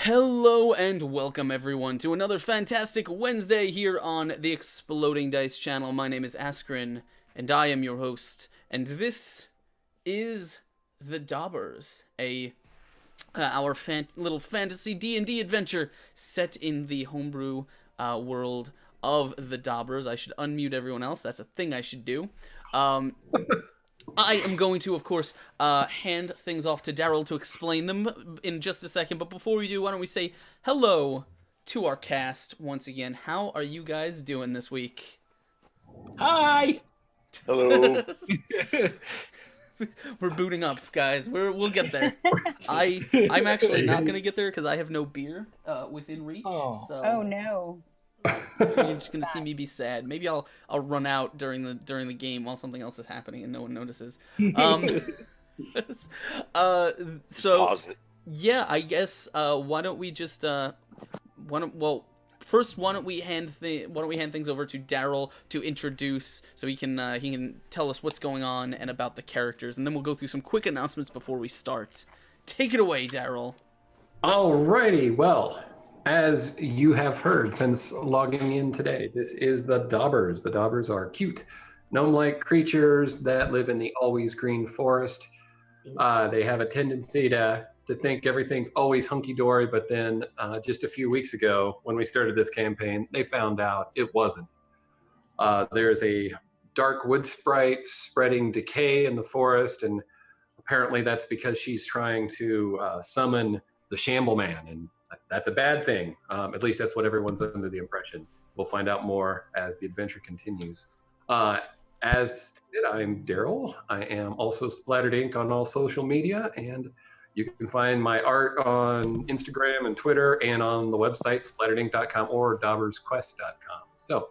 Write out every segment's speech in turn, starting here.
Hello and welcome everyone to another fantastic Wednesday here on the Exploding Dice channel. My name is Askren and I am your host, and this is the Dobbers, our little fantasy D&D adventure set in the homebrew world of the Dobbers. I should unmute everyone else. That's a thing I should do. I am going to, of course, hand things off to Daryl to explain them in just a second. But before we do, why don't we say hello to our cast once again. How are you guys doing this week? Hi! Hello. We're booting up, guys. We'll get there. I'm actually not gonna get there because I have no beer within reach. Oh no. You're just gonna see me be sad. Maybe I'll run out during the game while something else is happening and no one notices. So Pause it. yeah, I guess why don't we just first why don't we hand things over to Daryl to introduce, so he can tell us what's going on and about the characters, and then we'll go through some quick announcements before we start. Take it away, Daryl. Alrighty, well, as you have heard since logging in today, this is the Dobbers. The Dobbers are cute, gnome-like creatures that live in the always green forest. They have a tendency to think everything's always hunky-dory, but then just a few weeks ago, when we started this campaign, they found out it wasn't. There's a dark wood sprite spreading decay in the forest, and apparently that's because she's trying to summon the Shamble Man, and that's a bad thing. At least that's what everyone's under the impression. We'll find out more as the adventure continues. As stated, I'm Daryl. I am also Splattered Ink on all social media, and you can find my art on Instagram and Twitter and on the website splatteredink.com or dobbersquest.com. So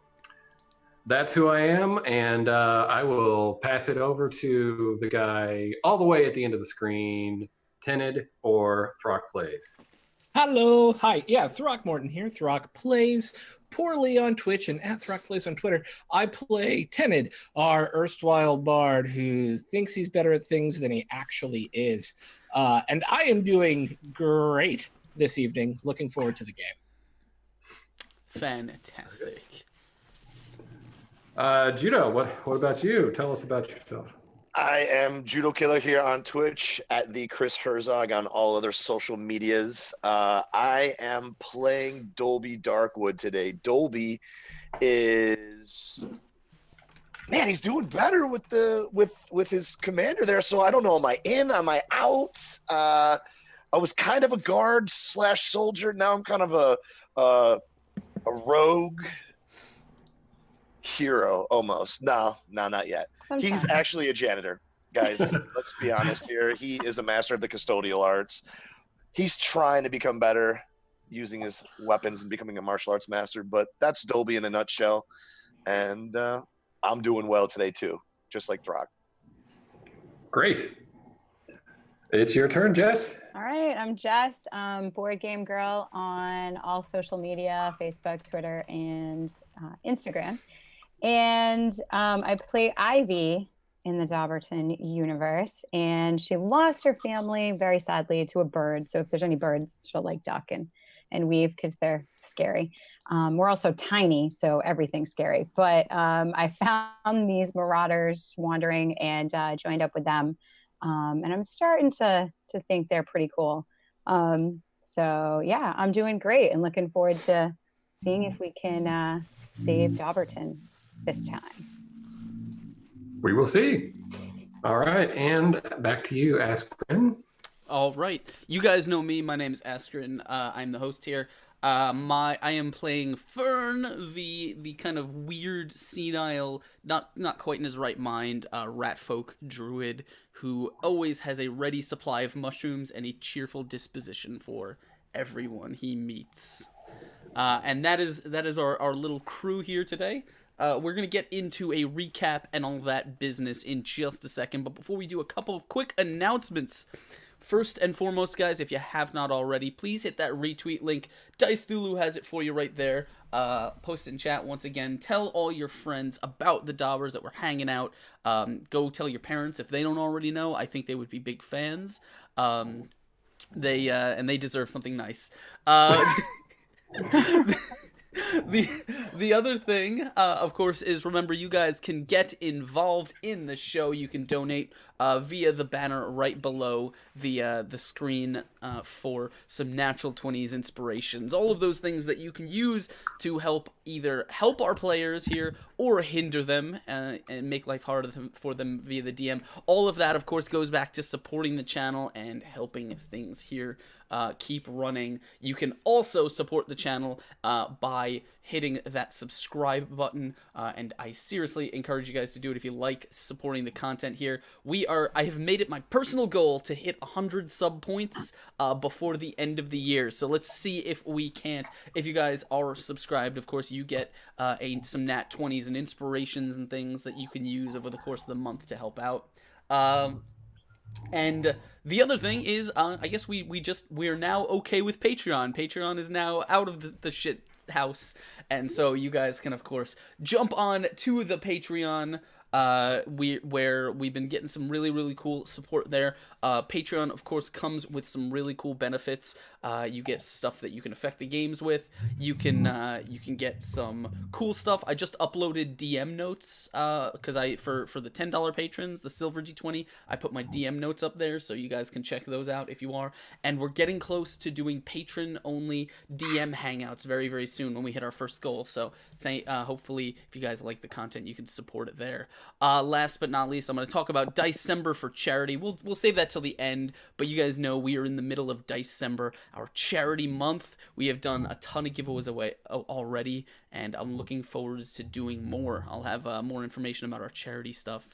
that's who I am, and I will pass it over to the guy all the way at the end of the screen, Tenid or Throck Plays. Hello, hi. Yeah, Throckmorton here. Throck plays poorly on Twitch and at Throck plays on Twitter. I play Tenid, our erstwhile bard who thinks he's better at things than he actually is. And I am doing great this evening. Looking forward to the game. Fantastic. Judo, what about you? Tell us about yourself. I am Judo Killer here on Twitch, at the Chris Herzog on all other social medias. I am playing Dolby Darkwood today. Dolby is, man, he's doing better with his commander there. So I don't know, am I in? Am I out? I was kind of a guard / soldier. Now I'm kind of a rogue hero almost. No, not yet. He's actually a janitor, guys. Let's be honest here. He is a master of the custodial arts. He's trying to become better using his weapons and becoming a martial arts master, but that's Dolby in a nutshell. And I'm doing well today too, just like Throck. Great. It's your turn, Jess. All right, I'm Jess, board game girl on all social media, Facebook, Twitter, and Instagram. And I play Ivy in the Dobberton universe, and she lost her family very sadly to a bird. So if there's any birds, she'll like duck and weave because they're scary. We're also tiny, so everything's scary. But I found these marauders wandering and joined up with them. And I'm starting to think they're pretty cool. So yeah, I'm doing great and looking forward to seeing if we can save Dobberton this time. We will see. All right, and back to you, Askren. All right, you guys know me. My name is Askren. I'm the host here. I am playing Fern, the kind of weird, senile, not quite in his right mind, rat folk druid who always has a ready supply of mushrooms and a cheerful disposition for everyone he meets. And that is our little crew here today. We're going to get into a recap and all that business in just a second, but before we do, a couple of quick announcements. First and foremost, guys, if you have not already, please hit that retweet link. Dice Thulu has it for you right there. Post in chat once again. Tell all your friends about the Dobbers that we're hanging out. Go tell your parents if they don't already know. I think they would be big fans. They deserve something nice. Uh, the other thing, of course, is remember you guys can get involved in the show. You can donate via the banner right below the screen for some natural 20s inspirations. All of those things that you can use to either help our players here or hinder them and make life harder for them via the DM. All of that, of course, goes back to supporting the channel and helping things here keep running. You can also support the channel by hitting that subscribe button, and I seriously encourage you guys to do it if you like supporting the content here. I have made it my personal goal to hit 100 sub points before the end of the year, so let's see if we can't. If you guys are subscribed, of course, you get some nat 20s and inspirations and things that you can use over the course of the month to help out. And the other thing is, I guess we're now okay with Patreon. Patreon is now out of the shit house, and so you guys can, of course, jump on to the Patreon. Where we've been getting some really, really cool support there. Patreon, of course, comes with some really cool benefits. You get stuff that you can affect the games with. You can get some cool stuff. I just uploaded DM notes because for the $10 patrons, the Silver D20, I put my DM notes up there, so you guys can check those out if you are. And we're getting close to doing patron-only DM hangouts very, very soon when we hit our first goal. So hopefully, if you guys like the content, you can support it there. Last but not least, I'm going to talk about December for charity. We'll save that till the end, but you guys know we are in the middle of December, our charity month. We have done a ton of giveaways away already, and I'm looking forward to doing more. I'll have more information about our charity stuff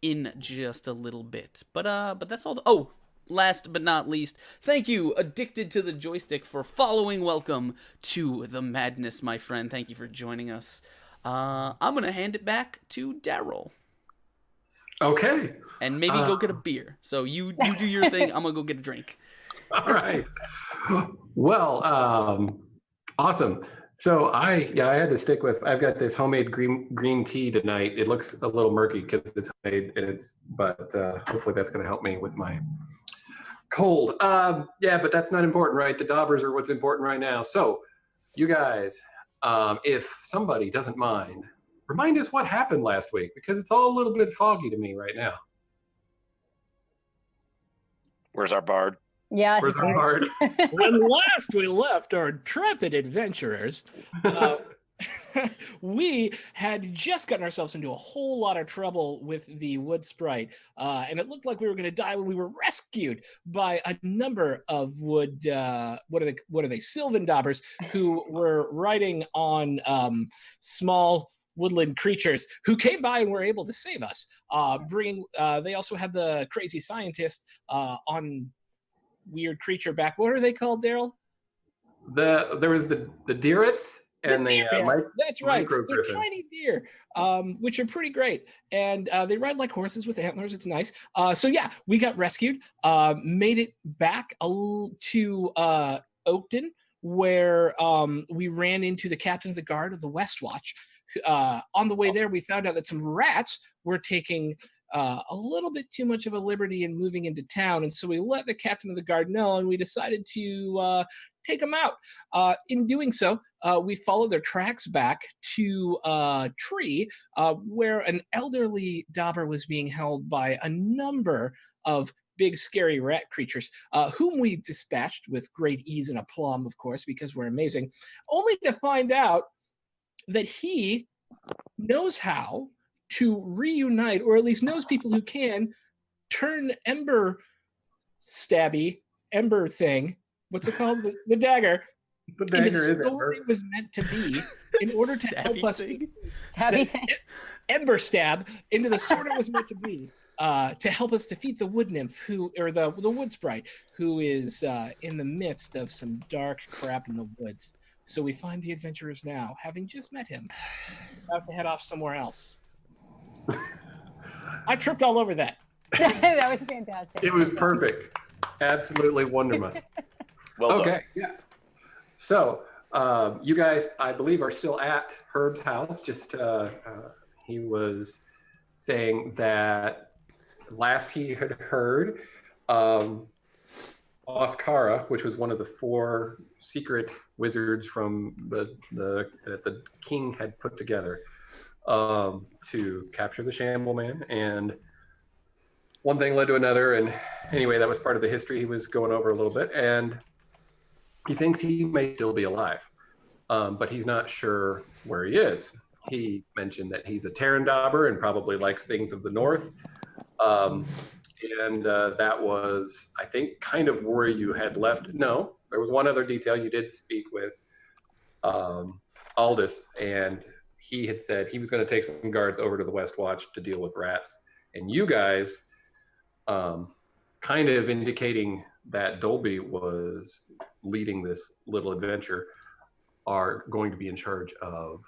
in just a little bit. But that's all. Last but not least, thank you, Addicted to the Joystick, for following. Welcome to the madness, my friend. Thank you for joining us. I'm going to hand it back to Daryl. Okay. And maybe go get a beer. So you do your thing. I'm going to go get a drink. All right. Well, awesome. So I had to stick with, I've got this homemade green tea tonight. It looks a little murky because it's homemade, but hopefully that's going to help me with my cold. Yeah, but that's not important, right? The daubers are what's important right now. So you guys, if somebody doesn't mind, remind us what happened last week, because it's all a little bit foggy to me right now. Where's our bard? Yeah. Where's our bard? When last we left our intrepid adventurers, we had just gotten ourselves into a whole lot of trouble with the wood sprite, and it looked like we were going to die when we were rescued by a number of wood what are they sylvan daubers who were riding on small woodland creatures who came by and were able to save us, they also had the crazy scientist on weird creature back. What are they called, Daryl? There was the deerets and that's right. They're tiny deer, which are pretty great, and they ride like horses with antlers. It's nice. So yeah, we got rescued, made it back to Oakton, where we ran into the captain of the guard of the West Watch. On the way there, we found out that some rats were taking a little bit too much of a liberty in moving into town, and so we let the captain of the guard know, and we decided to take them out. In doing so, we followed their tracks back to a tree where an elderly dauber was being held by a number of big scary rat creatures, whom we dispatched with great ease and aplomb, of course, because we're amazing, only to find out that he knows how to reunite, or at least knows people who can turn ember thing, what's it called, the dagger, the dagger into the sword it was meant to be, in order to help us ember stab into the sword it was meant to be, to help us defeat the wood nymph, the wood sprite, who is in the midst of some dark crap in the woods. So we find the adventurers now, having just met him, about to head off somewhere else. I tripped all over that. That was fantastic. It was perfect. Absolutely wonderful. Well done. Okay, yeah. So you guys, I believe, are still at Herb's house. Just he was saying that last he had heard, Othkara, which was one of the 4 secret wizards from that the king had put together to capture the Shamble Man. And one thing led to another, and anyway, that was part of the history he was going over a little bit. And he thinks he may still be alive, but he's not sure where he is. He mentioned that he's a Terran Dobber and probably likes things of the North. And that was, I think, kind of where you had left. No, there was one other detail. You did speak with Aldous, and he had said he was going to take some guards over to the West Watch to deal with rats. And you guys, kind of indicating that Dolby was leading this little adventure, are going to be in charge of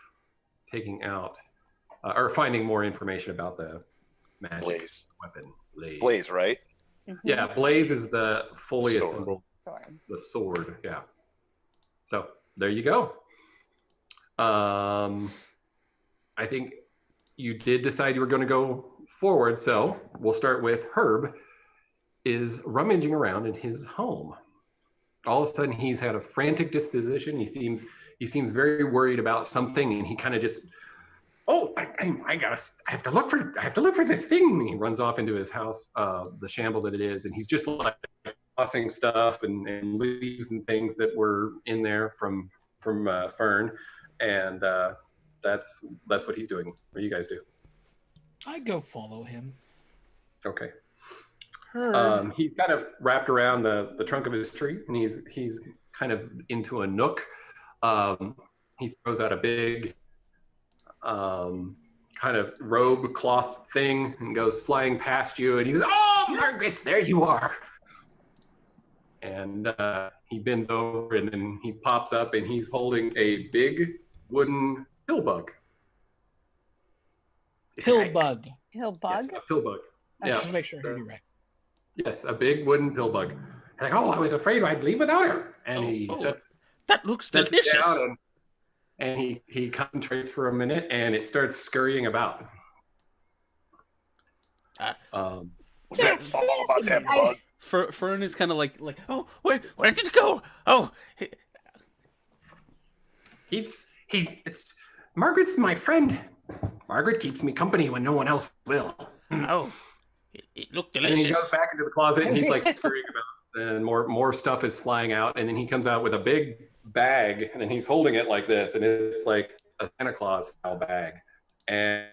taking out or finding more information about the magic Blaze. weapon. Blaze, right? Yeah, Blaze is the fully Sword. assembled, Sword. the sword. Yeah. So there you go. I think you did decide you were going to go forward. So we'll start with Herb is rummaging around in his home. All of a sudden, he's had a frantic disposition. He seems very worried about something, and he kind of just, I have to look for this thing. And he runs off into his house, the shamble that it is, and he's just like tossing stuff and leaves and things that were in there from Fern, and that's what he's doing. What do you guys do? I go follow him. Okay. Herb. He's kind of wrapped around the trunk of his tree, and he's kind of into a nook. He throws out a big kind of robe cloth thing and goes flying past you, and he says, "Oh, Margaret, there you are!" And he bends over, and then he pops up, and he's holding a big wooden pill bug. Pill bug. Pill bug? Yes, a pill bug. I Yeah. should make sure I heard you right. Yes, a big wooden pill bug. Like, oh, I was afraid I'd leave without her. And he sets That looks it delicious. down, and he concentrates for a minute, and it starts scurrying about. That's all about that bug. Fern is kind of like, oh, where did it go? Oh, It's Margaret's my friend. Margaret keeps me company when no one else will. oh, it looked And then he goes delicious. back into the closet, and he's like scurrying about, and more stuff is flying out, and then he comes out with a big bag, and then he's holding it like this, and it's like a Santa Claus style bag, and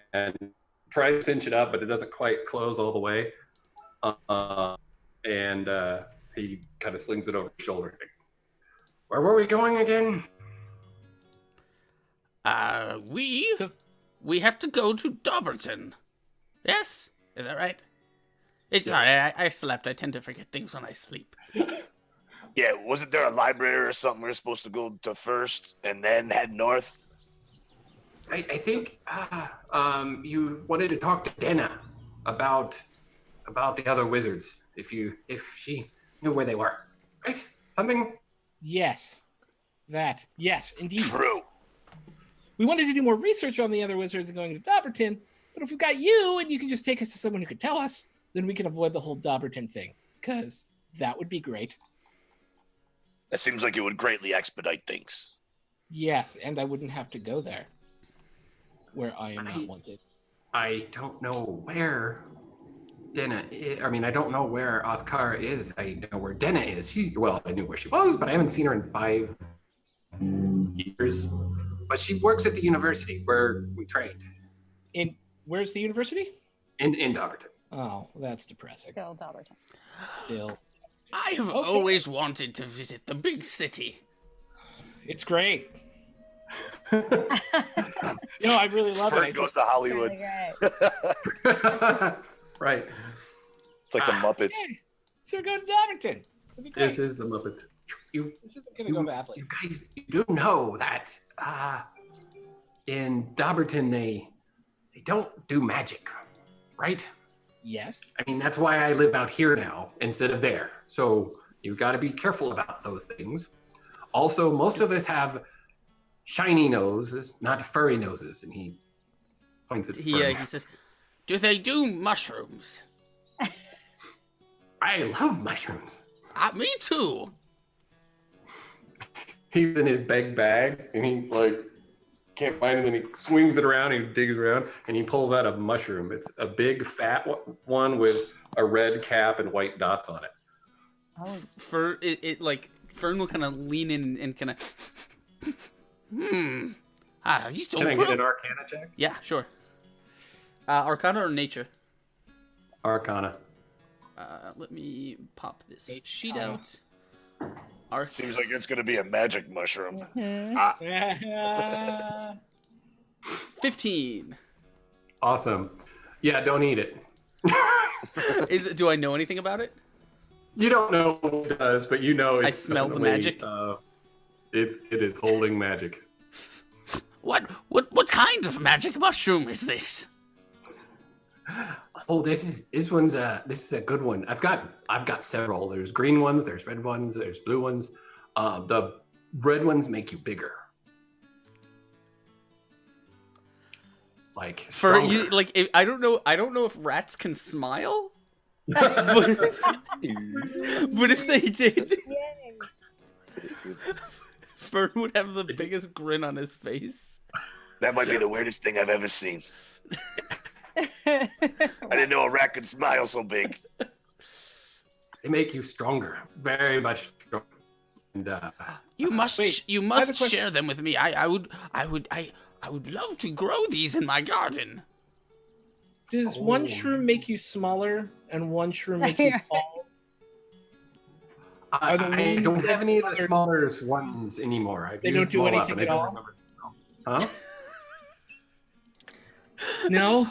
tries to cinch it up, but it doesn't quite close all the way, and he kind of slings it over his shoulder. Where were we going again? We have to go to Dobberton. Yes, is that right? It's sorry, I slept. I tend to forget things when I sleep. Yeah, wasn't there a library or something we were supposed to go to first and then head north? I think you wanted to talk to Dana about the other wizards. If she knew where they were, right? Something. Yes. That. Yes, indeed. True. We wanted to do more research on the other wizards and going to Dobberton, but if we've got you and you can just take us to someone who can tell us, then we can avoid the whole Dobberton thing, because that would be great. That seems like it would greatly expedite things. Yes, and I wouldn't have to go there, where I am not wanted. I don't know where Dena is. I mean, I don't know where Othkara is. I know where Dena is. I knew where she was, but I haven't seen her in 5 years. But she works at the university where we trained. Where's the university? In Dobberton. Oh, that's depressing. Still Dobberton. Still. I have always wanted to visit the big city. It's great. I really love Fern it. goes to Hollywood. Really great. Right. It's like the Muppets. Okay. So we're going to Dobberton. It'd be great. This is the Muppets. This isn't going to go badly. You guys do know that in Dobberton they don't do magic, right? Yes. I mean, that's why I live out here now instead of there. So you've got to be careful about those things. Also, most of us have shiny noses, not furry noses. And he points at Fern. He says, "Do they do mushrooms?" I love mushrooms. Me too. He's in his bag, and he like can't find it, and he swings it around, and he digs around, and he pulls out a mushroom. It's a big fat one with a red cap and white dots on it. Oh, Fern will kind of lean in and kind of. He's still. Can I get an Arcana check? Yeah, sure. Arcana or nature? Arcana. Let me pop this Nature. sheet out. Seems like it's going to be a magic mushroom. mhm. 15. Awesome. Yeah, don't eat it. Do I know anything about it? You don't know what it does, but you know it's I smell the definitely, magic. It is holding magic. What kind of magic mushroom is this? Oh, this is a good one. I've got several. There's green ones, there's red ones, there's blue ones. The red ones make you bigger. Like For stronger. you, I don't know if rats can smile. but if they did, Fern would have the biggest grin on his face. That might be the weirdest thing I've ever seen. I didn't know a rat could smile so big. They make you stronger, very much stronger. And You must Wait, you I have a must question. share them with me. I would love to grow these in my garden. Does one Oh. shroom make you smaller and one shroom make you tall? I the ones don't that have any of the are- smaller ones anymore. I've They used don't do them all up, anything and I at don't all? remember. Huh? No.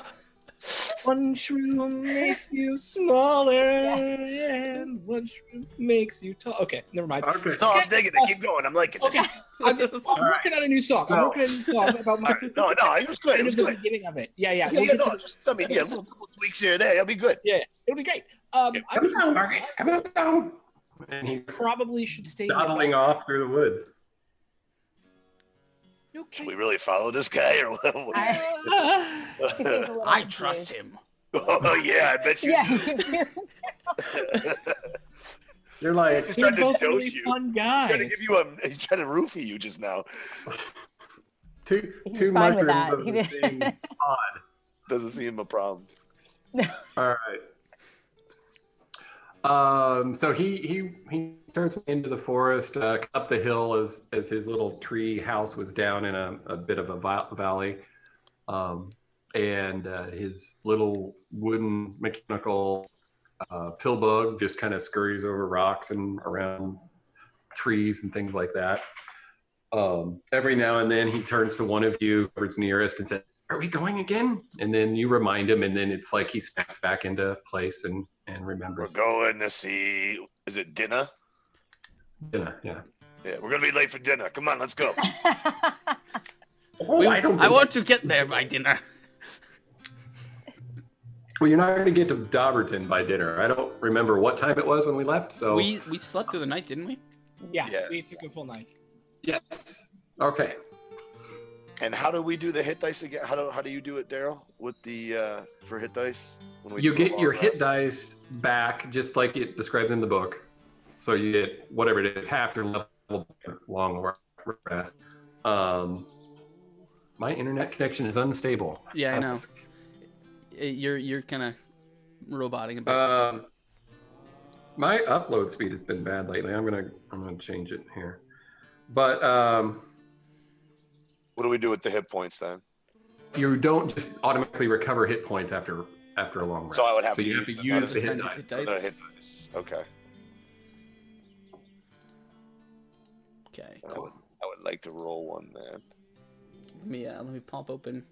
One shroom makes you smaller and one shroom makes you tall. Okay, never mind. Okay. That's all I'm digging it. Keep going. I'm liking this. Okay, I'm working on a new song. I'm No. working on a new song about my All right. No, it was good. It end was of the good. beginning of it. Yeah. Yeah, We'll get to no, the- just, I mean, yeah, a little couple tweaks here and there. It'll be good. it'll be great. I Come was down, Margaret. Come down. And he's probably should stay. dawdling off through the woods. Should we really follow this guy or what? I trust him. Oh, yeah, I bet you. Yeah. You're like, He's They're trying to both dose really you. fun He's guys. trying to give you he's trying to roofie you just now. two He's fine with mushrooms that. of He the did- same pod. Doesn't seem a problem. All right. So he starts into the forest, up the hill as his little tree house was down in a bit of a valley, and his little wooden mechanical pill bug just kind of scurries over rocks and around trees and things like that. Every now and then he turns to one of you, whoever's nearest, and says, "Are we going again?" And then you remind him, and then it's like he snaps back into place and We're remembers. going to see, is it dinner? Yeah. Yeah, we're going to be late for dinner. Come on, let's go. Oh, I want to get there by dinner. Well, you're not going to get to Dobberton by dinner. I don't remember what time it was when we left. So We slept through the night, didn't we? Yeah, Yeah. we took a full night. yes. Okay. And how do we do the hit dice again? How do you do it, Daryl? With the for hit dice? When You do get a your long hit rest? dice back just like it described in the book. So you get whatever it is, half your level long rest. My internet connection is unstable. Yeah, I know. You're kind of roboting a bit. My upload speed has been bad lately. I'm gonna change it here. But What do we do with the hit points then? you don't just automatically recover hit points after a long rest. So I would have so to you have to use use to the hit spend die. hit The dice. hit dice. Okay. Okay, I cool. would like to roll one, man. Let me pop open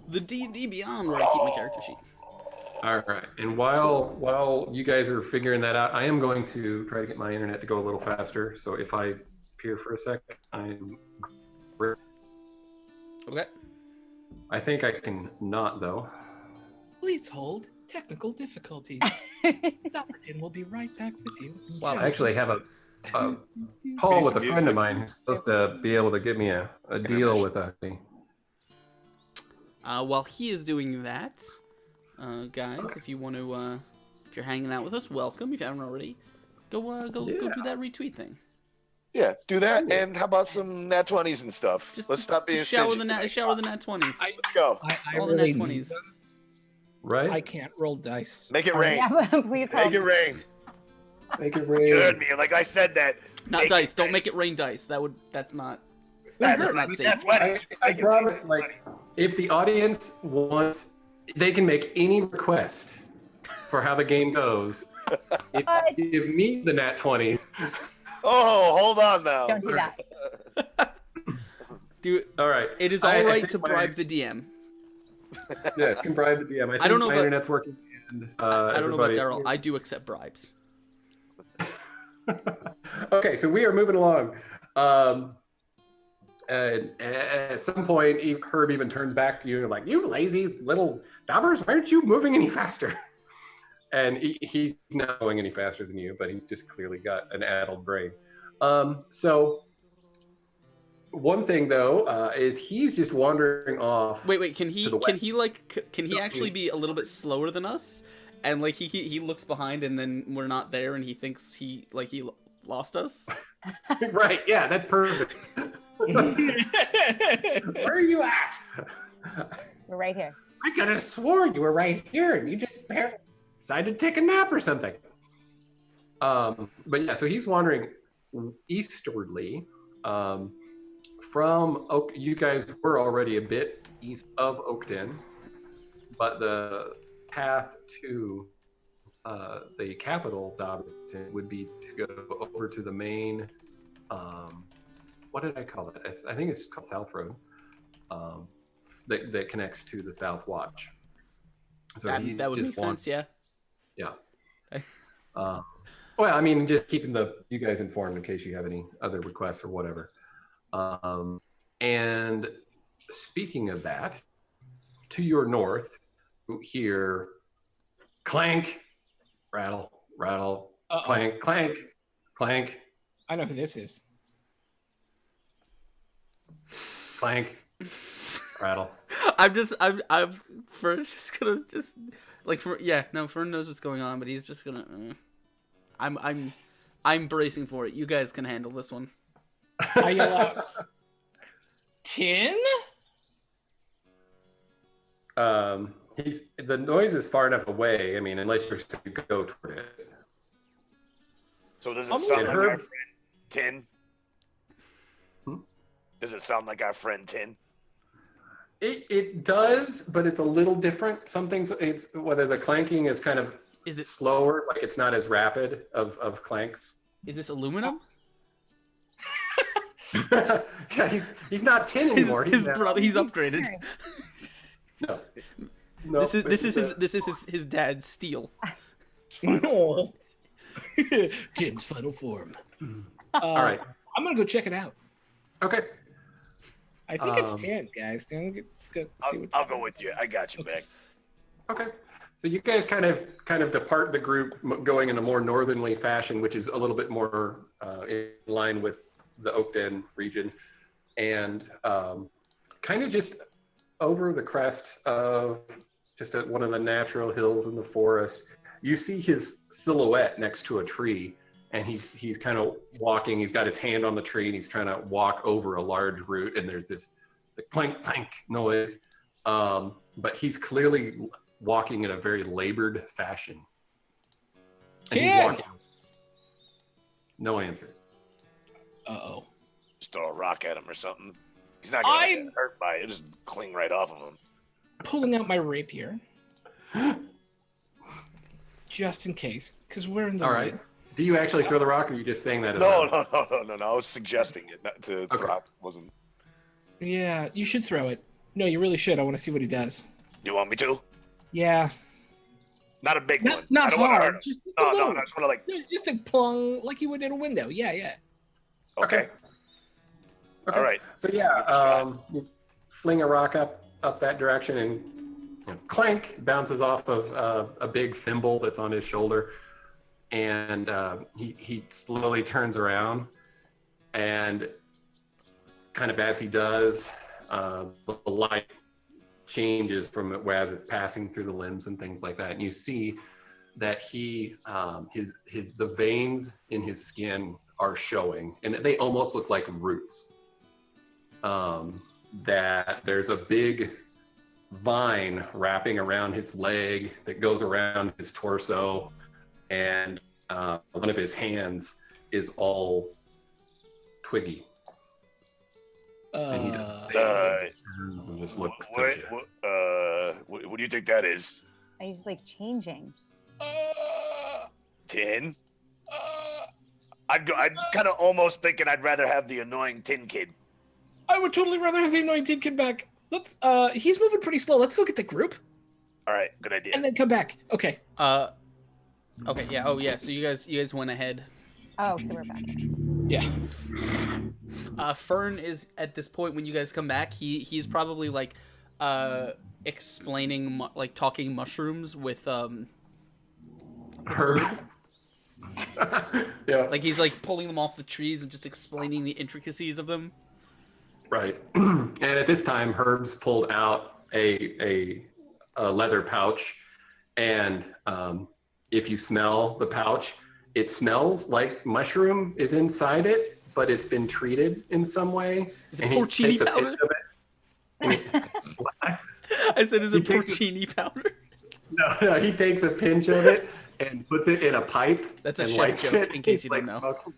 the D&D Beyond where I keep my character sheet. All right. And while you guys are figuring that out, I am going to try to get my internet to go a little faster. So if I appear for a second, Okay. I think I can not though. Please hold. Technical difficulties. Dobberton will be right back with you. Wow, I actually have a call with a friend of mine who's supposed to be able to give me a deal with a. While he is doing that, guys, if you want to, if you're hanging out with us, welcome. If you haven't already, Go Yeah. do that retweet thing. Yeah, do that. Cool. And how about some nat 20s and stuff? Let's stop being shower stingy tonight. shower the nat 20s. Let's go. I All the really nat need 20s. them. Right? I can't roll dice. Make it rain. Yeah, please Make help. it rain. Make it rain. You heard me. Like I said that. Not Make dice. it Don't rain. make it rain dice. That's not That's not safe. That's what I promise, like, if the audience wants, they can make any request for how the game goes. If you give me the nat 20, Oh, hold on now. Don't do that. Dude, all right. it is I all right think to my- bribe the DM. Yeah, can bribe the DM. I, think don't know my about- internet's working. And, I don't know about everybody- Daryl. I do accept bribes. Okay, so we are moving along. And at some point, Herb even turned back to you and like, "You lazy little daubers, why aren't you moving any faster?" And he's not going any faster than you, but he's just clearly got an addled brain. So one thing though is he's just wandering off. Wait, can he To the can he like can he actually be a little bit slower than us? And like he looks behind and then we're not there and he thinks he lost us? Right? Yeah, that's perfect. Where are you at? We're right here. I could have swore you were right here, and you just decided to take a nap or something. But yeah, so he's wandering eastwardly from Oak. You guys were already a bit east of Oakden, but the path to the capital, Dobberton, would be to go over to the main. What did I call it? I think it's called South Road. That connects to the South Watch. So That would make sense, yeah. Yeah. Well, I mean, just keeping you guys informed in case you have any other requests or whatever. And speaking of that, to your north, you hear clank, rattle, rattle, clank, clank, clank, I know who this is. clank, rattle. I'm Fern's just gonna Fern knows what's going on, but he's just gonna I'm bracing for it. You guys can handle this one. I yell out, Tin? The noise is far enough away. I mean, unless you're to go toward it. So does it I'm sound like Herb- our friend Tin? Does it sound like our friend Tin? It does, but it's a little different. It's whether the clanking is kind of Is it slower, like it's not as rapid of clanks. is this aluminum? Yeah, he's not tin anymore. His now- brother he's upgraded. No. This is his dad's steel. No. Tin's final form. All right. I'm going to go check it out. Okay. I think it's Tin, guys. Let's go see what's I'll go with you. I got you, back. Okay. So you guys kind of depart the group, going in a more northerly fashion, which is a little bit more in line with the Oakden region, and kind of just over the crest of just one of the natural hills in the forest. You see his silhouette next to a tree, and he's kind of walking. He's got his hand on the tree, and he's trying to walk over a large root. And there's the clank clank noise, but he's clearly walking in a very labored fashion. And he's Tin! walking. No answer. Uh-oh. Just throw a rock at him or something. He's not gonna I'm- get hurt by it. It'll just cling right off of him. Pulling out my rapier. Just in case. Because we're in the All right. wood. Do you actually throw the rock, or are you just saying that? No. I was suggesting it not to Okay. throw. Wasn't. Yeah, you should throw it. No, you really should. I want to see what he does. You want me to? Yeah. Not a big one. I Not don't wanna hurt hard. him. Just a No, little. I just want to like. No, just a plung like you would in a window. Yeah, yeah. Okay. Okay. All right. So yeah, you fling a rock up that direction, and clank bounces off of a big thimble that's on his shoulder, and he slowly turns around, and kind of as he does, the light changes from it as it's passing through the limbs and things like that, and you see that he the veins in his skin are showing, and they almost look like roots. That there's a big vine wrapping around his leg that goes around his torso, and one of his hands is all twiggy. And he just turns and just looks at you. What do you think that is? He's like changing. 10? I'd kind of almost thinking I'd rather have the annoying tin kid. I would totally rather have the annoying tin kid back. Let's. He's moving pretty slow. Let's go get the group. All right, good idea. And then come back. Okay. Okay. Yeah. Oh, yeah. So you guys went ahead. Oh, so we're back. Yeah. Fern is at this point when you guys come back. He's probably like explaining like talking mushrooms with Herb. Yeah. like he's like pulling them off the trees and just explaining the intricacies of them. Right. And at this time, Herb's pulled out a leather pouch, and if you smell the pouch, it smells like mushroom is inside it, but it's been treated in some way. Is it porcini powder? I said, is it porcini powder? No, he takes a pinch of it and puts it in a pipe. That's a and chef lights joke, it. in case you Like don't know. smoking.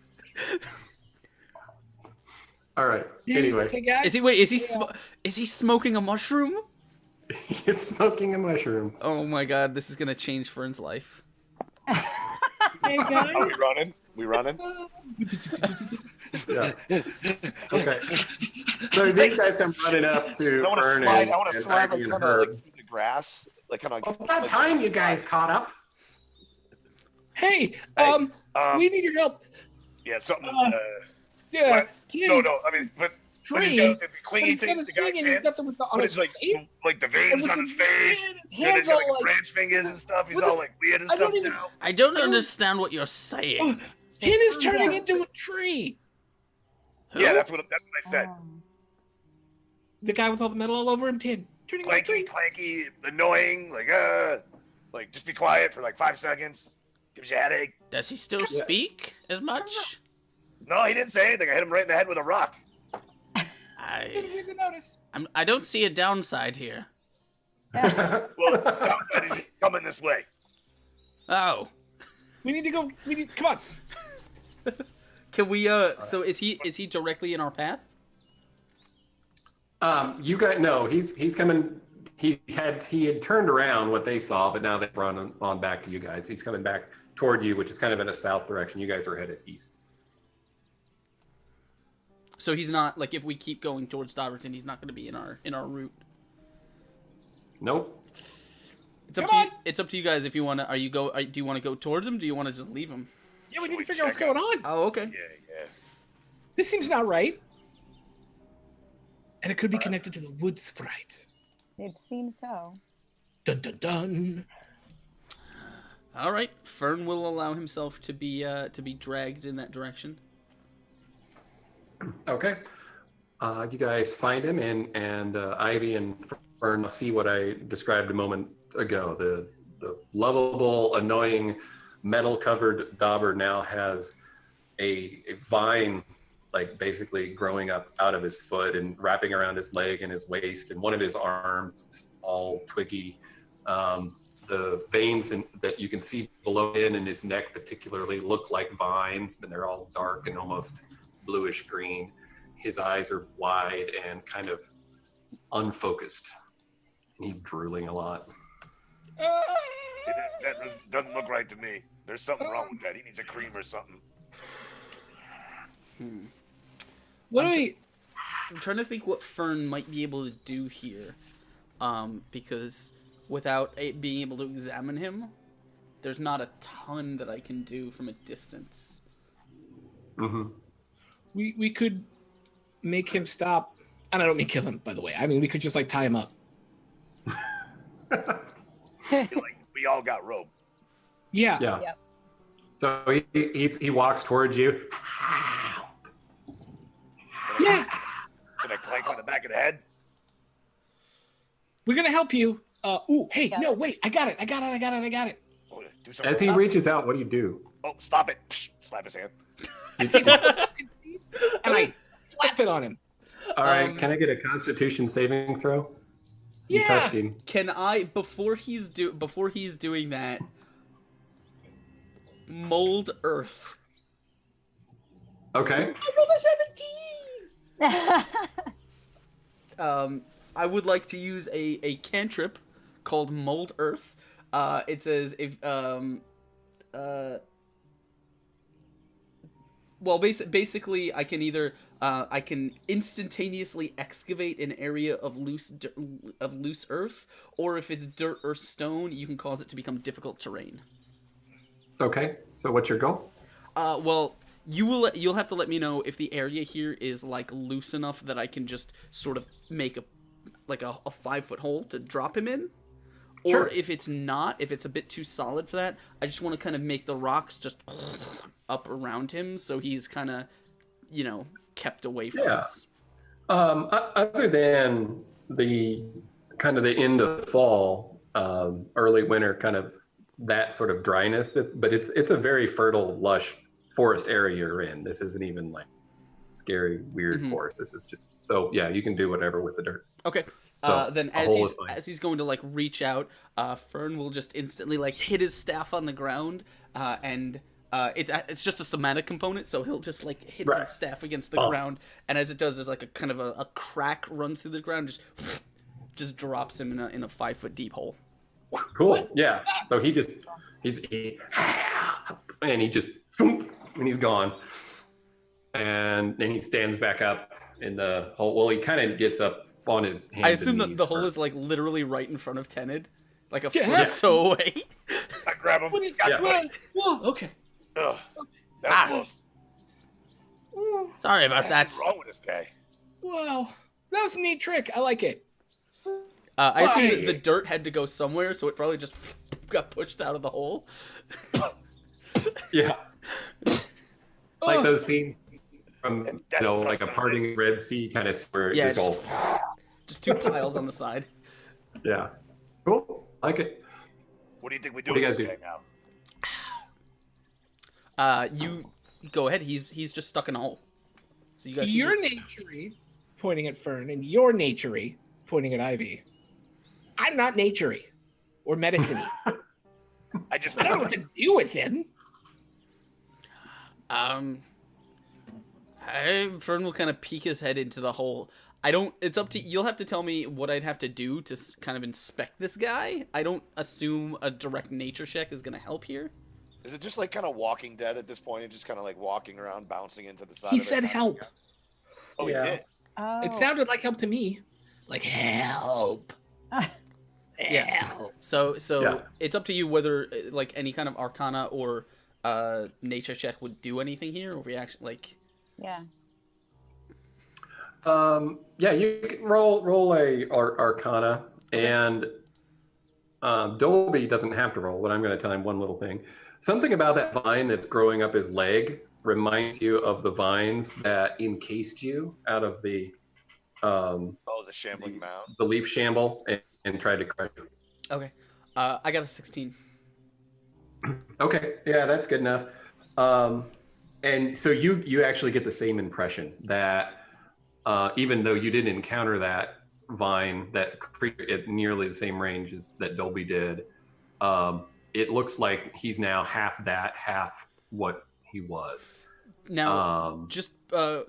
All right. Anyway, Hey guys. Is he smoking a mushroom? he's smoking a mushroom. Oh my god, this is gonna change Fern's life. Hey guys. Are we running? We running? Yeah. Okay. So these guys come running up to I want to Fern slide. and, I want to and slide Ivy like and kind of Herb. like through the grass, like kind of. Well, about time you guys caught up. Hey, we need your help. Yeah, something. Yeah. What? Kid, No. I mean, but he's tree. got the clingy He's got thing. the The thing, guy's and he's hand. got the on But his it's like face. the And veins with on his face. his And hands he's got all like like. branch fingers and stuff. He's What all the- like weird and I stuff don't even- now. I don't understand what you're saying. Tin is turning into a tree. Who? Yeah, that's what I said. The guy with all the metal all over him, Tin. Turning into a Clanky, tree. clanky, annoying. Like just be quiet for like 5 seconds. Gives you a headache. Does he still speak as much? No, he didn't say anything. I hit him right in the head with a rock. Didn't even notice. I don't see a downside here. Well, the downside is he's coming this way. Oh, We need to go. Come on. can we? So is he directly in our path? You guys, no, he's coming. He had turned around what they saw, but now they've run on back to you guys. He's coming back toward you, which is kind of in a south direction. You guys are headed east. So he's not like if we keep going towards Dobberton, he's not going to be in our route. Nope. It's up to you guys if you want to. Do you want to go towards him? Do you want to just leave him? Yeah, we Should need we to figure out what's check going on. Oh, okay. Yeah. This seems not right. And it could be connected to the wood sprite. It seems so. Dun dun dun. All right. Fern will allow himself to be dragged in that direction. Okay. You guys find him, and Ivy and Fern see what I described a moment ago. The lovable, annoying, metal-covered dauber now has a vine, like basically growing up out of his foot and wrapping around his leg and his waist, and one of his arms is all twiggy. The veins that you can see below in his neck particularly look like vines, but they're all dark and almost bluish green. His eyes are wide and kind of unfocused. And he's drooling a lot. See, that doesn't look right to me. There's something wrong with that. He needs a cream or something. What do we? I'm trying to think what Fern might be able to do here, because without being able to examine him, there's not a ton that I can do from a distance. Mm-hmm. We could make him stop. And I don't mean kill him, by the way. I mean, we could just like tie him up. We all got rope. Yeah. Yeah. Yep. So he walks towards you. Yeah. Should I clank on the back of the head? We're gonna help you. Ooh, hey, Yeah. no, wait, I got it. Oh, Do something. As he reaches out, what do you do? Oh, stop it! Psh, slap his hand. I take a fucking seed and I slap it on him. All right, can I get a Constitution saving throw? You Yeah. touched him. Can I before he's doing that mold earth? Okay. I rolled a 17. I would like to use a cantrip called mold earth. It says if well, basically, I can either I can instantaneously excavate an area of loose earth, or if it's dirt or stone, you can cause it to become difficult terrain. Okay. So what's your goal? Well, you'll have to let me know if the area here is like loose enough that I can just sort of make a 5-foot hole to drop him in. Or Sure. if it's not, if it's a bit too solid for that, I just want to kind of make the rocks just up around him so he's kind of, kept away from us. Other than the kind of the end of fall, early winter, kind of that sort of dryness. It's a very fertile, lush forest area you're in. This isn't even like scary, weird forest. This is just you can do whatever with the dirt. Okay. So, then as he's going to like reach out, Fern will just instantly like hit his staff on the ground, and it's just a somatic component, so he'll just like hit his staff against the ground, and as it does, there's like a kind of a crack runs through the ground, just drops him in a 5-foot deep hole. Cool. Yeah. So and he's gone, and then he stands back up in the hole. Well, he kind of gets up on his hands. I assume and that knees the hole first. is like literally right in front of Tenid, like a foot or so away. I grab him. Whoa, okay. Ugh, that was close. Sorry about that. What's wrong with this guy? Wow, that was a neat trick. I like it. I assume that the dirt had to go somewhere, so it probably just got pushed out of the hole. Yeah. Like those scenes from That like sucks, a parting Red Sea kind of where Yeah, it's all just two piles on the side. yeah. Cool. Like it. What do you think we do? What do you with guys this do? guy now? You go ahead. He's just stuck in a hole. So you guys. You're naturey pointing at Fern, and you're naturey pointing at Ivy. I'm not naturey or medicine-y. I just I don't know what to do with him. Fern will kind of peek his head into the hole. It's up to you'll have to tell me what I'd have to do to kind of inspect this guy. I don't assume a direct nature check is going to help here. Is it just like kind of Walking Dead at this point? And just kind of like walking around, bouncing into the side. He of it? said help. Oh, Yeah. he did. Oh. It sounded like help to me. Like help. Yeah. Help. So Yeah. it's up to you whether like any kind of arcana or nature check would do anything here, or reaction like. Yeah. Yeah, you can roll a arcana, and Dolby doesn't have to roll, but I'm going to tell him one little thing. Something about that vine that's growing up his leg reminds you of the vines that encased you out of the Oh, the shambling mound. the leaf shamble and tried to crush you. Okay. I got a 16. Okay, yeah, that's good enough. And so you actually get the same impression that even though you didn't encounter that vine, that creature at nearly the same range as that Dolby did, it looks like he's now half that, half what he was. Now, just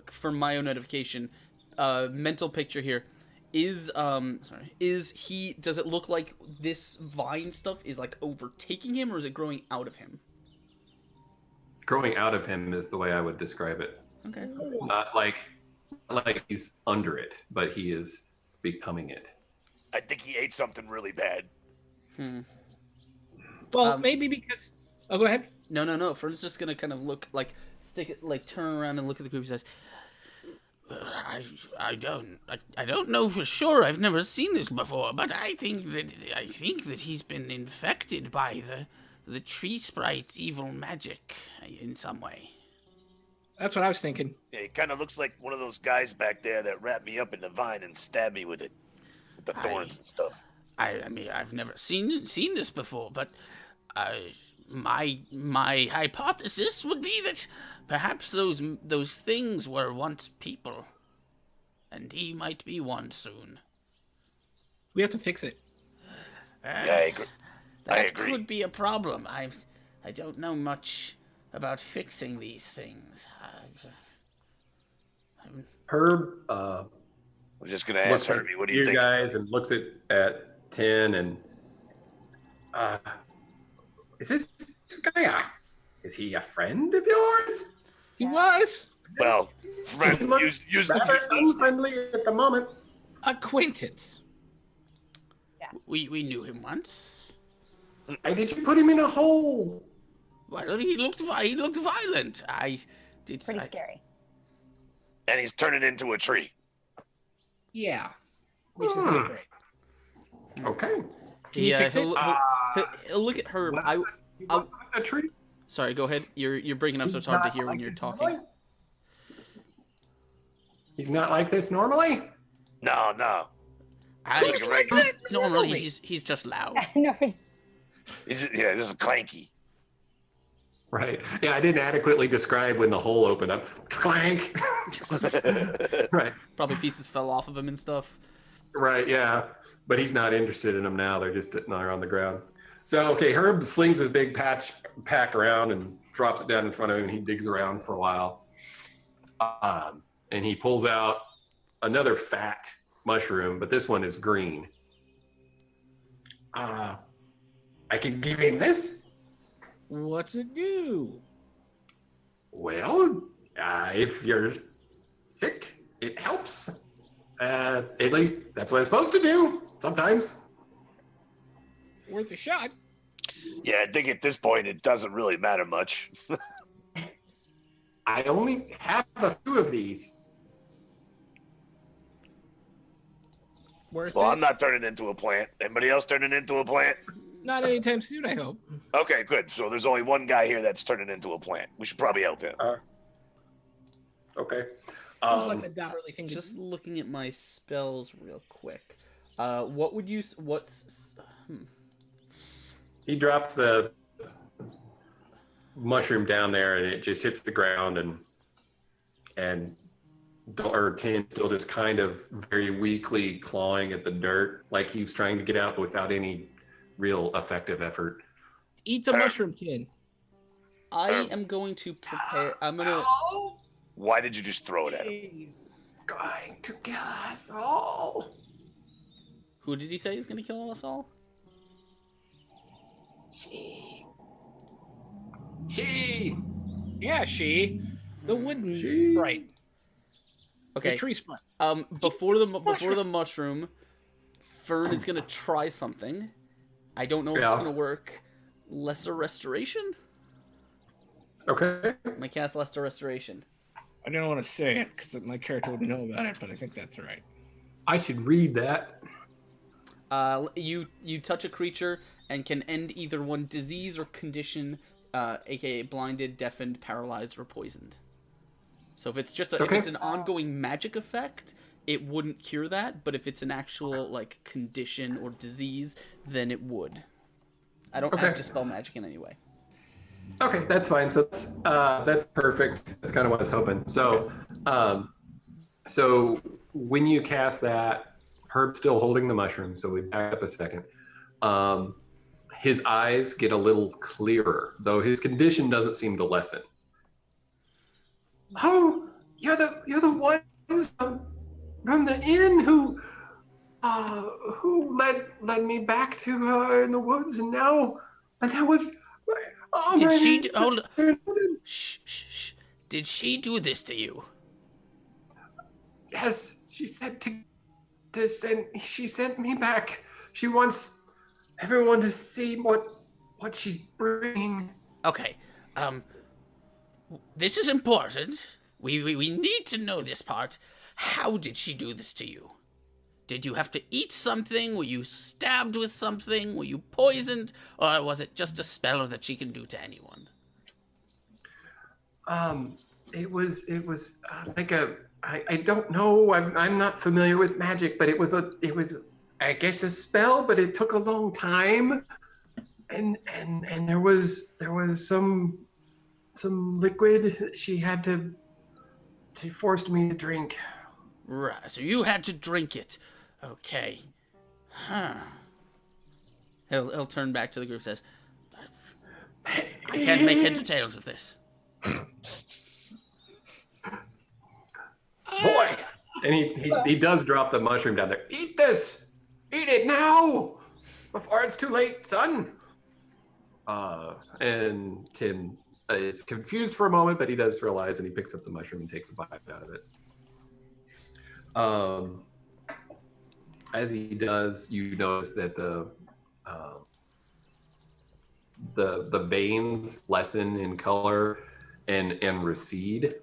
for my own notification, mental picture here does it look like this vine stuff is like overtaking him, or is it growing out of him? Growing out of him is the way I would describe it. Okay. Not like he's under it, but he is becoming it. I think he ate something really bad. Well, maybe because. Oh, go ahead. No. Fern's just gonna kind of look like turn around and look at the group. He says, I don't know for sure. I've never seen this before, but I think that he's been infected by the tree sprite's evil magic in some way. That's what I was thinking. Yeah, he kind of looks like one of those guys back there that wrapped me up in the vine and stabbed me with it, with the thorns and stuff. I mean, I've never seen this before, but my hypothesis would be that perhaps those things were once people, and he might be one soon. We have to fix it. Yeah, I agree. That could be a problem. I don't know much about fixing these things. Herb I'm just gonna ask looks Herbie, at what do you think? guys and looks at Tin and is this guy? Is he a friend of yours? He was Well, friend, He looks use the rather business. unfriendly at the moment. acquaintance. We knew him once. Why did you put him in a hole? Well, he looked violent. Pretty scary. And he's turning into a tree. Yeah, which is not great. Okay. Can you fix it? He'll look at Herb. A tree? Sorry, go ahead. You're breaking up, so it's hard to hear when you're talking. He's not like this normally? No. Looks like that Normally, normally. he's just loud. No, He's just clanky. Right. Yeah, I didn't adequately describe when the hole opened up. Clank. Right. Probably pieces fell off of him and stuff. Right, yeah. But he's not interested in them now. They're just sitting there on the ground. So, okay, Herb slings his big pack around and drops it down in front of him, and he digs around for a while. And he pulls out another fat mushroom, but this one is green. I can give him this. What's it do? Well, if you're sick, it helps. At least that's what it's supposed to do sometimes. Worth a shot. Yeah, I think at this point it doesn't really matter much. I only have a few of these. Worth Well, it. I'm not turning into a plant. Anybody else turning into a plant? Not anytime soon, I hope. Okay, good. So there's only one guy here that's turning into a plant. We should probably help him. Okay. Seems like the Dobberly thing to Just do. looking at my spells real quick. What would you? He drops the mushroom down there, and it just hits the ground, and Tin still just kind of very weakly clawing at the dirt, like he was trying to get out without any real effective effort. Eat the mushroom, Tin. I am going to prepare. I'm gonna. Why did you just throw it at him? He's going to kill us all. Who did he say is gonna kill us all? She. Yeah, she. The wooden She- sprite. Okay. The tree sprite. Before the mushroom, Fern is gonna try something. I don't know if it's Yeah. gonna work. Lesser restoration. Okay. I'm gonna cast lesser restoration. I don't want to say it because my character would know about it, but I think that's right. I should read that. You touch a creature and can end either one disease or condition, aka blinded, deafened, paralyzed, or poisoned. So if it's just if Okay. it's an ongoing magic effect, it wouldn't cure that. But if it's an actual like condition or disease, then it would. I don't have to spell magic in any way. Okay, that's fine. So that's perfect. That's kind of what I was hoping. So, so when you cast that, Herb's still holding the mushroom. So we back up a second. His eyes get a little clearer, though his condition doesn't seem to lessen. Oh, you're the ones from the inn who led me back to her in the woods, and that was. Oh, Did my she name's- hold? Shh. Did she do this to you? Yes, she said to send. She sent me back. She wants everyone to see what she's bringing. Okay. This is important. We need to know this part. How did she do this to you? Did you have to eat something? Were you stabbed with something? Were you poisoned? Or was it just a spell that she can do to anyone? It was like I don't know. I'm not familiar with magic, but it was I guess a spell, but it took a long time, and there was some liquid that she forced me to drink. Right, so you had to drink it. Okay. Huh. He'll turn back to the group and says, I can't make heads or tails of this. Boy! And he does drop the mushroom down there. Eat this! Eat it now! Before it's too late, son! And Tim is confused for a moment, but he does realize, and he picks up the mushroom and takes a bite out of it. As he does, you notice that the veins lessen in color and recede.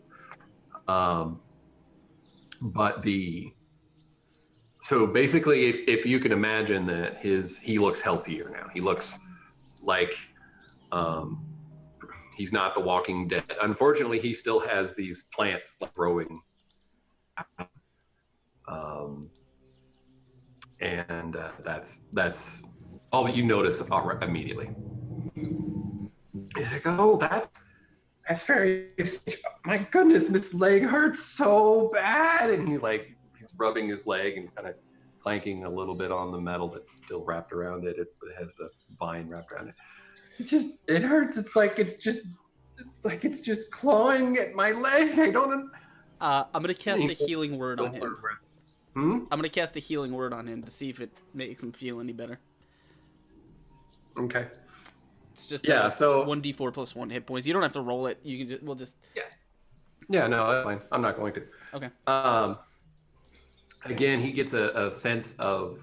But so basically, if you can imagine that he looks healthier now. He looks like he's not the Walking Dead. Unfortunately, he still has these plants growing. And that's all that you notice immediately. He's like, oh, that's very, my goodness, this leg hurts so bad. And he's rubbing his leg and kind of clanking a little bit on the metal that's still wrapped around it. It has the vine wrapped around it. It hurts. It's like it's just clawing at my leg. I don't. I'm gonna cast a healing word on him. I'm gonna cast a healing word on him to see if it makes him feel any better. Okay. It's just so 1d4 plus 1 hit points. You don't have to roll it. You can just Yeah, no, that's fine. I'm not going to. Okay. Again, he gets a sense of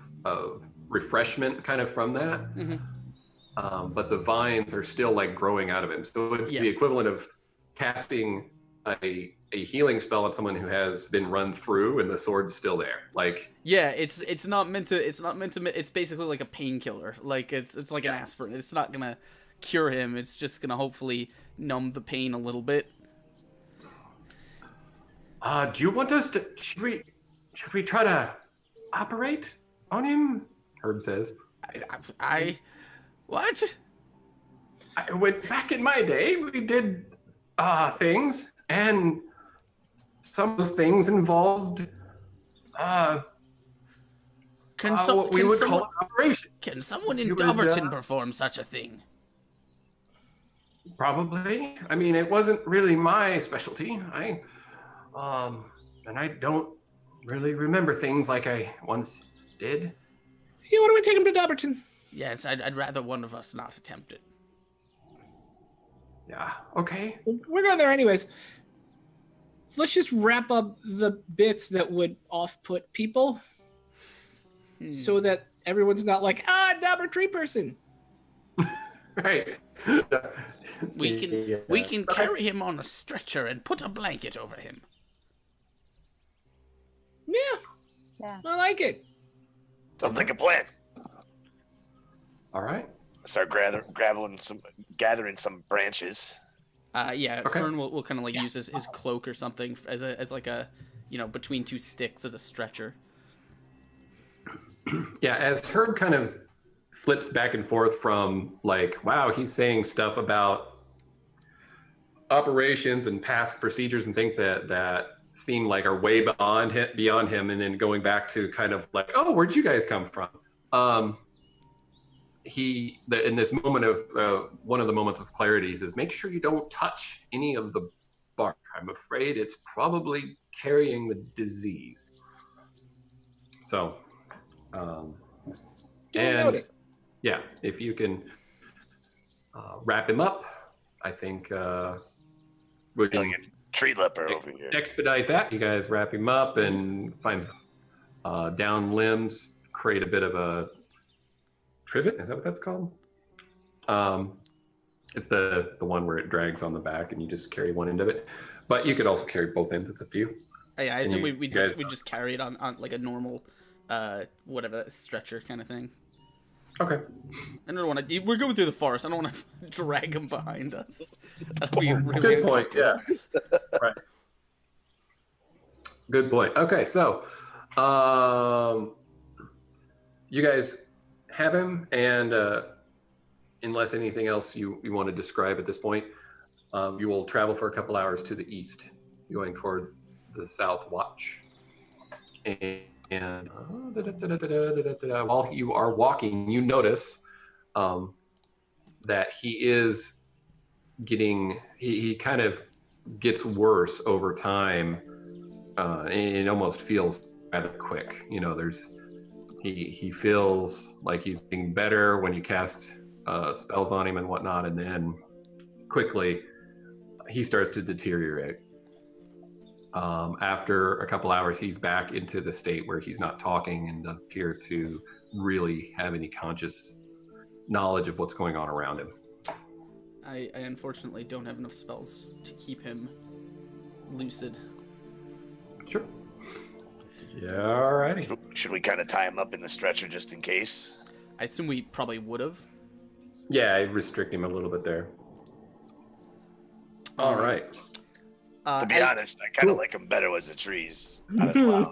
refreshment kind of from that. Mm-hmm. But the vines are still like growing out of him. So it's the equivalent of casting a healing spell on someone who has been run through and the sword's still there. It's not meant to it's basically like a painkiller. Like it's like an aspirin. It's not gonna cure him. It's just gonna hopefully numb the pain a little bit. Do you want us to should we try to operate on him? Herb says. What? I went back in my day, we did things, and some of those things involved what we would call an operation. Can someone in Dobberton perform such a thing? Probably. I mean, it wasn't really my specialty. And I don't really remember things like I once did. Yeah, why don't we take him to Dobberton? Yes, I'd rather one of us not attempt it. Yeah, okay. We're going there anyways. So let's just wrap up the bits that would off-put people so that everyone's not like, Dobber tree person. Right. We can carry him on a stretcher and put a blanket over him. Yeah. I like it. Sounds like a plan. All right. Start gathering some branches. Okay. Fern will kind of like use his cloak or something as like a, between two sticks as a stretcher. Yeah, as Herb kind of flips back and forth from like, wow, he's saying stuff about operations and past procedures and things that seem like are way beyond him, and then going back to kind of like, oh, where'd you guys come from? In this moment of one of the moments of clarity, he says, make sure you don't touch any of the bark. I'm afraid it's probably carrying the disease. So, if you can wrap him up, I think we can tree leper over here. Expedite that. You guys wrap him up and find some down limbs, create a bit of a trivet. Is that what that's called? It's the one where it drags on the back and you just carry one end of it. But you could also carry both ends. It's up to you. Yeah, I assume we just carry it on like a normal stretcher kind of thing. Okay. I don't want to. We're going through the forest. I don't want to drag him behind us. That'd be really good point. Yeah. Right. Good point. Okay, so you guys have him, and unless anything else you want to describe at this point, you will travel for a couple hours to the east, going towards the South Watch. And while you are walking, you notice that he is getting, he kind of gets worse over time, and it almost feels rather quick. You know, he feels like he's getting better when you cast spells on him and whatnot, and then quickly he starts to deteriorate. After a couple hours, he's back into the state where he's not talking and doesn't appear to really have any conscious knowledge of what's going on around him. I unfortunately don't have enough spells to keep him lucid. Sure. Yeah, alrighty. Should we kind of tie him up in the stretcher just in case? I assume we probably would have. Yeah, I restrict him a little bit there. All right. To be honest, I kind of like him better as the trees. Not as well.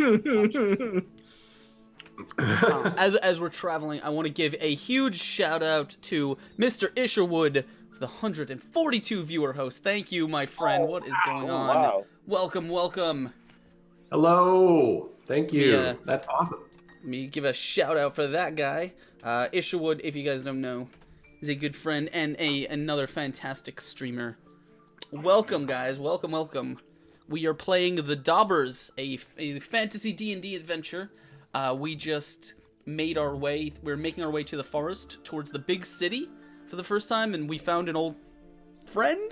As we're traveling, I want to give a huge shout out to Mr. Isherwood, the 142 viewer host. Thank you, my friend. What is going on? Wow. Welcome. Hello. Thank you. Yeah. That's awesome. Let me give a shout out for that guy. Isherwood, if you guys don't know, is a good friend and another fantastic streamer. Welcome, guys. Welcome. We are playing the Dobbers, a fantasy D&D adventure. We just made our way. We're making our way to the forest towards the big city for the first time, and we found an old friend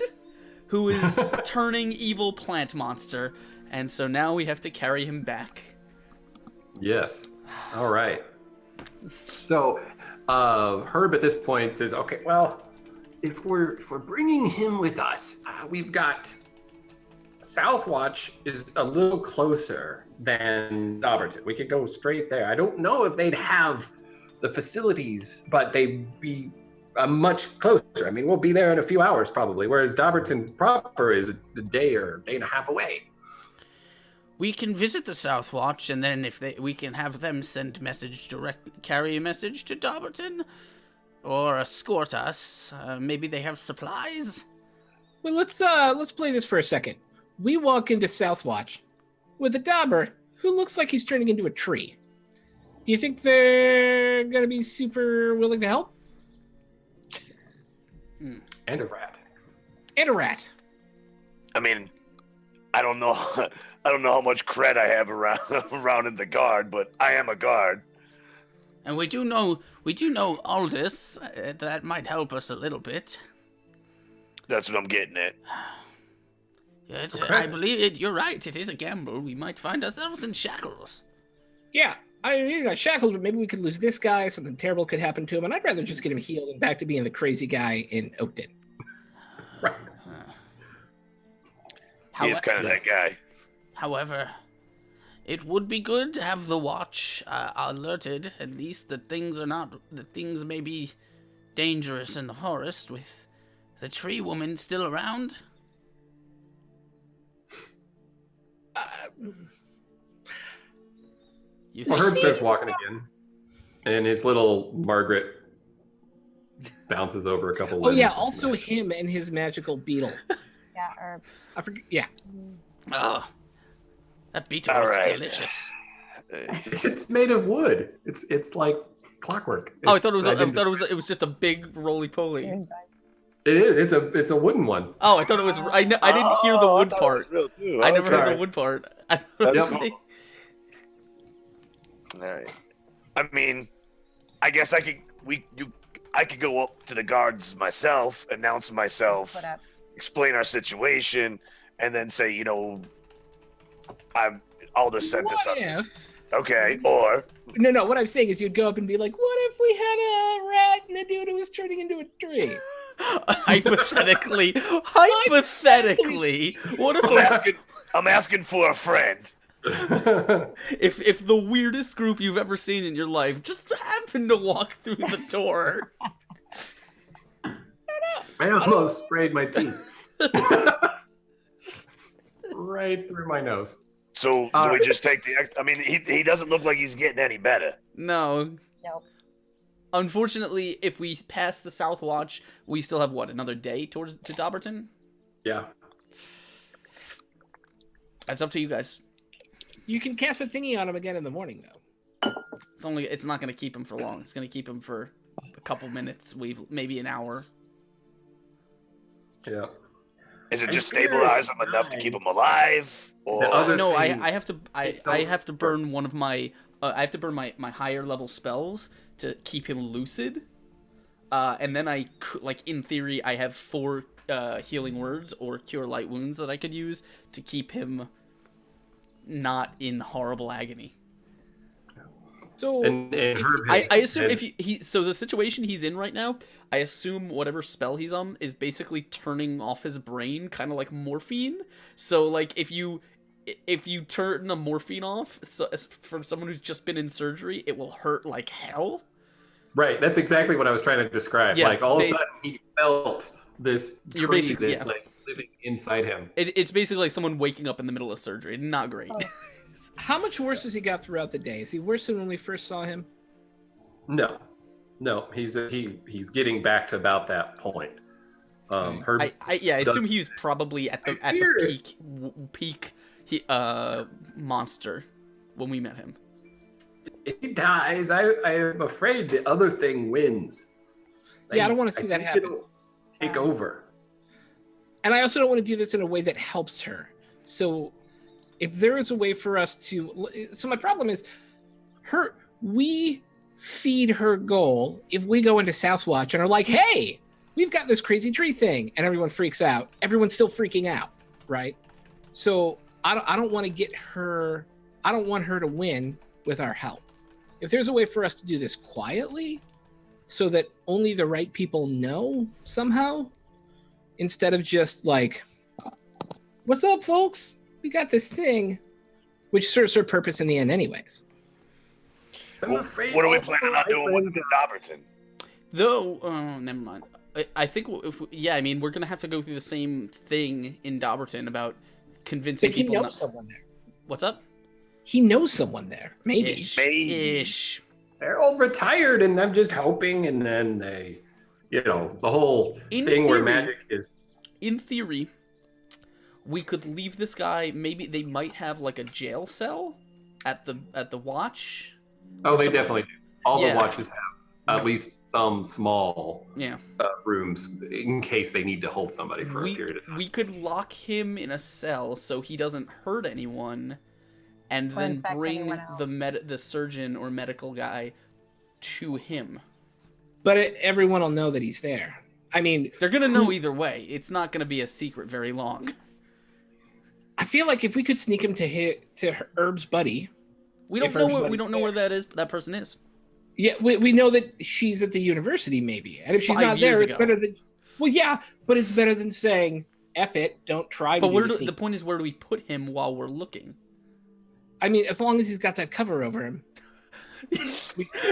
who is turning evil plant monster, and so now we have to carry him back. Yes. All right. So, Herb at this point says, "Okay, well, if we're bringing him with us, we've got Southwatch is a little closer than Dobberton. We could go straight there. I don't know if they'd have the facilities, but they'd be much closer. I mean, we'll be there in a few hours probably, whereas Dobberton proper is a day or day and a half away." We can visit the South Watch, and then we can have them carry a message to Dobberton, or escort us. Maybe they have supplies. Well, let's play this for a second. We walk into Southwatch with a Dobber who looks like he's turning into a tree. Do you think they're gonna be super willing to help? And a rat. And a rat. I mean, I don't know. I don't know how much cred I have around in the guard, but I am a guard. And we do know Aldous. That might help us a little bit. That's what I'm getting at. Okay. I believe it. You're right. It is a gamble. We might find ourselves in shackles. Yeah, I mean, you're not shackled, but maybe we could lose this guy. Something terrible could happen to him, and I'd rather just get him healed and back to being the crazy guy in Oakton. Right. He's kind of that guy. However, it would be good to have the watch alerted, at least that things may be dangerous in the forest with the tree woman still around. Herb starts walking again, and his little Margaret bounces over a couple. Oh yeah, also him and his magical beetle. Yeah, Herb. I forget. Yeah. Oh, that beetle looks delicious. It's made of wood. It's like clockwork. I thought it was just a big roly poly. It is. It's a wooden one. Oh, I thought it was. I didn't hear the wood part. I never heard the wood part. That's cool. All right. I mean, I guess I could go up to the guards myself, announce myself, explain our situation, and then say, you know, I'll just send us up. Yeah. Okay, or No, what I'm saying is you'd go up and be like, what if we had a rat and a dude who was turning into a tree? Hypothetically, what if I'm asking for a friend. if the weirdest group you've ever seen in your life just happened to walk through the door? I almost sprayed my teeth right through my nose. So do we just take the? I mean, he doesn't look like he's getting any better. No. Nope. Unfortunately, if we pass the South Watch, we still have another day to Dobberton? Yeah. That's up to you guys. You can cast a thingy on him again in the morning, though. It's not going to keep him for long. It's going to keep him for a couple minutes, maybe an hour. Yeah. Is it just stabilize him enough to keep him alive? Or No, I have to burn one of my I have to burn my higher level spells to keep him lucid. And then in theory, I have 4 healing words or cure light wounds that I could use to keep him not in horrible agony. So I assume so the situation he's in right now, I assume whatever spell he's on is basically turning off his brain, kind of like morphine. So like if you turn a morphine off, so for someone who's just been in surgery, it will hurt like hell. Right, that's exactly what I was trying to describe. Yeah, like all of a sudden he felt this You're tree basically that's like living inside him. It's basically like someone waking up in the middle of surgery. Not great. how much worse has he got throughout the day? Is he worse than when we first saw him? No, he's getting back to about that point. I assume he was probably at the peak monster when we met him. If he dies, I am afraid the other thing wins. Yeah, I don't want to see that happen. It'll take over. And I also don't want to do this in a way that helps her. So if there is a way for us to... So my problem is, we feed her goal if we go into Southwatch and are like, hey, we've got this crazy tree thing, and everyone freaks out. Everyone's still freaking out, right? So I don't want to get her... I don't want her to win with our help. If there's a way for us to do this quietly so that only the right people know somehow, instead of just like, what's up, folks? We got this thing, which serves her purpose in the end anyways. What are we planning on doing with Dobberton? Though, never mind. I think I mean, we're going to have to go through the same thing in Dobberton about convincing but he people. knows someone there. What's up? He knows someone there. Maybe. Ish. They're all retired, and I'm just hoping, and then they, the whole thing where magic is. In theory, we could leave this guy. Maybe they might have like a jail cell at the watch. Oh, they definitely do. All the watches have at least some small rooms in case they need to hold somebody for a period of time. We could lock him in a cell so he doesn't hurt anyone. And then bring the surgeon or medical guy to him. But everyone will know that he's there. I mean... They're going to know either way. It's not going to be a secret very long. I feel like if we could sneak him to Herb's buddy... We don't know where that person is. Yeah, we know that she's at the university, maybe. And if she's not there, it's better than... Well, yeah, but it's better than saying, F it, don't try to do the point is, where do we put him while we're looking? I mean, as long as he's got that cover over him.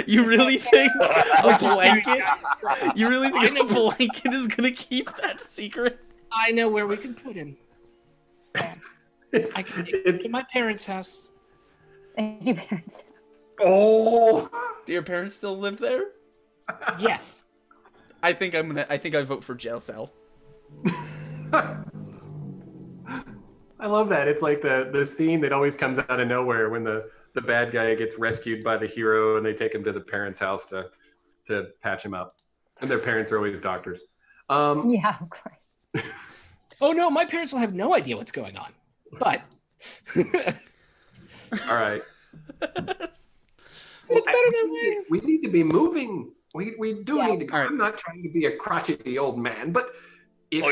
You really think a blanket? You really think a blanket is gonna keep that secret? I know where we can put him. I can take him to my parents' house. Your parents. Oh, do your parents still live there? Yes. I think I vote for jail cell. I love that. It's like the scene that always comes out of nowhere when the bad guy gets rescued by the hero and they take him to the parents' house to patch him up. And their parents are always doctors. Yeah, of course. Oh no, my parents will have no idea what's going on. But all right. It's better that way. We need to be moving. We do need to go. Right. I'm not trying to be a crotchety old man, but if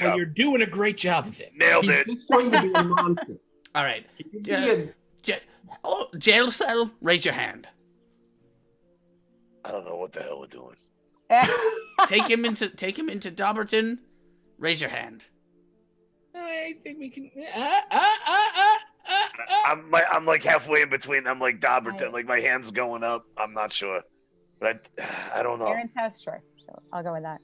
You're doing a great job of it. Nailed he's it. just going to be a monster. All right. He could be a Jail cell, raise your hand. I don't know what the hell we're doing. Take him into Dobberton, raise your hand. I think we can. I'm like halfway in between. I'm like Dobberton, like my hand's going up. I'm not sure, but I don't know. Parents' house, sure. So I'll go with that.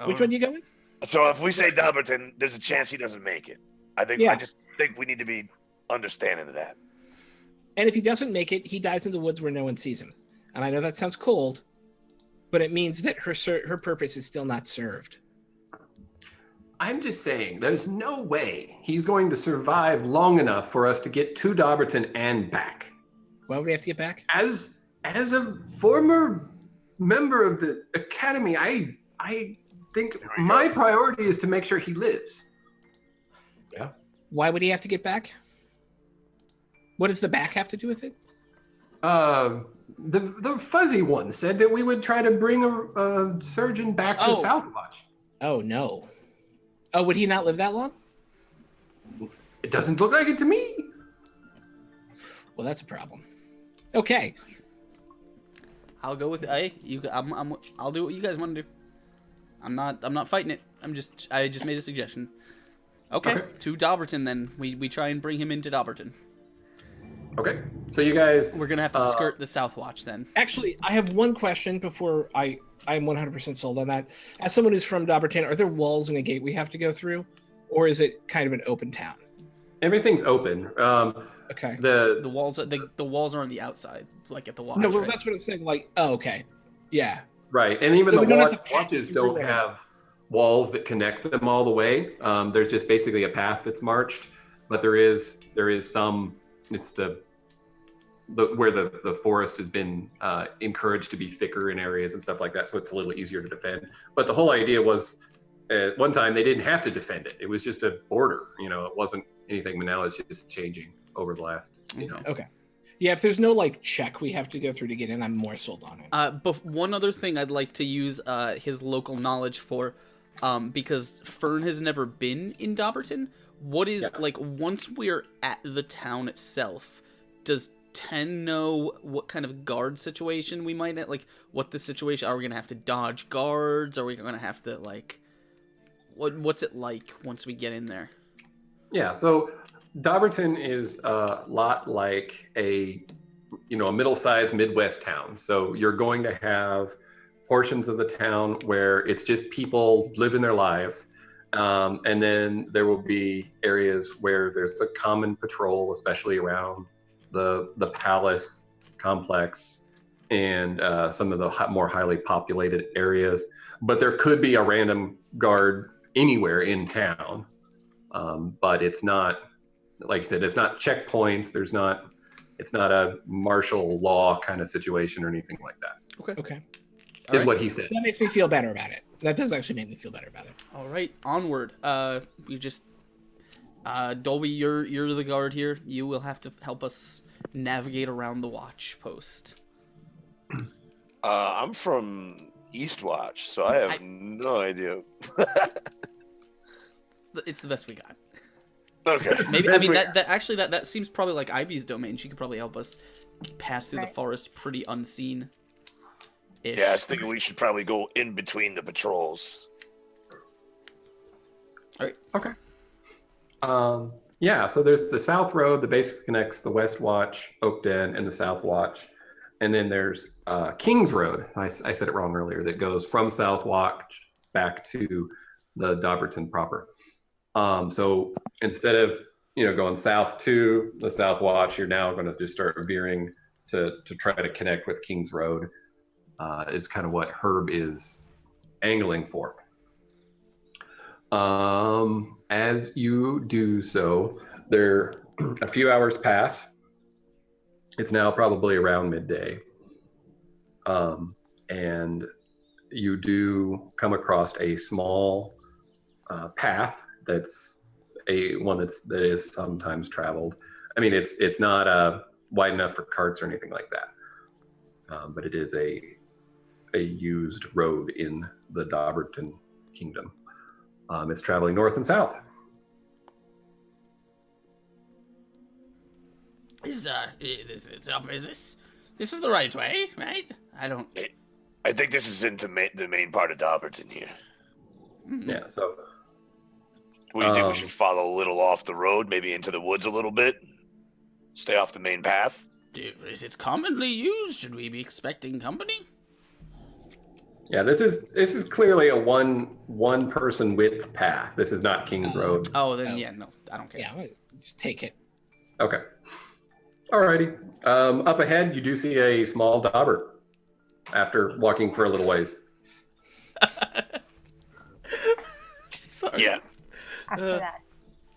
Which one do you go with? So if we say Dobberton, there's a chance he doesn't make it. I just think we need to be understanding of that. And if he doesn't make it, he dies in the woods where no one sees him. And I know that sounds cold, but it means that her purpose is still not served. I'm just saying, there's no way he's going to survive long enough for us to get to Dobberton and back. Why would we have to get back? As a former member of the Academy, I think my priority is to make sure he lives. Yeah. Why would he have to get back? What does the back have to do with it? The fuzzy one said that we would try to bring a surgeon back to Southwatch. Oh, no. Oh, would he not live that long? It doesn't look like it to me. Well, that's a problem. Okay. I'll go with I'll do what you guys want to do. I'm not fighting it. I just made a suggestion. Okay. To Dobberton then. We try and bring him into Dobberton. Okay. So you guys, we're gonna have to skirt the Southwatch then. Actually, I have one question before I'm 100% sold on that. As someone who's from Dobberton, are there walls and a gate we have to go through, or is it kind of an open town? Everything's open. Okay. The walls are on the outside, like at the watch. No, well, right? that's what I'm saying. Like, oh, okay, yeah. Right, and even So the watches don't have walls that connect them all the way. There's just basically a path that's marched, but there is some. It's the where the forest has been encouraged to be thicker in areas and stuff like that, so it's a little easier to defend. But the whole idea was, at one time they didn't have to defend it. It was just a border. It wasn't anything. But now it's just changing over the last. Okay. Yeah, if there's no like check we have to go through to get in, I'm more sold on it. But one other thing I'd like to use his local knowledge for, because Fern has never been in Dobberton. What is like once we're at the town itself? Does Ten know what kind of guard situation we might have? Like, what the situation? Are we gonna have to dodge guards? Are we gonna have to like? What's it like once we get in there? Yeah. So Dobberton is a lot like a middle-sized Midwest town. So you're going to have portions of the town where it's just people living their lives. And then there will be areas where there's a common patrol, especially around the palace complex and some of the more highly populated areas. But there could be a random guard anywhere in town. But it's not, like you said, it's not checkpoints. It's not a martial law kind of situation or anything like that. Okay. Is what he said. That makes me feel better about it. That does actually make me feel better about it. All right, onward. We just Dolby, you're the guard here. You will have to help us navigate around the watch post. I'm from Eastwatch, so I have no idea. It's the best we got. Okay. Maybe that seems probably like Ivy's domain. She could probably help us pass through the forest pretty unseen. Yeah, I was thinking we should probably go in between the patrols. All right. Okay. Yeah, so there's the South Road that basically connects the West Watch, Oak Den, and the South Watch. And then there's Kings Road. I said it wrong earlier. That goes from South Watch back to the Dobberton proper. So instead of going south to the South Watch, you're now going to just start veering to try to connect with Kings Road. Is kind of what Herb is angling for. As you do so, a few hours pass. It's now probably around midday. And you do come across a small path that's that is sometimes traveled. I mean, it's not wide enough for carts or anything like that. But it is a used road in the Dobberton Kingdom. It's traveling north and south. Is this the right way, right? I think this is into the main part of Dobberton here. Yeah, so what do you think? We should follow a little off the road, maybe into the woods a little bit? Stay off the main path? Is it commonly used? Should we be expecting company? Yeah, this is clearly a one person width path. This is not King's Road. Oh, then no, I don't care. Yeah, just take it. Okay. Alrighty. Up ahead, you do see a small dauber. after walking for a little ways. Sorry. Yeah. After that.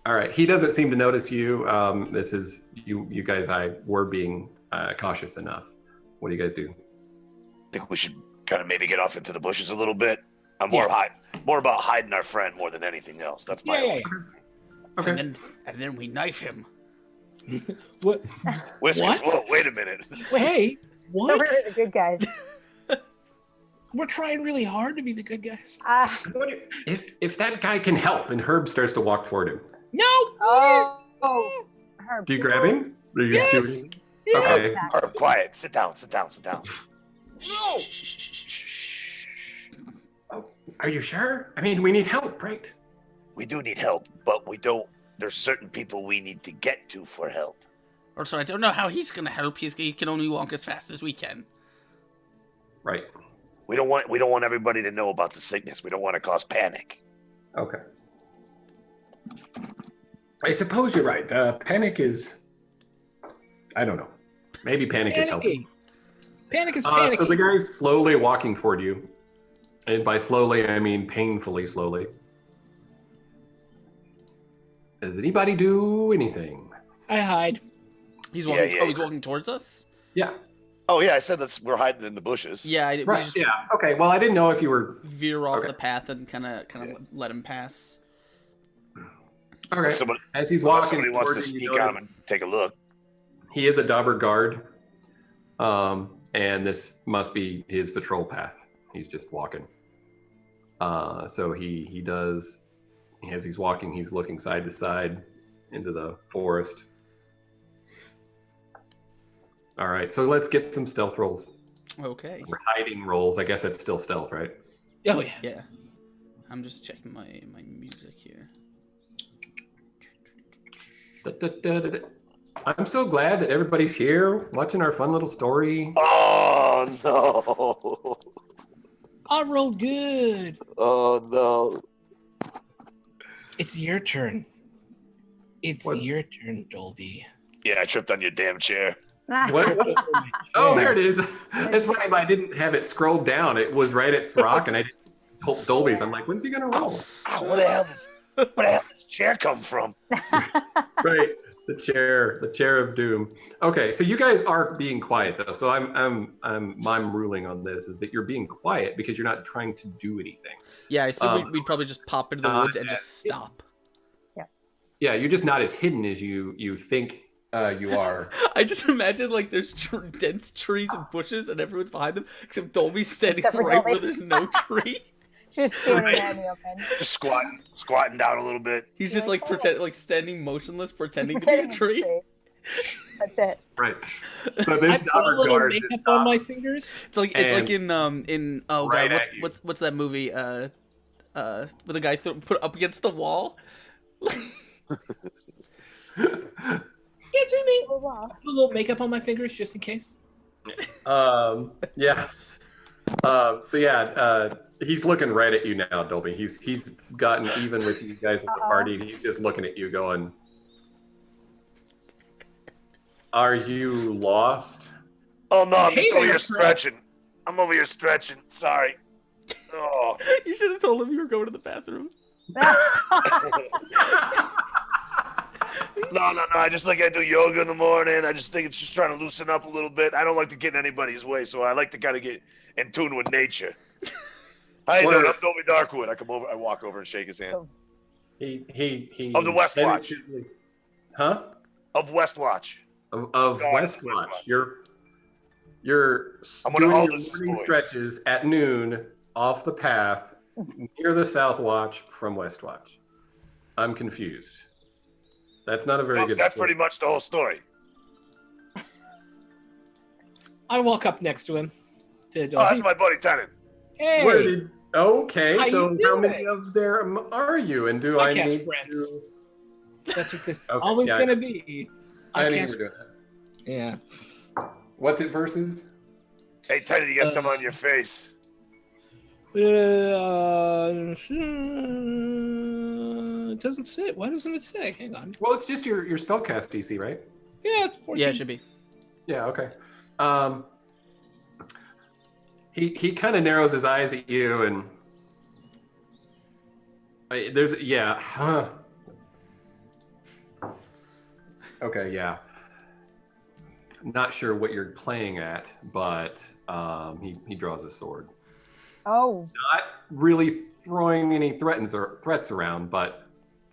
All right. He doesn't seem to notice you. This is you guys. I were being cautious enough. What do you guys do? I think we should kind of maybe get off into the bushes a little bit. I'm more about hiding our friend more than anything else. That's my Yeah. Okay. And then we knife him. What? Whiskers. What? Whoa, wait a minute. Hey, So what? we're the good guys. We're trying really hard to be the good guys. If that guy can help, and Herb starts to walk toward him. No. Oh. Herb. Do you grab him? Or you Yes. do anything? Yeah. Okay. Herb, quiet. Sit down. No. Are you sure? I mean, we need help, right? We do need help, but we don't. There's certain people we need to get to for help. Also, I don't know how he's gonna help. He can only walk as fast as we can. Right. We don't want everybody to know about the sickness. We don't want to cause panic. Okay. I suppose you're right. Panic is. I don't know. Maybe panic is helping. Panic is panicking. So the guy's slowly walking toward you. And by slowly, I mean painfully slowly. Does anybody do anything? I hide. He's walking. Yeah. He's walking towards us. Yeah. Oh yeah, I said we're hiding in the bushes. Yeah, we Right. just Yeah. Okay. Well, I didn't know if you were. veer off Okay. the path and kind of let him pass. Okay. Somebody, As he's unless walking, somebody wants to toward you, sneak you on notice him and take a look. he is a Dobber guard. And this must be his patrol path. He's just walking. So he does. As he's walking, he's looking side to side into the forest. All right, so let's get some stealth rolls. Okay. Or hiding rolls. I guess that's still stealth, right? Oh yeah. Yeah. I'm just checking my music here. Da-da-da-da-da. I'm so glad that everybody's here watching our fun little story. Oh no! I rolled good. Oh no! It's your turn. It's What? your turn, Dolby. Yeah, I tripped on your damn chair. What? Oh, there it is. It's funny, but I didn't have it scrolled down. It was right at Throck, and I didn't pull Dolby's. I'm like, when's he gonna roll? Ow, where the hell did this chair come from? Right, the chair of doom. Okay, so you guys are being quiet though. So I'm ruling on this is that you're being quiet because you're not trying to do anything. Yeah, I assume we'd probably just pop into the woods and just stop. Yeah, you're just not as hidden as you think you are. I just imagine like there's dense trees and bushes and everyone's behind them, except Dolby's standing Except for right Dolby. where there's no tree. Just standing there in the open. Just squatting down a little bit. He's just like standing motionless, pretending to be a Pretending tree. That's it. Right. So I this put a Dobber little guard makeup just on my stops. fingers. It's like in oh Right god, at you. what's that movie? With the guy put up against the wall. It's in me. Oh, wow. Put a little makeup on my fingers just in case. Yeah. So yeah, he's looking right at you now, Dolby. He's gotten even with you guys at the party. And he's just looking at you, going, "Are you lost?" Oh no, I'm Hey just over there, here Fred. stretching. I'm over here stretching. Sorry. Oh. You should have told him you were going to the bathroom. No. I just like I do yoga in the morning. I just think it's just trying to loosen up a little bit. I don't like to get in anybody's way, so I like to kind of get in tune with nature. How you doing? I'm Dobby Darkwood. I walk over and shake his hand. He Of the West Watch. Huh? Of Westwatch. Of God, West West Watch. Watch. You're I'm one of doing all your this morning boys. stretches at noon off the path near the South Watch from West Watch. I'm confused. That's not a very good That's story. pretty much the whole story. I walk up next to him. To Oh, that's Dolby. my buddy Tennant. Hey. Where did? Okay, How so you how doing? many of them are you? And do I Podcast need friends. to? That's what this Okay, always yeah. gonna be. I need Podcast- to do that. Yeah. What's it versus? Hey, Tennant, you got some on your face. It doesn't say. Why doesn't it say? Hang on. Well, it's just your spellcast DC, right? Yeah, it's 14. Yeah, it should be. Yeah. Okay. He kind of narrows his eyes at you, and there's yeah. Huh. Okay, yeah. Not sure what you're playing at, but he draws a sword. Oh. Not really throwing any threats around, but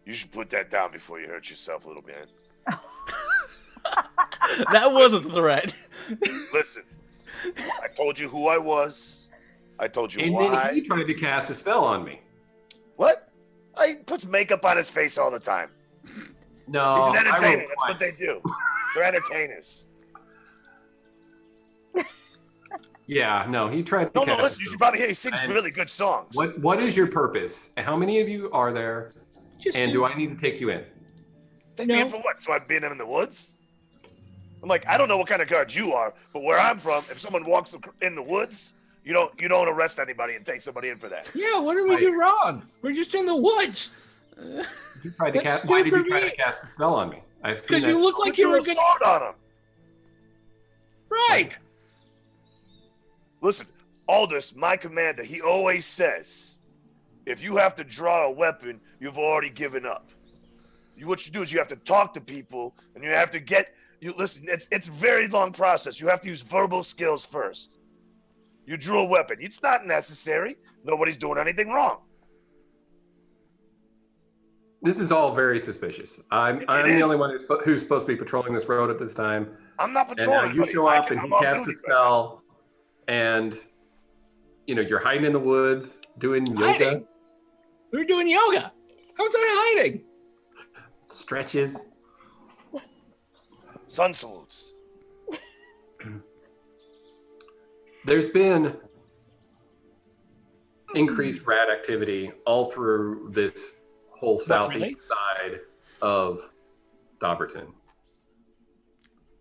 You should put that down before you hurt yourself a little bit. That was a threat. Listen, I told you who I was. I told you and why. then he tried to cast a spell on me. What? He puts makeup on his face all the time. No, He's an I rolled entertainer. That's what they twice. do. They're entertainers. Yeah, no, he tried to No, cast. listen, you should probably hear he sings And really good songs. What is your purpose? How many of you are there? Just And two. do I need to take you in? Take me in for what? So I've been in the woods? I'm like, I don't know what kind of guard you are, but where I'm from, if someone walks in the woods, you don't arrest anybody and take somebody in for that. Yeah, what did we do wrong? We're just in the woods. You tried to That's cast. Why did you super try to mean. cast a spell on me? I've seen Because that you look spell. like you were Put gonna. your sword on him. Right. Listen, Aldous, my commander, he always says, if you have to draw a weapon, you've already given up. What you do is you have to talk to people, and you have to listen, it's a very long process. You have to use verbal skills first. You drew a weapon. It's not necessary. Nobody's doing anything wrong. This is all very suspicious. I'm the only one who's supposed to be patrolling this road at this time. I'm not And patrolling. you show up and he casts a spell, and you're hiding in the woods doing yoga, Hiding? We were doing yoga. How was I hiding? stretches. Sun salutes. There's been increased rat activity all through this whole southeast really? side of Dobberton.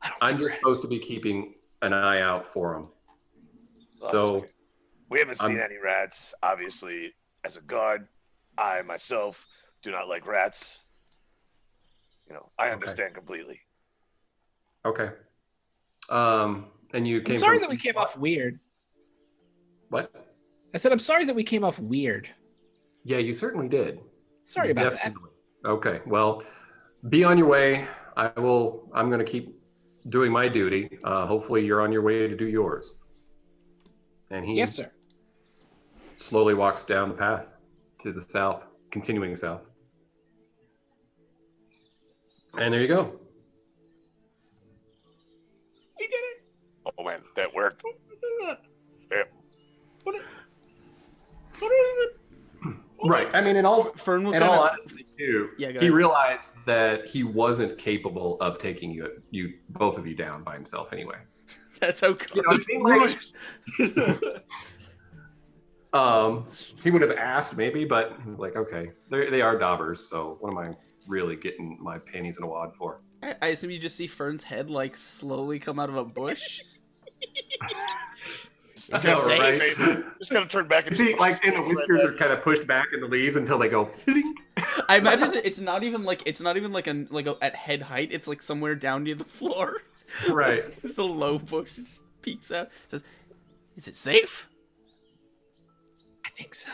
I I'm just supposed to be keeping an eye out for them. So we haven't seen I'm- any rats. Obviously, as a guard, I myself do not like rats. I understand completely. Okay. And you came I'm sorry from that we came off weird. What? I said I'm sorry that we came off weird. Yeah, you certainly did. Sorry about that. Definitely. Okay. Well, be on your way. I'm going to keep doing my duty. Hopefully you're on your way to do yours. And he Yes, sir. slowly walks down the path to the south, continuing south. And there you go. We did it. Oh man, that worked. Yeah. Right. I mean, in all Fern will in kind all of. honesty, too, Yeah, go he ahead. realized that he wasn't capable of taking you both of you down by himself anyway. That's how It seemed like, he would have asked maybe, but like, okay, they are daubers, so what am I really getting my panties in a wad for? I assume you just see Fern's head like slowly come out of a bush. It's I know, gonna right? Just gonna turn back and See, like, and the whiskers are kind of pushed back in the leaves until they go. I imagine it's not even like at head height. It's like somewhere down near the floor. Right. Just a low bush just peeks out. Says, "Is it safe?" I think so.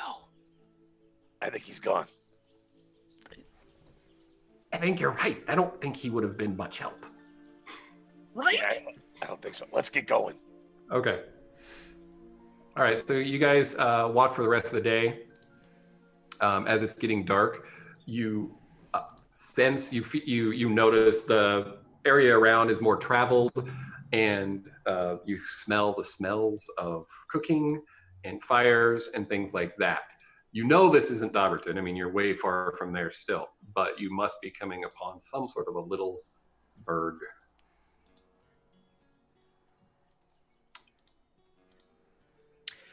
I think he's gone. I think you're right. I don't think he would have been much help. Right? Yeah, I don't think so. Let's get going. Okay. All right. So you guys walk for the rest of the day. As it's getting dark, you sense you notice the area around is more traveled, and you smell the smells of cooking and fires and things like that. You know this isn't Dobberton. I mean, you're way far from there still, but you must be coming upon some sort of a little burg.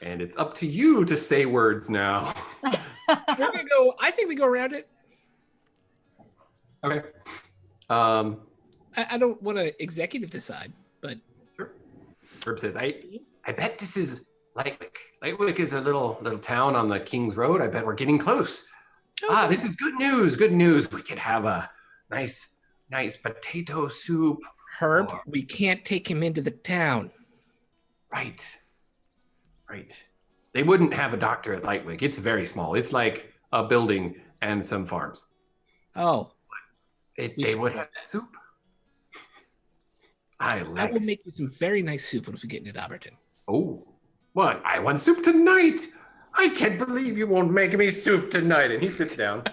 And it's up to you to say words now. We're gonna go. I think we go around it. Okay. I don't want to executive decide, but Herb says, I bet this is Lightwick. Lightwick is a little town on the King's Road. I bet we're getting close. This is good news. Good news. We could have a nice potato soup. Herb, Or- we can't take him into the town. Right. Right. They wouldn't have a doctor at Lightwick. It's very small. It's like a building and some farms. Oh, They should would go. have soup. I I like will make you some very nice soup once we get into Dobberton. Oh, what? I want soup tonight. I can't believe you won't make me soup tonight. And he sits down.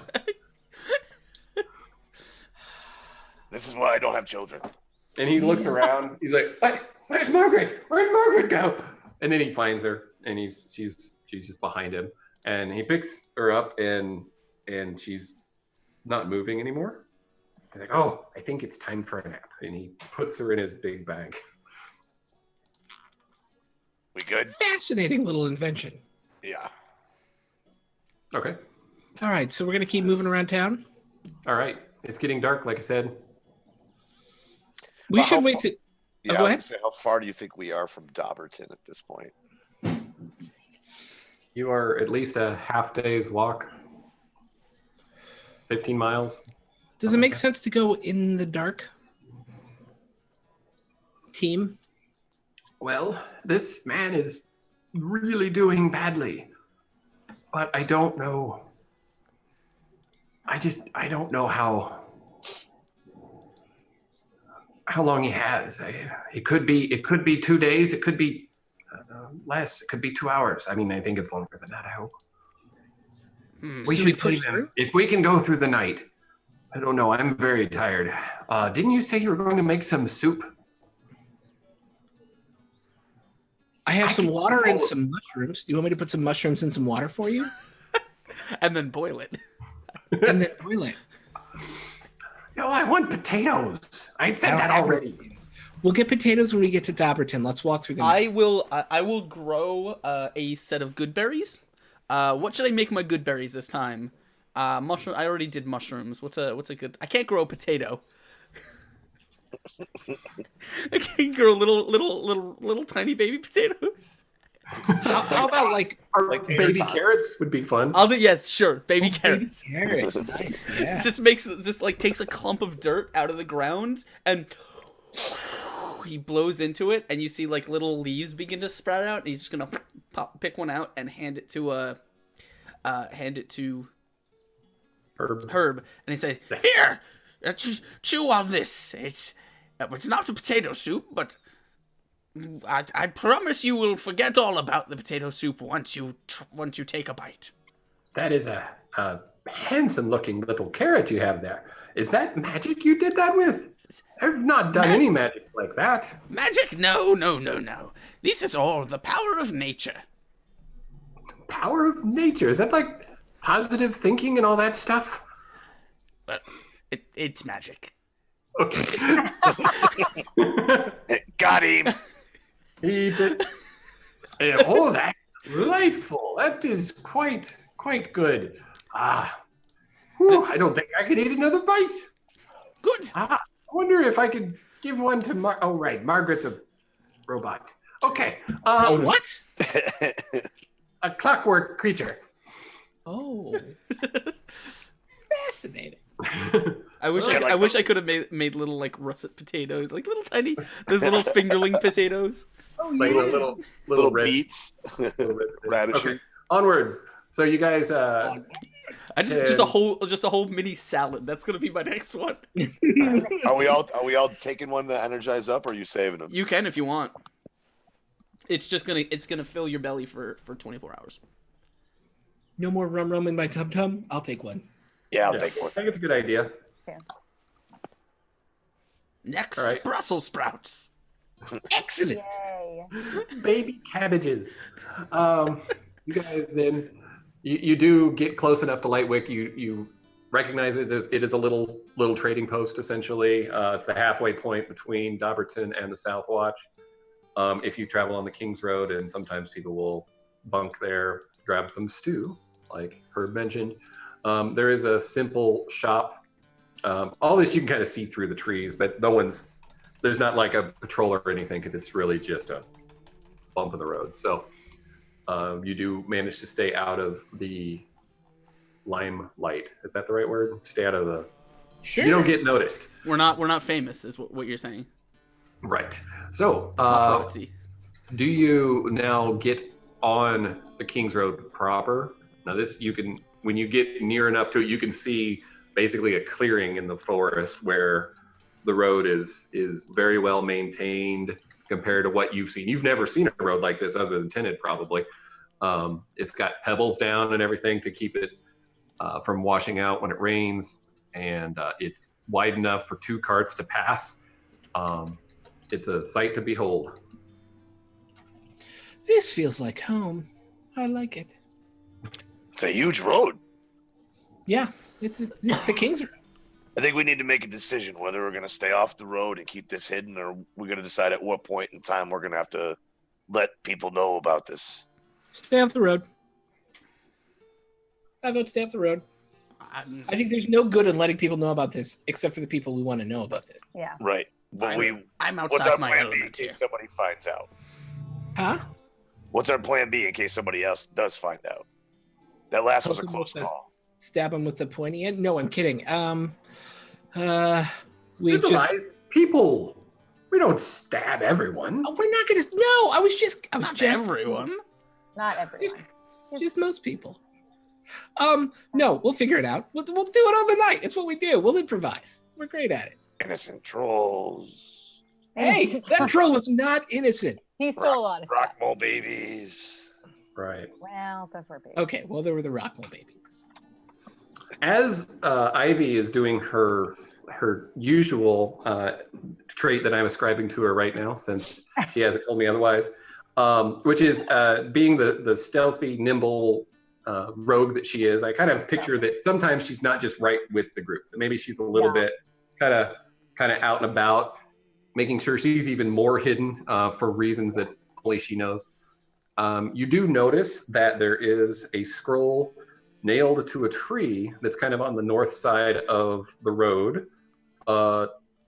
This is why I don't have children. And he looks around. He's like, Where's Margaret? Where'd Margaret go? And then he finds her, and she's just behind him. And he picks her up, and she's not moving anymore. He's like, oh, I think it's time for a nap. And he puts her in his big bag. We good? Fascinating little invention. Yeah. Okay. All right, so we're going to keep moving around town. All right. It's getting dark, like I said. We Well, should how wait far- to... Yeah, go I was ahead. gonna say, how far do you think we are from Dobberton at this point? You are at least a half day's walk. 15 miles. Does it make sense to go in the dark? Team? Well, this man is really doing badly. But I don't know. I don't know how long he has. It could be 2 days. It could be less. It could be 2 hours. I mean, I think it's longer than that, I hope. We Should we should push leave him. through? If we can go through the night. I don't know. I'm very tired. Didn't you say you were going to make some soup? I have some can- water and some mushrooms. Do you want me to put some mushrooms in some water for you? And then boil it. And then boil it. No, I want potatoes. I said that already. We'll get potatoes when we get to Dobberton. Let's walk through the I will grow a set of good berries. What should I make my good berries this time? Mushroom. I already did mushrooms. What's a good? I can't grow a potato. I can't grow little tiny baby potatoes. How about like Baby carrots would be fun. I'll do yes, sure. Baby baby carrots. carrots? Nice, yeah. Just like takes a clump of dirt out of the ground and he blows into it, and you see like little leaves begin to sprout out. And he's just gonna pick one out and hand it to Herb, and he says, "Here, chew on this. It's not a potato soup, but I promise you will forget all about the potato soup once you take a bite." That is a handsome-looking little carrot you have there. Is that magic you did that with? I've not done any magic like that. Magic? No. This is all the power of nature. Power of nature. Is that like positive thinking and all that stuff? But it's magic. Okay. Got him. Eat it. Oh, that's delightful. That is quite good. Whew, I don't think I could eat another bite. Good. I wonder if I could give one to Oh, right. Margaret's a robot. Okay. Oh, what? A clockwork creature. Oh. Fascinating. I wish I could have made little like russet potatoes, like little tiny those little fingerling potatoes. Oh, Like yeah. little Little red, beets. little red. Radishes. Okay. Onward. So you guys I just a whole mini salad. That's gonna be my next one. Are we all taking one to energize up, or are you saving them? You can if you want. It's gonna fill your belly for 24 hours. No more rum in my tum-tum? I'll take one. Yeah, I'll I take one. think it's a good idea. Next, All right. Brussels sprouts. Excellent. Yay. Baby cabbages. You guys then you do get close enough to Lightwick. You recognize it is a little trading post essentially. It's the halfway point between Dobberton and the South Watch. If you travel on the King's Road, and sometimes people will bunk there, grab some stew, like Herb mentioned. There is a simple shop. All this you can kind of see through the trees, but there's not like a patrol or anything because it's really just a bump in the road. So you do manage to stay out of the limelight. Is that the right word? Stay out of the. Sure. You don't get noticed. We're not famous, is what you're saying. Right. So Paparazzi. do you now get on the King's Road proper. Now this, you can, when you get near enough to it, you can see basically a clearing in the forest where the road is very well maintained compared to what you've seen. You've never seen a road like this other than Tinted, probably. It's got pebbles down and everything to keep it from washing out when it rains, and it's wide enough for 2 carts to pass. It's a sight to behold. This feels like home. I like it. It's a huge road. Yeah, it's the King's Road. I think we need to make a decision whether we're going to stay off the road and keep this hidden, or we're going to decide at what point in time we're going to have to let people know about this. Stay off the road. I vote stay off the road. I think there's no good in letting people know about this, except for the people who want to know about this. Yeah. Right. But I'm what's outside our my plan B in element here. case somebody finds out? Huh? What's our plan B in case somebody else does find out? That last was a Kokomo close says, call. Stab him with the pointy end? No, I'm kidding. We just. Civilize people. We don't stab everyone. Oh, we're not gonna. No, I was just. Everyone. Not everyone. Just most people. No, we'll figure it out. We'll do it on the night. It's what we do. We'll improvise. We're great at it. Innocent trolls. Hey, that troll was not innocent. He stole a lot of stuff. Rockmole babies. Right. Well, those were babies. Okay, well, there were the Rockmore babies. As Ivy is doing her usual trait that I'm ascribing to her right now, since she hasn't told me otherwise, which is being the stealthy, nimble rogue that she is. I kind of picture that sometimes she's not just right with the group. Maybe she's a little bit kind of out and about, making sure she's even more hidden for reasons that only she knows. You do notice that there is a scroll nailed to a tree that's kind of on the north side of the road.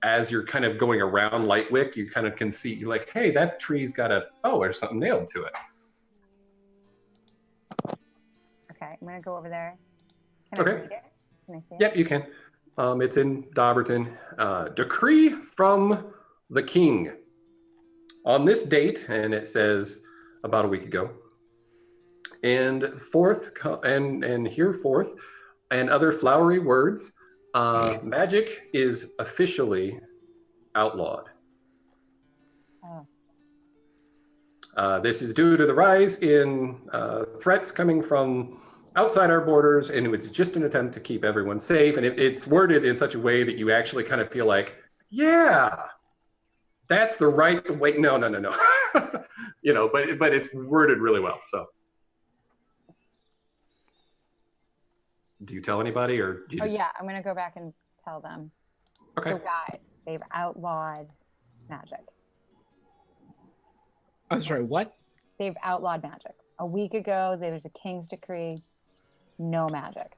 As you're kind of going around Lightwick, you kind of can see, you're like, hey, that tree's got there's something nailed to it. Okay, I'm gonna go over there. Can I read it? Can I see it? Yep, you can. It's in Dobberton. Decree from the king. On this date, and it says about a week ago, and hereforth, and other flowery words, magic is officially outlawed. Oh. This is due to the rise in threats coming from outside our borders, and it was just an attempt to keep everyone safe. And it's worded in such a way that you actually kind of feel like, yeah, that's the right way. No. You know, but it's worded really well. So, do you tell anybody, or do you just... yeah, I'm gonna go back and tell them. Okay. So guys, they've outlawed magic. I'm sorry, what? They've outlawed magic. A week ago, there was a king's decree, no magic.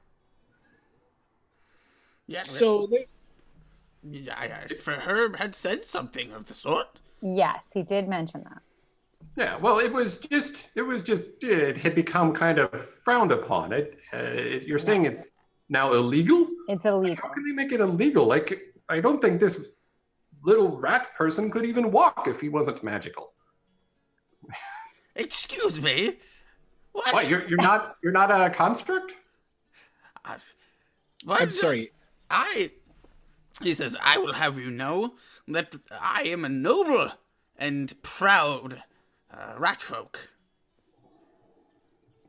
Yeah. So Herb had said something of the sort. Yes, he did mention that. Yeah, well, it had become kind of frowned upon. You're saying it's now illegal? It's illegal. How can they make it illegal? Like, I don't think this little rat person could even walk if he wasn't magical. Excuse me. What? What? You're not a construct? What? I'm sorry. He says, I will have you know that I am a noble and proud rat folk.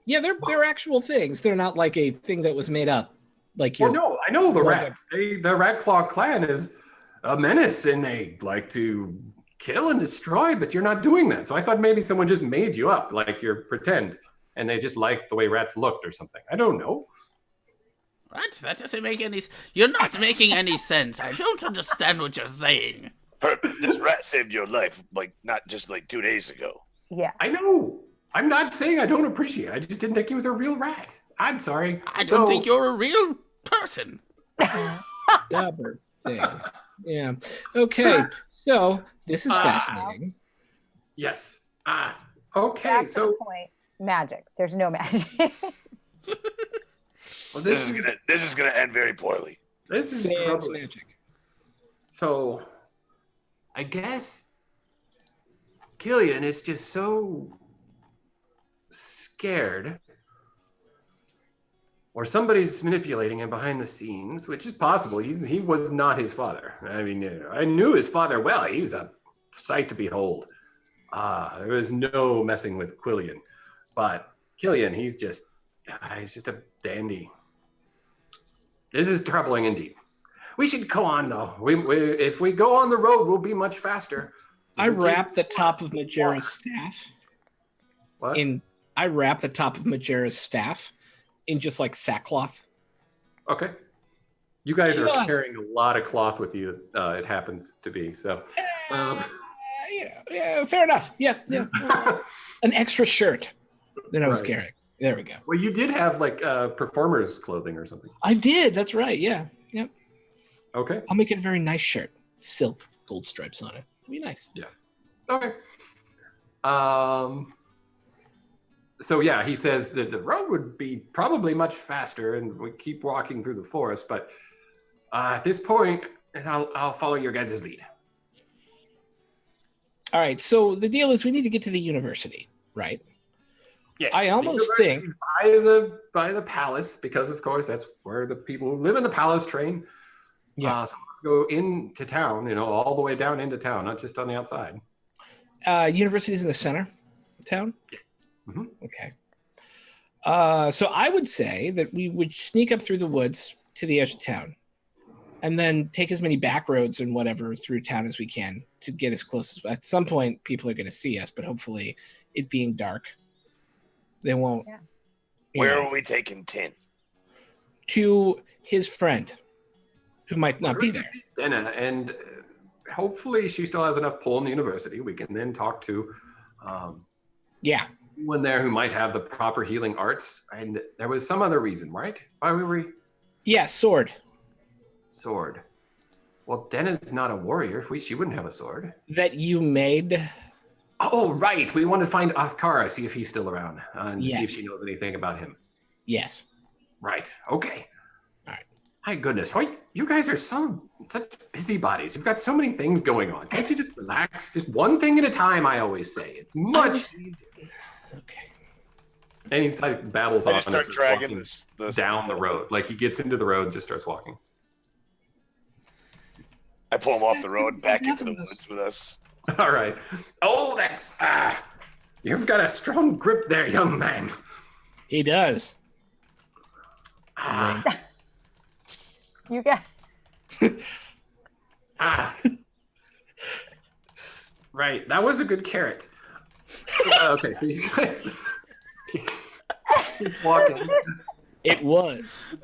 Yeah, they're actual things. They're not like a thing that was made up. Like you. Well, no, I know the rats. The Rat Claw clan is a menace, and they like to kill and destroy, but you're not doing that. So I thought maybe someone just made you up, like you're pretend, and they just liked the way rats looked or something. I don't know. What? That doesn't make any... You're not making any sense. I don't understand what you're saying. Herb, this rat saved your life, like, not just like 2 days ago. Yeah. I know. I'm not saying I don't appreciate it. I just didn't think he was a real rat. I'm sorry. I don't think you're a real person. Dobber thing. Yeah. Okay. So this is fascinating. Yes. Okay. That's So the point. Magic. There's no magic. well, This is gonna end very poorly. This is Sans troubling. magic. So, I guess Killian is just so scared, or somebody's manipulating him behind the scenes, which is possible. He was not his father. I mean, I knew his father well. He was a sight to behold. There was no messing with Quillian. But Killian, he's just a dandy. This is troubling indeed. We should go on, though. If we go on the road, we'll be much faster. I wrap the top of Majera's staff. What? I wrap the top of Majera's staff in just like sackcloth. Okay. You guys are Yes. carrying a lot of cloth with you. It happens to be so. Yeah, fair enough. Yeah. An extra shirt that I was Right. carrying. There we go. Well, you did have like performers clothing or something. I did. That's right. Yeah. Yep. Okay. I'll make it a very nice shirt. Silk, gold stripes on it. It'll be nice. Okay. So yeah, he says that the road would be probably much faster, and we keep walking through the forest. But at this point, I'll follow your guys' lead. All right. So the deal is we need to get to the university, right? Yes. I almost The think- university by the palace, because of course that's where the people who live in the palace train. Yeah. So go into town, all the way down into town, not just on the outside. University's in the center of town? Yes. Mhm. Okay. So I would say that we would sneak up through the woods to the edge of town and then take as many back roads and whatever through town as we can to get as close as at some point people are going to see us, but hopefully it being dark, they won't. Yeah. Where are we taking Tin? To his friend who might not be there. Denna, and hopefully she still has enough pull in the university. We can then talk to Yeah. anyone there who might have the proper healing arts. And there was some other reason, right? Why were we Yeah, sword sword? Well, Denna's not a warrior. She wouldn't have a sword. that you made. Oh, right. We want to find Athkara, see if he's still around, and see if Yes. she knows anything about him. Yes. Right. Okay. All right. My goodness. Why you guys are such busybodies. You've got so many things going on. Can't you just relax? Just one thing at a time, I always say. It's much easier. Okay. And he like babbles I on just and start starts dragging walking this down the road. Like he gets into the road and just starts walking. I pull him off the road back into the Nothing woods with us. All right. Oh, that's you've got a strong grip there, young man. He does. Ah, You got ah. Right. That was a good carrot. Okay, so you guys keep walking. It was. It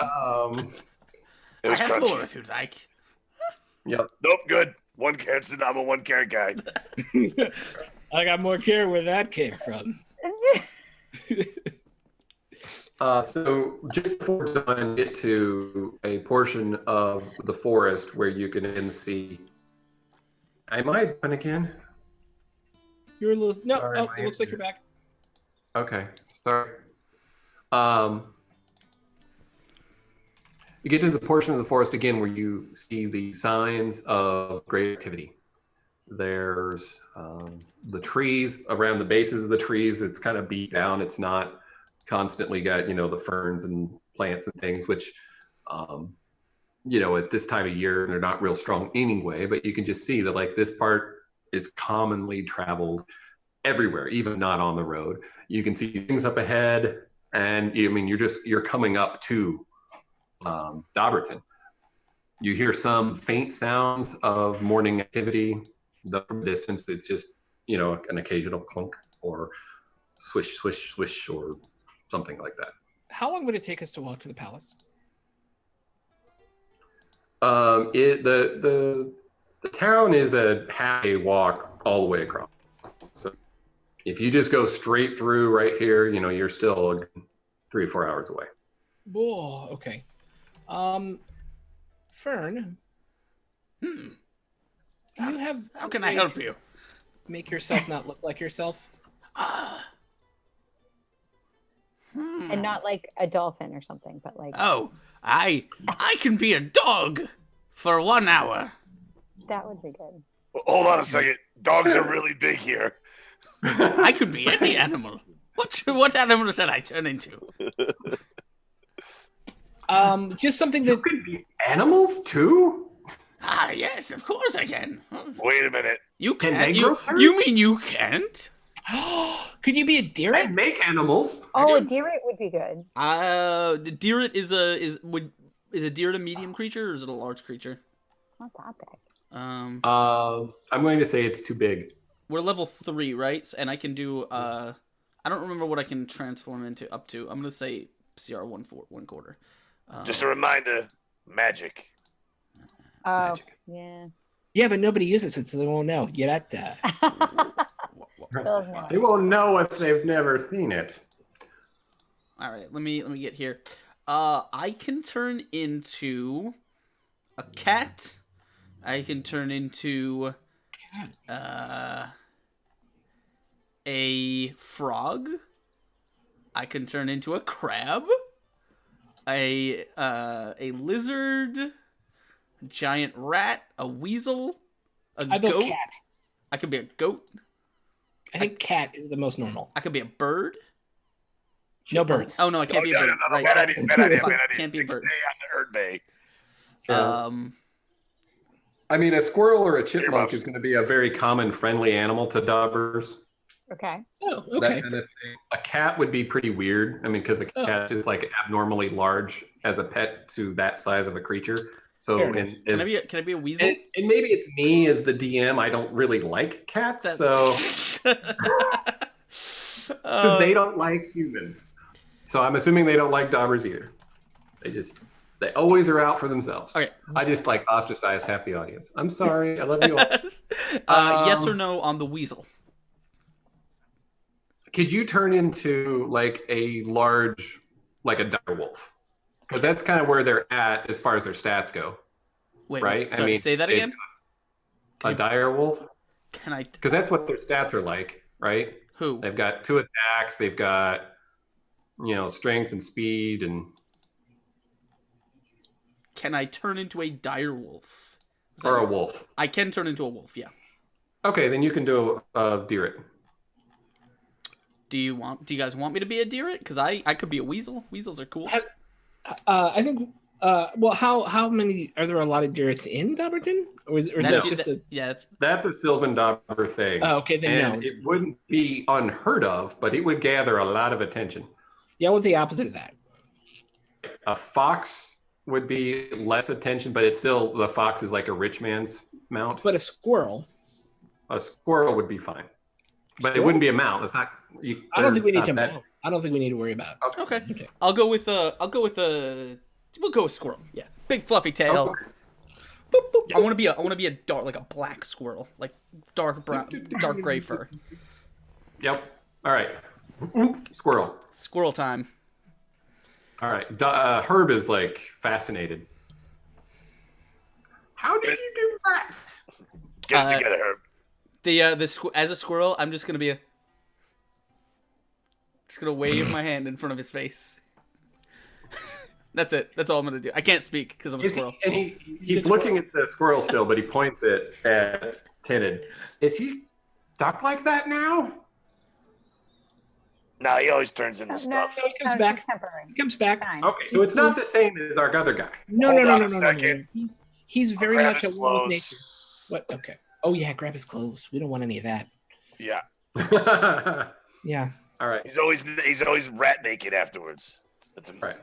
I was have more crunchy. if you'd like. Yep. Nope, good. One carrot. I'm a one carrot guy. I got more care where that came from. So just before Dawn, get to a portion of the forest where you can then see. Am I done again? You're a little. No, Sorry, oh, my it looks like you're back. Okay, sorry. You get to the portion of the forest again where you see the signs of great activity. There's the trees around the bases of the trees. It's kind of beat down. It's not constantly got, the ferns and plants and things, which, at this time of year, they're not real strong anyway, but you can just see that like this part is commonly traveled everywhere, even not on the road. You can see things up ahead, and you're coming up to Dobberton. You hear some faint sounds of morning activity. From a distance, it's just an occasional clunk or swish, swish, swish, or something like that. How long would it take us to walk to the palace? The town is a half a walk all the way across. So if you just go straight through right here, you're still 3 or 4 hours away. Oh, okay. Fern, do you have? How can I help you? Make yourself not look like yourself. and not like a dolphin or something, but like Oh, I can be a dog for 1 hour. that would be good. Hold on a second. Dogs are really big here. I can be any animal. What animal should I turn into? Just something You that can be animals too? Ah, yes, of course I can. Wait a minute. You Can can't. they grow You mean you can't? could you be a I deer? make animals. Oh, a deer would be good. The deer is a deer a medium creature or is it a large creature? Not that big. I'm going to say it's too big. We're level 3, right? And I can do I don't remember what I can transform into up to. I'm gonna say CR 1/4. Just a reminder, magic. Oh, Magic. yeah. Yeah, but nobody uses it, so they won't know. Yeah, that. Phil's not. They won't know if they've never seen it. All right, let me get here. I can turn into a cat. I can turn into a frog. I can turn into a crab. A lizard, a giant rat, a weasel, a I vote goat. cat. I could be a goat. I think cat is the most normal. I could be a bird. No birds. Oh no, I can't be a bird. Right. Bad idea. Bad idea. Fuck, Bad idea. can't be a bird. Stay on the Earth Bay. I mean, a squirrel or a chipmunk Earmuffs. is going to be a very common friendly animal to dobbers. Okay. Oh, That okay. kind of thing. A cat would be pretty weird. I mean, because a Oh. cat is like abnormally large as a pet to that size of a creature. So, Fair enough. Can I be a weasel? and maybe it's me as the DM. I don't really like cats, That- so because they don't like humans. So I'm assuming they don't like daubers either. They always are out for themselves. Okay. I just like ostracize half the audience. I'm sorry. I love you all. Yes or no on the weasel? Could you turn into like a large, like a dire wolf? Because that's kind of where they're at as far as their stats go, Wait, right? sorry, say that again. A dire wolf, Can I? because that's what their stats are like, right? Who? They've got 2 attacks. They've got, strength and speed, and Can I turn into a dire wolf? Is that or a right? wolf. I can turn into a wolf. Yeah. Okay, then you can do a deer. Do you guys want me to be a deer? Because I could be a weasel. Weasels are cool. I think. Well, how many are there? A lot of deerets in Dobberton, or is that just a? Yeah, it's That's a Sylvan Dobber thing. Oh, okay, then And no. it wouldn't be unheard of, but it would gather a lot of attention. Yeah, what's the opposite of that? A fox would be less attention, but the fox is like a rich man's mount. But a squirrel. A squirrel would be fine, but it Squirrel? wouldn't be a mount. It's not. I don't think we need not to. that- I don't think we need to worry about. okay. Okay. We'll go with squirrel. Yeah, big fluffy tail. Okay. Boop, boop. I want to be a dark, like a black squirrel, like dark brown, dark gray fur. Yep. All right. Squirrel. Squirrel time. All right. Herb is like fascinated. How did you do that? Get it together, Herb. As a squirrel, I'm just gonna wave my hand in front of his face. That's it. That's all I'm gonna do. I can't speak because I'm a squirrel. He's looking at the squirrel still, but he points it at Tinted. Is he stuck like that now? No, he always turns into stuff. No, he comes it's back. temporary. He comes back. Fine. Okay, so it's not the same as our other guy. No, Hold no, no, on no, a no, no, no. second. He's very Grab much his at war with clothes. nature. What? Okay. Oh yeah, grab his clothes. We don't want any of that. Yeah, Yeah. All right. he's always rat naked afterwards. It's Right.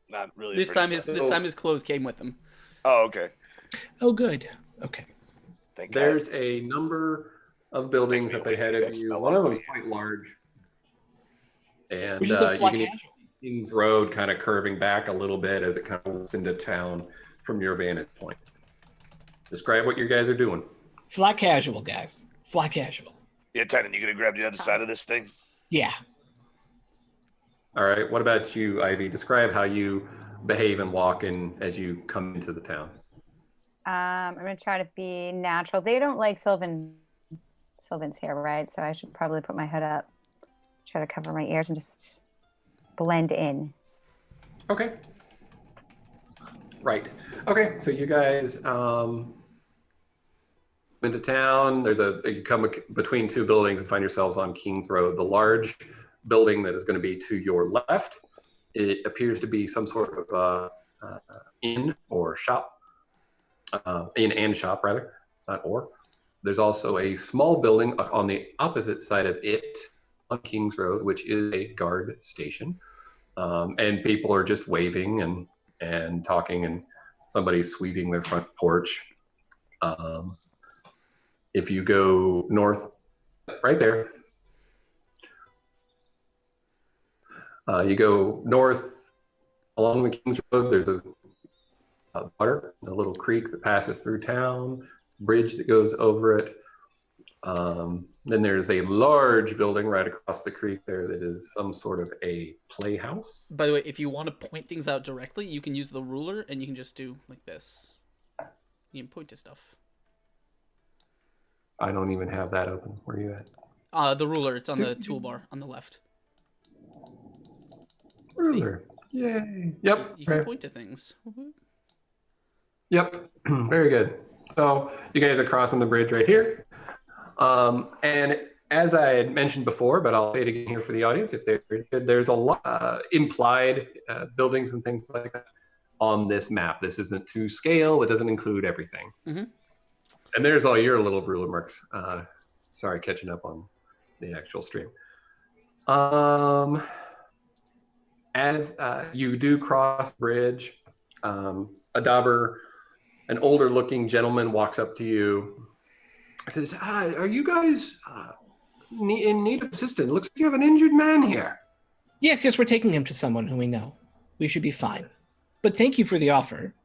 not really. This time his clothes came with him. Oh, okay. Oh, good. Okay. Thank God. There's a number of buildings up ahead of you. One of them is quite large. And We just go you fly can see casual. King's Road kind of curving back a little bit as it kind of moves into town from your vantage point. Describe what you guys are doing. Fly casual, guys. Fly casual. Yeah, Titan, you gonna grab the other side of this thing? Yeah. All right. What about you, Ivy? Describe how you behave and walk in as you come into the town. I'm gonna try to be natural. They don't like Sylvan's here, right? So I should probably put my hood up, try to cover my ears, and just blend in. Okay. Right. Okay. So you guys into town. You come between 2 buildings and find yourselves on King's Road. The large building that is going to be to your left. It appears to be some sort of inn or shop, inn and shop rather, not or. There's also a small building on the opposite side of it on Kings Road, which is a guard station. And people are just waving and talking, and somebody's sweeping their front porch. If you go north, right there, you go north along the Kings Road, there's a water, a little creek that passes through town, bridge that goes over it. Then there's a large building right across the creek there that is some sort of a playhouse. By the way, if you want to point things out directly, you can use the ruler and you can just do like this. You can point to stuff. I don't even have that open. Where are you at? The ruler, it's on the toolbar on the left. Ruler. See? Yay. Yep. You can point to things. Yep. Very good. So you guys are crossing the bridge right here. And as I had mentioned before, but I'll say it again here for the audience, if they're good, there's a lot implied buildings and things like that on this map. This isn't to scale. It doesn't include everything. Mm-hmm. And there's all your little ruler marks. Sorry, catching up on the actual stream. As you do cross bridge, a dauber, an older looking gentleman walks up to you, says, "Hi, are you guys in need of assistance? Looks like you have an injured man here." Yes, we're taking him to someone who we know. We should be fine. But thank you for the offer.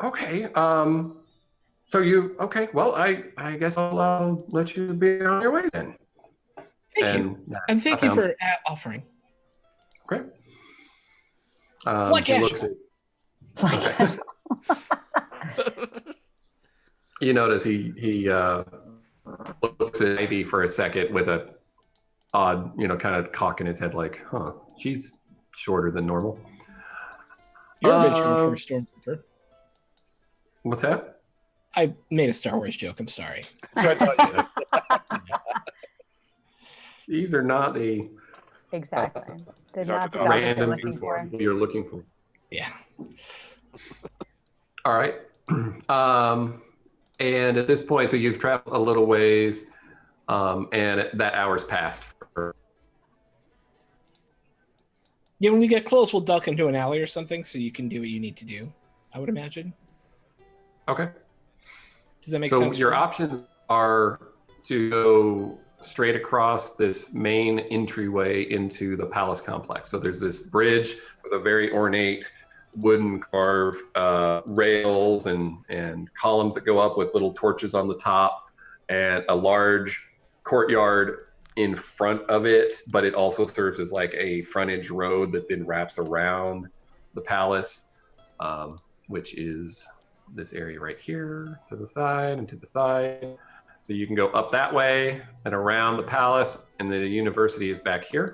Okay. Okay. Well, I guess I'll let you be on your way then. Thank you. And thank you for offering. Okay. Fly cash. Okay. You notice he looks at Ivy for a second with a odd, kind of cock in his head, like, "Huh, she's shorter than normal." You're original for Stormtrooper. What's that? I made a Star Wars joke. I'm sorry. So I thought These are not the Exactly. Did not the random you're looking for. you're looking for. Yeah. All right. And at this point, so you've traveled a little ways, and that hour's passed. Yeah, when we get close, we'll duck into an alley or something so you can do what you need to do, I would imagine. Okay. Does that make sense? So your options are to go straight across this main entryway into the palace complex. So there's this bridge with a very ornate wooden carved rails and columns that go up with little torches on the top, and a large courtyard in front of it, but it also serves as like a frontage road that then wraps around the palace, which is this area right here, to the side and to the side. So you can go up that way and around the palace, and the university is back here.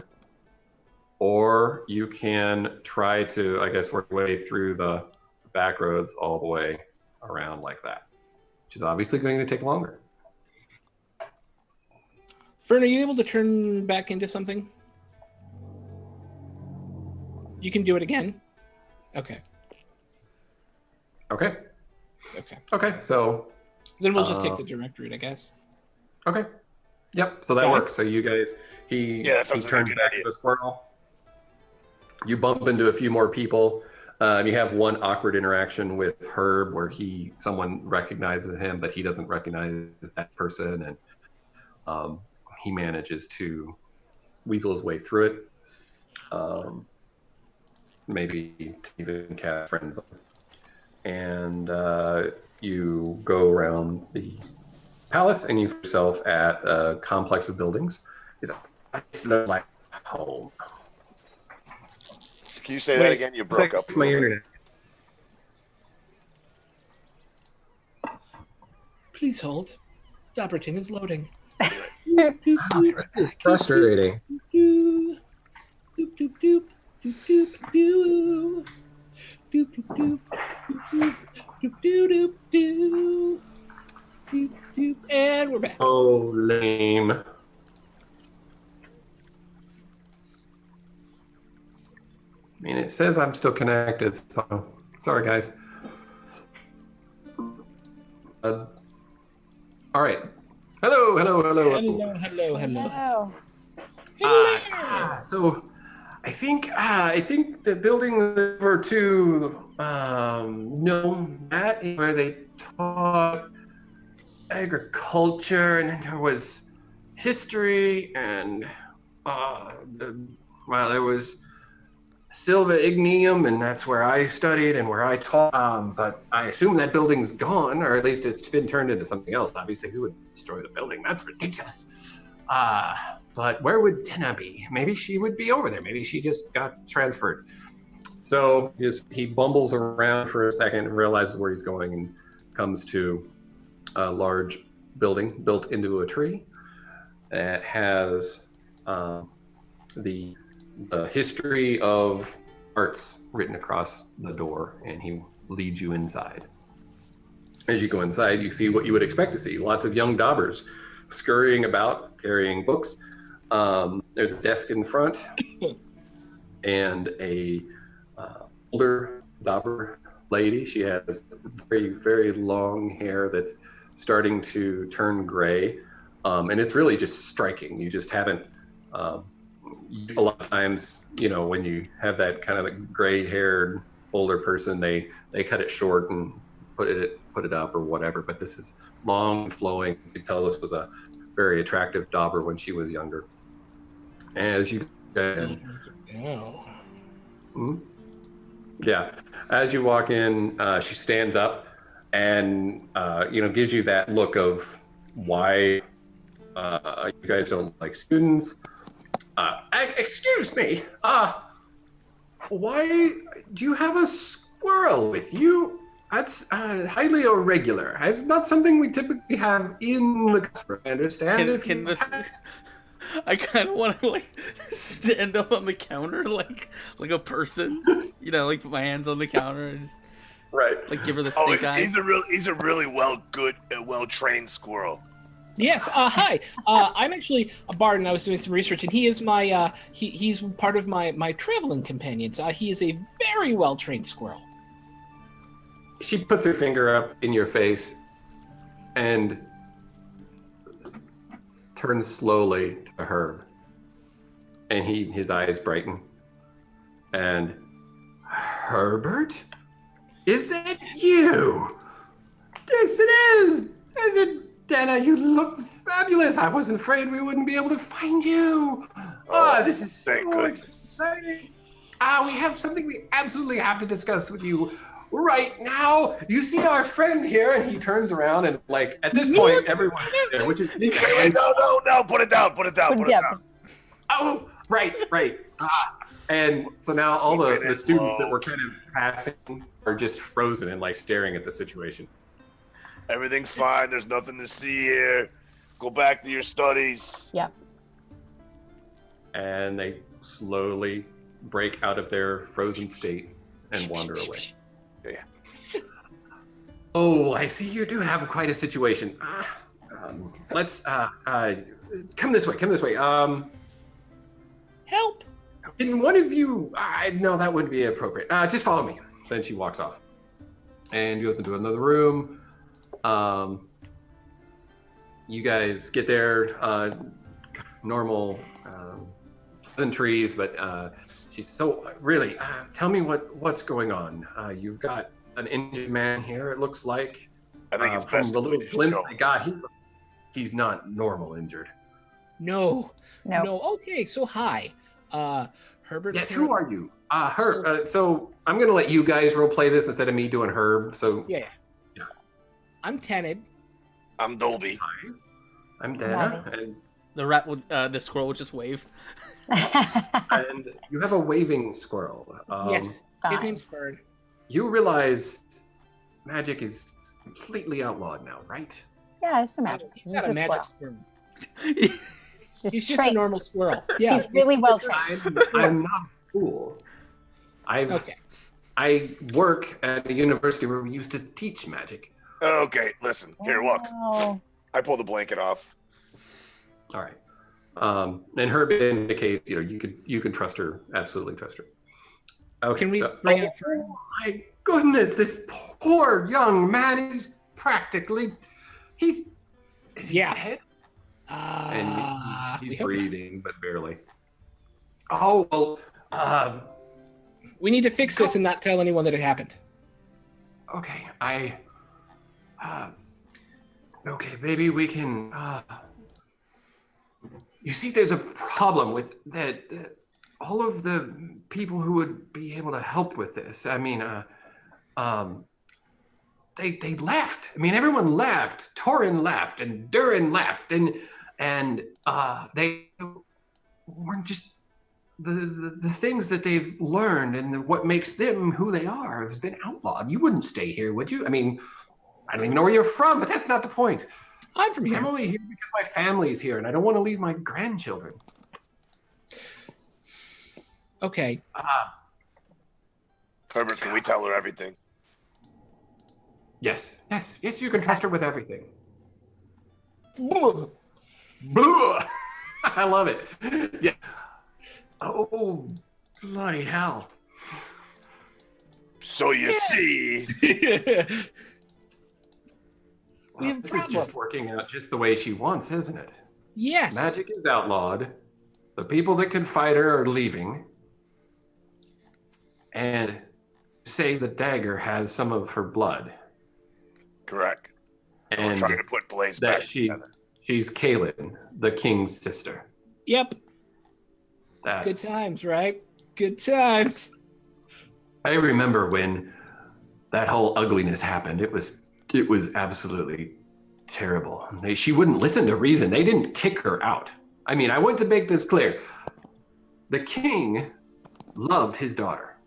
Or you can try to, I guess, work your way through the back roads all the way around like that, which is obviously going to take longer. Fern, are you able to turn back into something? You can do it again? Okay. Okay. Okay. Okay, so... Then we'll just take the direct route, I guess. Okay. Yep, so that works. So you guys, he turns back to the squirrel. You bump into a few more people. You have one awkward interaction with Herb where someone recognizes him, but he doesn't recognize that person, and he manages to weasel his way through it. Maybe even cast friends. And you go around the palace, and you find yourself at a complex of buildings. It's like home. Can you say that again? You broke up. My internet. Please hold. Dobberton is loading. It's frustrating. And we're back. Oh, lame. It says I'm still connected, so sorry, guys. All right. Hello. Hello. So I think the building over to that is where they taught agriculture, and then there was history, and there was Silva Ignium, and that's where I studied and where I taught. But I assume that building's gone, or at least it's been turned into something else. Obviously, who would destroy the building? That's ridiculous. But where would Dena be? Maybe she would be over there. Maybe she just got transferred. So he bumbles around for a second and realizes where he's going, and comes to a large building built into a tree that has the history of arts written across the door, and he leads you inside. As you go inside, you see what you would expect to see. Lots of young daubers scurrying about, carrying books. There's a desk in front, and a older dauber lady. She has very, very long hair that's starting to turn gray, and it's really just striking. You just haven't... a lot of times, when you have that kind of gray-haired older person, they cut it short and put it up or whatever. But this is long, flowing. You can tell this was a very attractive dauber when she was younger. As you as you walk in, she stands up and gives you that look of why you guys don't like students. Excuse me. Why do you have a squirrel with you? That's highly irregular. It's not something we typically have in the classroom. I understand. I kind of want to stand up on the counter like a person, put my hands on the counter and just give her the stink eye. He's a really well trained squirrel. Yes. Hi. I'm actually a bard, and I was doing some research, and he is my he's part of my traveling companions. He is a very well trained squirrel. She puts her finger up in your face and turns slowly to her, and his eyes brighten. And Herbert, is that you? Yes, it is. Is it? Dana, you look fabulous. I wasn't afraid we wouldn't be able to find you. This is so exciting. We have something we absolutely have to discuss with you right now. You see our friend here, and he turns around, and at this point, everyone is there, which is no, put it down. Oh, right. And so now all the students that were kind of passing are just frozen and staring at the situation. Everything's fine. There's nothing to see here. Go back to your studies. Yep. And they slowly break out of their frozen state and wander away. Yeah. Oh, I see you do have quite a situation. Let's come this way. Help. Can one of you? No, that wouldn't be appropriate. Just follow me. Then she walks off and goes into another room. You guys get there, normal pleasantries, but she's so really. Tell me what's going on. You've got an injured man here. It looks like. I think it's from best the little glimpse I got. He's not normal injured. No. Okay, so hi, Herbert. Yes. Who are you? So I'm gonna let you guys role play this instead of me doing Herb. So yeah. I'm Tenid. I'm Dolby. Hi. I'm Dana. And the squirrel would just wave. and you have a waving squirrel. Yes, his name's Bird. You realize magic is completely outlawed now, right? Yeah, it's a magic. He's not a magic squirrel. He's just a trained. normal squirrel. Yeah. He's really well trained. I'm not a fool. I work at a university where we used to teach magic. Okay, listen. Here, look. Wow. I pull the blanket off. All right. And Herb indicates, you can trust her, absolutely trust her. Okay, Can we so, bring up Fern? Oh my goodness, this poor young man is practically, is he Yeah. dead? We He's hope not. breathing, but barely. Oh, well, We need to fix this and not tell anyone that it happened. okay, okay, maybe we can, you see, there's a problem with that, all of the people who would be able to help with this, I mean, they left. I mean, everyone left. Torin left, and Durin left, and they weren't just the things that they've learned and what makes them who they are has been outlawed. You wouldn't stay here, would you? I mean, I don't even know where you're from, but that's not the point. I'm from here. I'm only here because my family's here, and I don't want to leave my grandchildren. Okay. Herbert, can we tell her everything? Yes, you can trust her with everything. Blah. Blah. I love it. Yeah. Oh, bloody hell. So you see. We have a this is problem. just working out just the way she wants, isn't it? Yes. Magic is outlawed. The people that can fight her are leaving. And say the dagger has some of her blood. Correct. And we're trying to put Blaze that back together. she's Kaylin, the king's sister. Yep. That's, Good times, right? Good times. I remember when that whole ugliness happened. It was absolutely terrible. She wouldn't listen to reason. They didn't kick her out. I mean, I want to make this clear. The king loved his daughter.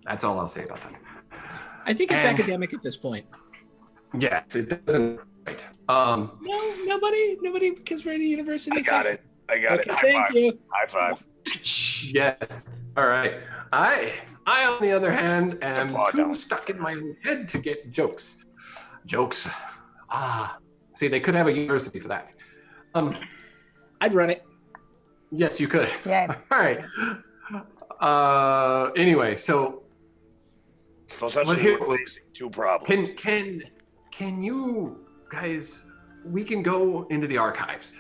That's all I'll say about that. I think it's academic at this point. Yes, it doesn't. Right. No, nobody, because we're at a university. I got it. Okay, High thank five. you. High five. Yes. All right. I, on the other hand, am Applaud too down. stuck in my head to get jokes. Jokes. See, they could have a university for that. I'd run it. Yes, you could. Yeah. All right. Anyway, so So essentially, here- we're facing two problems. can you guys? We can go into the archives,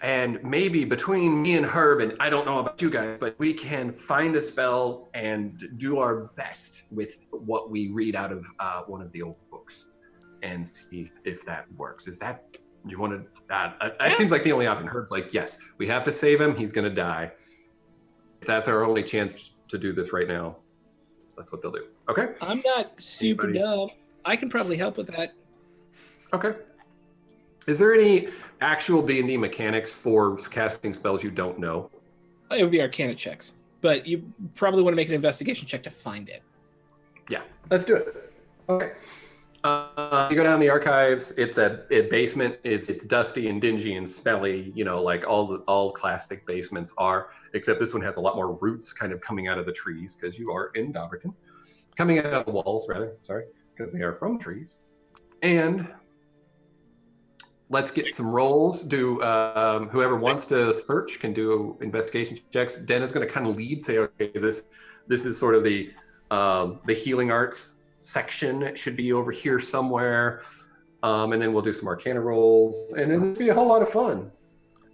and maybe between me and Herb, and I don't know about you guys, but we can find a spell and do our best with what we read out of one of the old books, and see if that works. Is that you want to? That seems like the only option. Herb's like, yes, we have to save him. He's gonna die. That's our only chance to do this right now. That's what they'll do. Okay. I'm not super Anybody? dumb. I can probably help with that. Okay. Is there any actual D&D mechanics for casting spells you don't know? It would be Arcana checks, but you probably want to make an investigation check to find it. Yeah, let's do it. Okay. You go down the archives. It's a basement. It's dusty and dingy and smelly. You know, like all classic basements are. Except this one has a lot more roots kind of coming out of the trees because you are in Dobberton. Coming out of the walls, rather. Sorry, because they are from trees. And let's get some rolls. Do whoever wants to search can do investigation checks. Den is going to kind of lead. Say, okay, this is sort of the healing arts section. It should be over here somewhere. And then we'll do some Arcana rolls, and it'll be a whole lot of fun.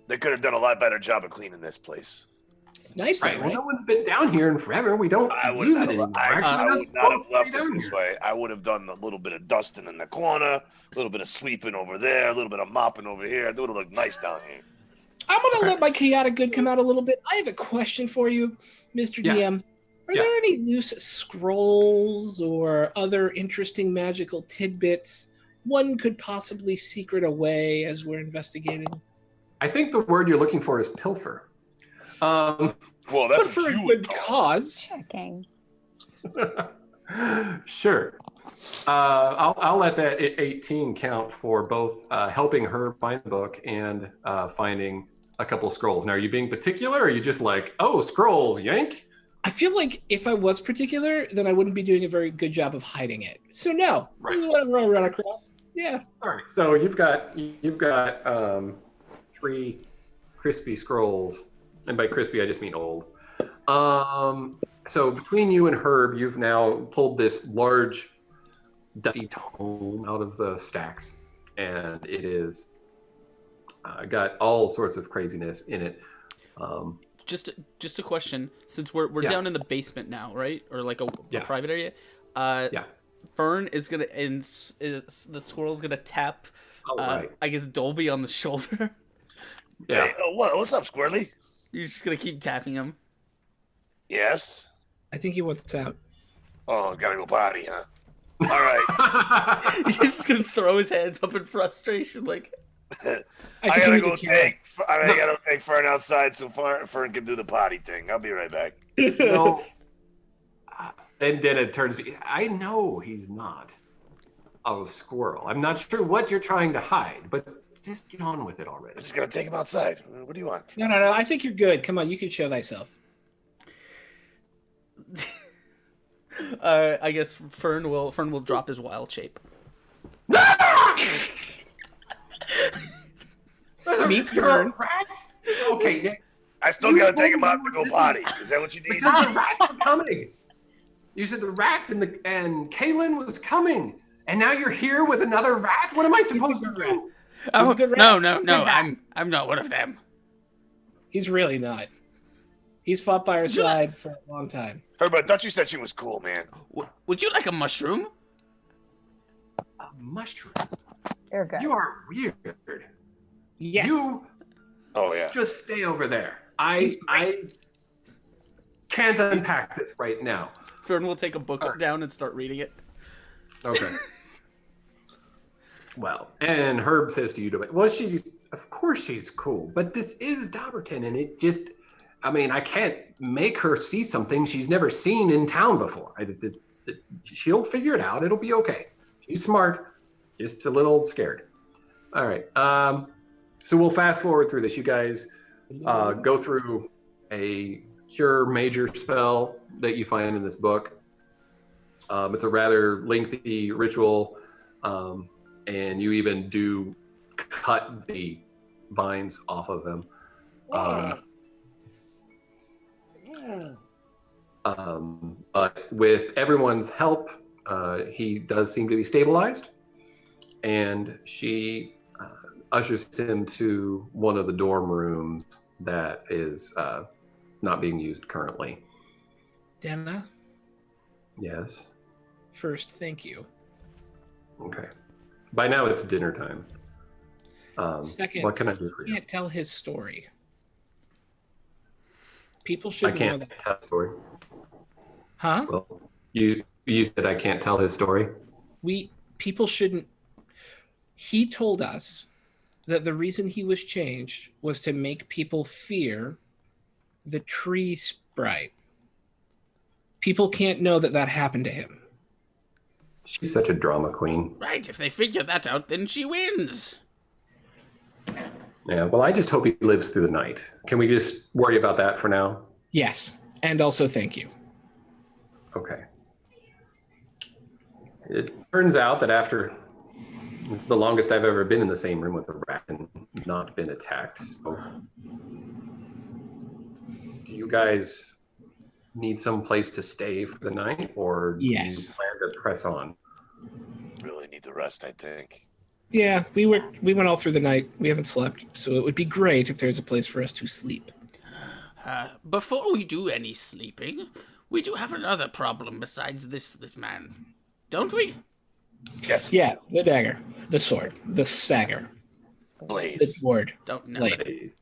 They could have done a lot better job of cleaning this place. It's nice, Right. though, Well, right? no one's been down here in forever. We don't I would use have it anymore. I Actually, would not have supposed to left be it down this here. way. I would have done a little bit of dusting in the corner, a little bit of sweeping over there, a little bit of mopping over here. It would have looked nice down here. I'm going to let my chaotic good come out a little bit. I have a question for you, Mr. Yeah. DM. Are Yeah. there any loose scrolls or other interesting magical tidbits one could possibly secret away as we're investigating? I think the word you're looking for is pilfer. Well, But that's for what a you would good call it. cause. Checking. Sure. I'll let that 18 count for both helping her find the book and finding a couple scrolls. Now, are you being particular, or are you just like, oh, scrolls, yank? I feel like if I was particular, then I wouldn't be doing a very good job of hiding it. So no, Right. this is whatever I run across. Yeah. All right. So you've got 3 crispy scrolls, and by crispy I just mean old. So between you and Herb, you've now pulled this large dusty tome out of the stacks, and it is got all sorts of craziness in it. Just a question, since we're Yeah. down in the basement now, right? Or like a Yeah. private area. Yeah. Fern is gonna the squirrel's gonna tap All right. I guess Dolby on the shoulder. Yeah. Hey, what's up, Squirrely? You're just gonna keep tapping him. Yes. I think he wants out. Oh, gotta go potty, huh? All right. He's just gonna throw his hands up in frustration, like. I gotta go take Fern outside so Fern can do the potty thing. I'll be right back. No. And then it turns. I know he's not a squirrel. I'm not sure what you're trying to hide, but just get on with it already. I'm just gonna take him outside. What do you want? No. I think you're good. Come on, you can show thyself. I guess Fern will drop his wild shape. Meet You're Fern. a rat? Okay, Nick. I still gotta take him out to go potty. Is that what you need? Because the rats are coming. You said the rats and Kaylin was coming, and now you're here with another rat. What am I supposed to do? Oh a good rat. no! I'm not one of them. He's really not. He's fought by our side for a long time. Herbert, I thought you said she was cool, man. Would you like a mushroom? A mushroom. You're good. You are weird. Yes. You Oh yeah. just stay over there. I can't unpack this right now. Fern will take a book Alright. down and start reading it. Okay. Well, and Herb says to you, well, of course she's cool, but this is Dobberton, and it just, I mean, I can't make her see something she's never seen in town before. She'll figure it out. It'll be okay. She's smart, just a little scared. All right. So we'll fast forward through this. You guys go through a cure major spell that you find in this book. It's a rather lengthy ritual, and you even do cut the vines off of them. But with everyone's help, he does seem to be stabilized, and she ushers him to one of the dorm rooms that is not being used currently. Dana, Yes. first, thank you. Okay. By now it's dinner time. Second, what can I do for you you? can't tell his story. People I should know can't that. tell the story. Huh? Well, you said I can't tell his story. People shouldn't. He told us that the reason he was changed was to make people fear the tree sprite. People can't know that happened to him. She's such a drama queen. Right, if they figure that out, then she wins. Yeah, well, I just hope he lives through the night. Can we just worry about that for now? Yes, and also thank you. Okay. It turns out that after it's the longest I've ever been in the same room with a rat and not been attacked. So, do you guys need some place to stay for the night, or do Yes. you plan to press on? Really need the rest, I think. Yeah, we went all through the night. We haven't slept, so it would be great if there's a place for us to sleep. Before we do any sleeping, we do have another problem besides this man, don't we? Yes. Yeah, the dagger, the sword, the sagger, the Blaze. sword. Don't know. Blade.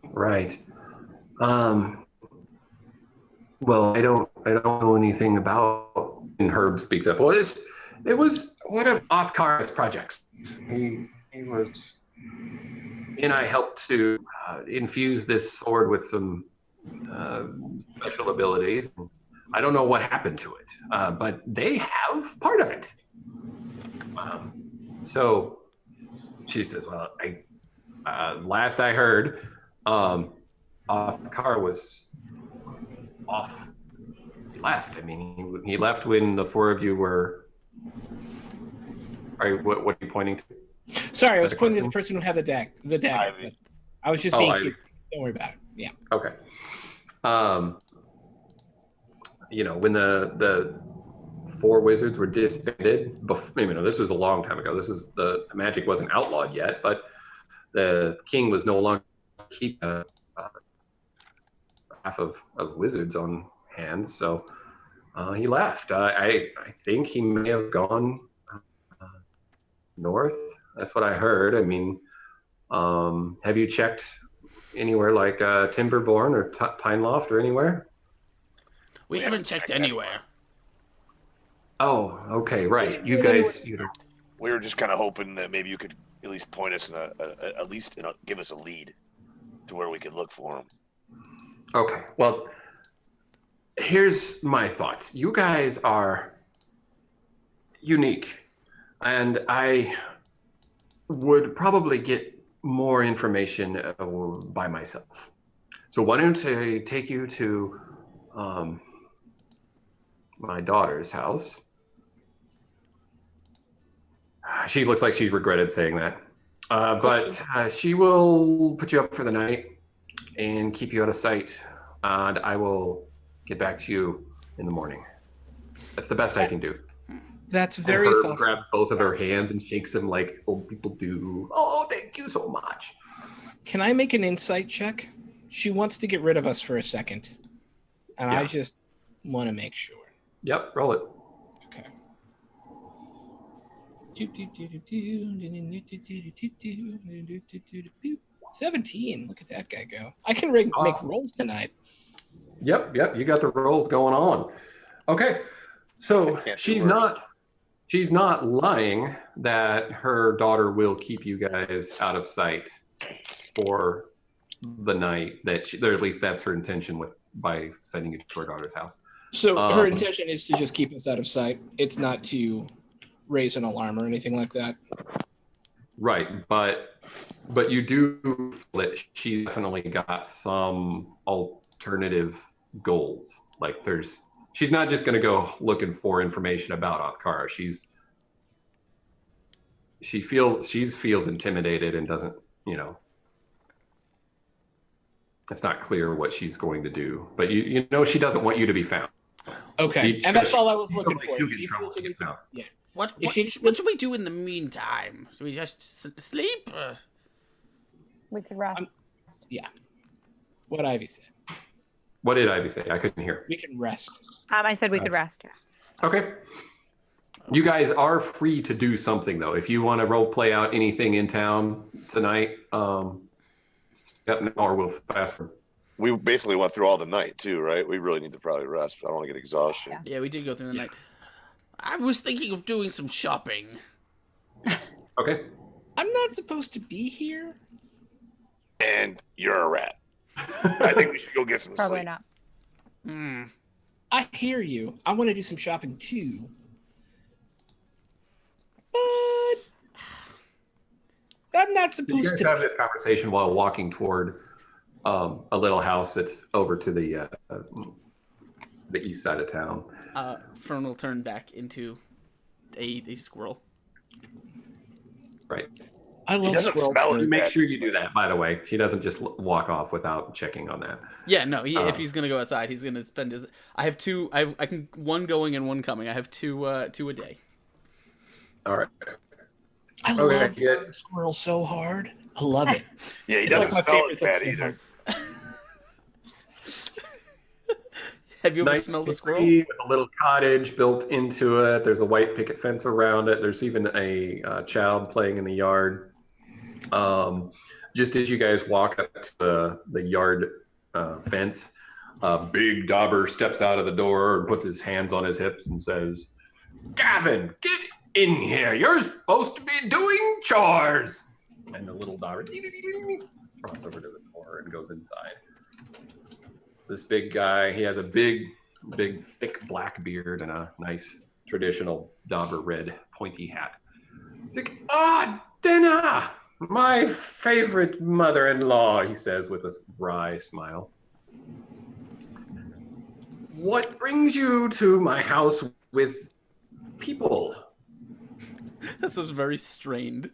Right. Well, I don't know anything about. And Herb speaks up. Well, it was one of Othkar's projects. He was, and I helped to infuse this sword with some special abilities. I don't know what happened to it, but they have part of it. So she says, "Well, last I heard, Othkar was off. He left. I mean, he left when the four of you were." What are you pointing to? Sorry, I was pointing to the person who had the dagger. Ivy. I was just Oh, being Ivy. cute. Don't worry about it. Yeah. Okay. when the four wizards were disbanded, this was a long time ago. The magic wasn't outlawed yet, but the king was no longer keep half of wizards on hand, so he left. I think he may have gone north. That's what I heard. I mean, have you checked anywhere like Timberborn or Pine Loft or anywhere? We haven't checked anywhere. Oh, okay, right. You guys, we were just kind of hoping that maybe you could at least point us give us a lead to where we could look for him. Okay, well, here's my thoughts. You guys are unique, and I would probably get more information by myself. So why don't I take you to my daughter's house? She looks like she's regretted saying that. But she will put you up for the night and keep you out of sight. And I will get back to you in the morning. That's the best I can do. That's very thoughtful. Grabs both of her hands and shakes them like old people do. Oh, thank you so much. Can I make an insight check? She wants to get rid of us for a second. And I just want to make sure. Yep, roll it. Okay. 17. Look at that guy go. I can make rolls tonight. Yep. You got the rolls going on. Okay. So she's not lying that her daughter will keep you guys out of sight for the night or at least that's her intention by sending you to her daughter's house. So her intention is to just keep us out of sight. It's not to raise an alarm or anything like that. Right, but you do feel that she definitely got some alternative goals. Like she's not just going to go looking for information about Othkara. She feels intimidated and doesn't, it's not clear what she's going to do. But you know she doesn't want you to be found. Okay, and that's all I was looking for. Yeah. What should we do in the meantime? Should we just sleep? We could rest. Yeah. What Ivy said. What did Ivy say? I couldn't hear. We can rest. I said we could rest. Okay. You guys are free to do something though. If you want to role play out anything in town tonight, step now or we'll fast forward. We basically went through all the night too, right? We really need to probably rest. But I don't want to get exhaustion. Yeah, we did go through the night. I was thinking of doing some shopping. Okay. I'm not supposed to be here. And you're a rat. I think we should go get some Probably sleep. not. I hear you. I want to do some shopping too. But I'm not supposed you guys to have this conversation while walking toward a little house that's over to the east side of town. Fern will turn back into a squirrel. Right. I love squirrels. Make sure you do that, by the way. He doesn't just walk off without checking on that. Yeah, no. If he's gonna go outside, he's gonna spend his. I have two. I can one going and one coming. I have two a day. All right. I love squirrels so hard. I love it. Yeah, he doesn't smell as bad either. Have you ever smelled a squirrel? With a little cottage built into it. There's a white picket fence around it. There's even a child playing in the yard. Just as you guys walk up to the yard fence, a big dauber steps out of the door and puts his hands on his hips and says, "Gavin, get in here. You're supposed to be doing chores." And the little dauber runs over to the door and goes inside. This big guy, he has a big, thick black beard and a nice traditional dauber red pointy hat. He's like, dinner! My favorite mother-in-law, he says with a wry smile. What brings you to my house with people? That sounds very strained.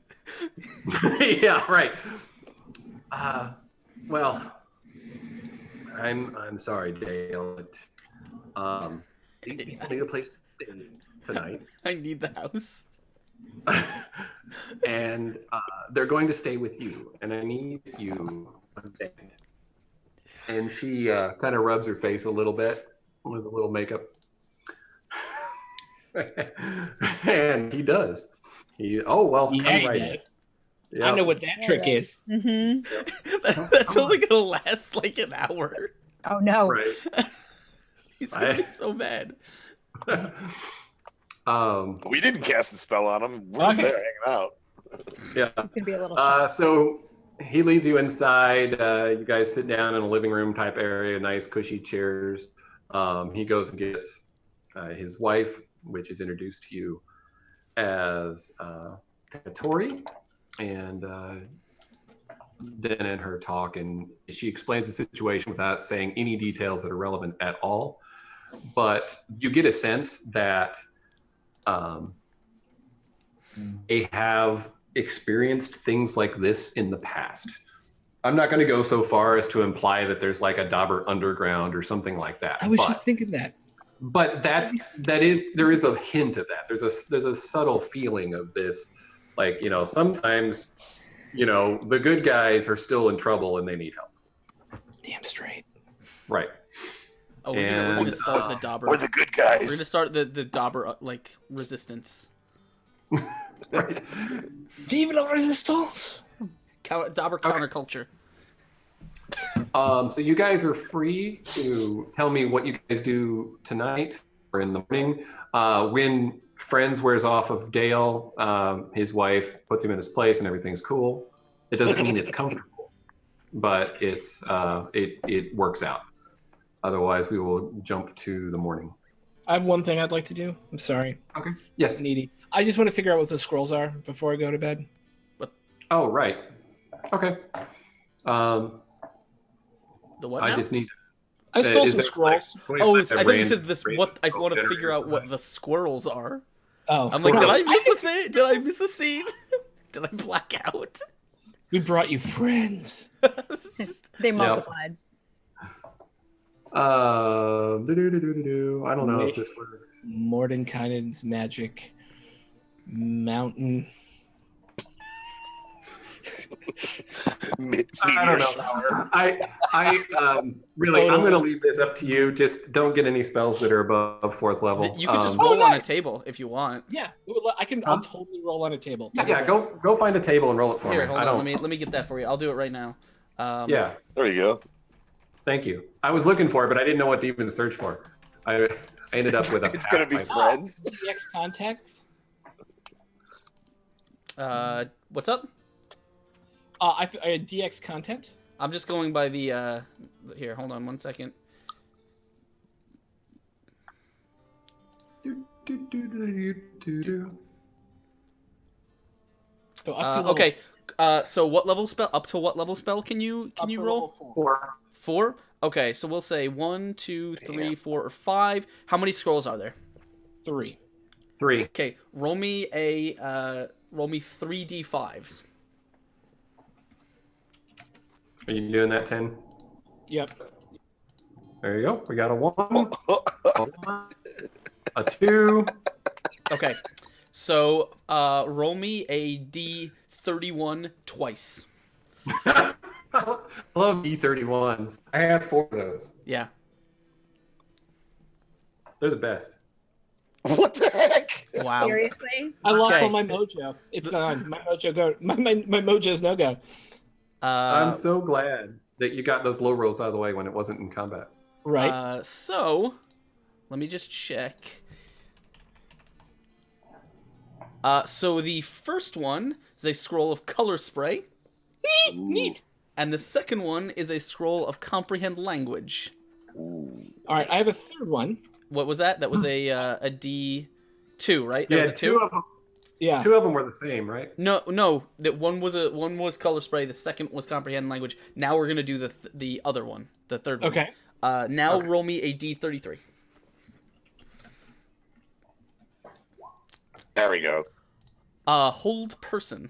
Yeah, right. Well, I'm sorry, Dale. These people need a place to stay tonight. I need the house. And they're going to stay with you, and I need you to understand. And she kind of rubs her face a little bit with a little makeup. And he does. Come he right does. in. I Yep. know what that trick is. That's only gonna last like an hour. Oh no. Right. He's gonna be so mad. We didn't cast the spell on him. We're just there hanging out. Yeah. It can be a little shy. So he leads you inside. You guys sit down in a living room type area, nice cushy chairs. He goes and gets his wife, which is introduced to you as Tori, and then in her talk, and she explains the situation without saying any details that are relevant at all. But you get a sense that they have experienced things like this in the past. I'm not going to go so far as to imply that there's like a Dobber underground or something like that. I was just thinking that. But there is a hint of that. There's a subtle feeling of this, like, sometimes, the good guys are still in trouble and they need help. Damn straight. Right. Oh, we're gonna start the Dobber. We're the good guys. We're gonna start the Dobber resistance. Right. Vive la resistance! Dobber counterculture. So you guys are free to tell me what you guys do tonight or in the morning. When Friends wears off of Dale, his wife puts him in his place and everything's cool. It doesn't mean it's comfortable, but it works out. Otherwise, we will jump to the morning. I have one thing I'd like to do. I'm sorry. Okay. Yes. Needy. I just want to figure out what the scrolls are before I go to bed. Oh, right. Okay. The what now? I just need. I stole is some there, scrolls. like, Oh, I 25 thought you random- said this. What I want to random figure out what generator the squirrels are. Oh, I'm like, did I squirrels. miss a thing? Did I miss a scene? Did I black out? We brought you friends. This is just- They multiplied. I don't know if this works. Mordenkainen's magic mountain. I don't know. I really, I'm going to leave this up to you. Just don't get any spells that are above 4th level. You can just Oh, roll on a nice. table if you want. Yeah, I'll totally roll on a table. Yeah, go find a table and roll it for Here, me. hold I on. don't. Let me get that for you. I'll do it right now. Yeah, There you go. thank you. I was looking for it, but I didn't know what to even search for. I ended up with a. It's gonna be path. friends. DX contacts. What's up? I had DX content. I'm just going by the. Here, hold on 1 second. So up to level Okay. So what level spell? Up to what level spell can you up to roll? level 4. 4. Okay, so we'll say 1, 2, 3, 4, or 5. How many scrolls are there? 3. 3. Okay, roll me 3d5s. Are you doing that, 10? Yep. There you go. We got a 1, a 2. Okay, so roll me a d31 twice. I love E31s. I have 4 of those. Yeah. They're the best. What the heck? Wow. Seriously? I lost Okay. all my mojo. It's gone. My mojo go. My mojo's no go. I'm so glad that you got those low rolls out of the way when it wasn't in combat. Right. So, let me just check. So the first one is a scroll of color spray, Neat. and the second one is a scroll of comprehend language. All right. I have a third one. What was that? That was a D2, right? That was a 2? 2 of them. Yeah. 2 of them were the same, right? No. That one was color spray. The second was comprehend language. Now we're gonna do the other one, the third one. Okay. Now Okay. roll me a D33. There we go. Hold person.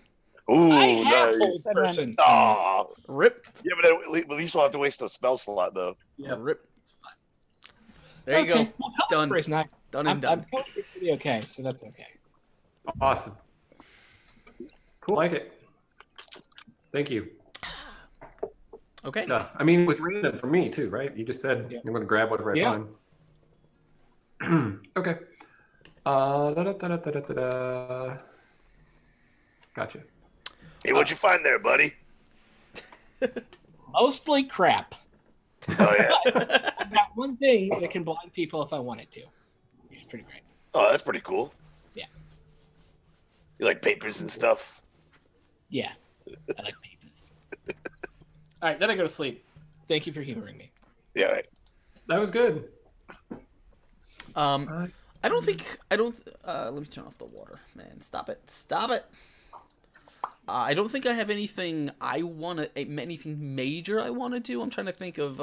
Ooh, I have nice. hold person. Aw. Rip. Yeah, but at least we'll have to waste a spell slot though. Yep. Rip. There you Okay. go. Well, Done. Pelican not. Done and done. I'm comfortably pretty okay, so that's okay. Awesome. Cool. Like it. Thank you. Okay. Stuff. I mean, it was random for me too, right? You just said Yeah. you're going to grab whatever I find. Okay. Da-da-da-da-da-da-da. Gotcha. Hey, what'd you find there, buddy? Mostly crap. Oh yeah. I've got one thing that can blind people if I wanted to. It's pretty great. Oh, that's pretty cool. Yeah. You like papers and stuff? Yeah. I like papers. All right, then I go to sleep. Thank you for humoring me. Yeah. Right. That was good. I don't. Let me turn off the water, man. Stop it. I don't think I have anything anything major I want to do. I'm trying to think of.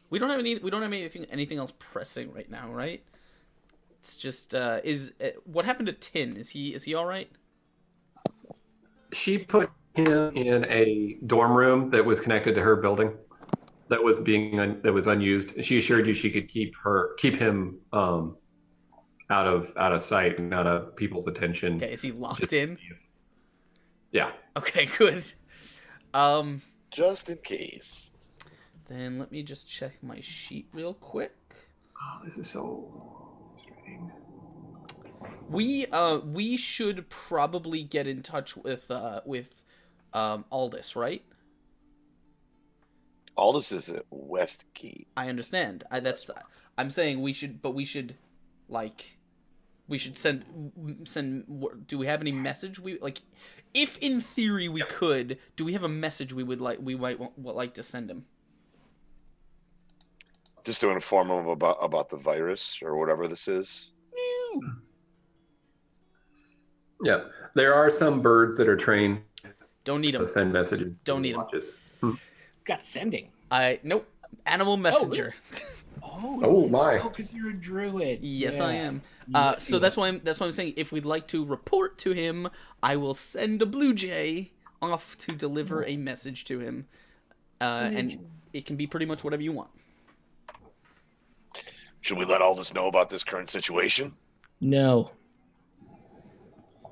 We don't have anything else pressing right now, right? It's just what happened to Tin? Is he all right? She put him in a dorm room that was connected to her building that was unused. She assured you she could keep him out of sight and out of people's attention. Okay, is he locked in? Yeah. Okay, good. Just in case. Then let me just check my sheet real quick. Oh, this is so frustrating. We should probably get in touch with Aldous, right? Aldous is at Westgate. I understand. I'm saying we should send. Do we have any message if in theory we could? Do we have a message we might like to send him? Just to inform him about the virus or whatever this is. Yeah, there are some birds that are trained Don't need to him. send messages. Don't need 'em. watches. Got sending. Nope. Animal messenger. Oh my! Oh, because you're a druid. Yes, Yeah. I am. Yes, So you that's why I'm saying if we'd like to report to him, I will send a blue jay off to deliver a message to him, and it can be pretty much whatever you want. Should we let Aldous know about this current situation? No.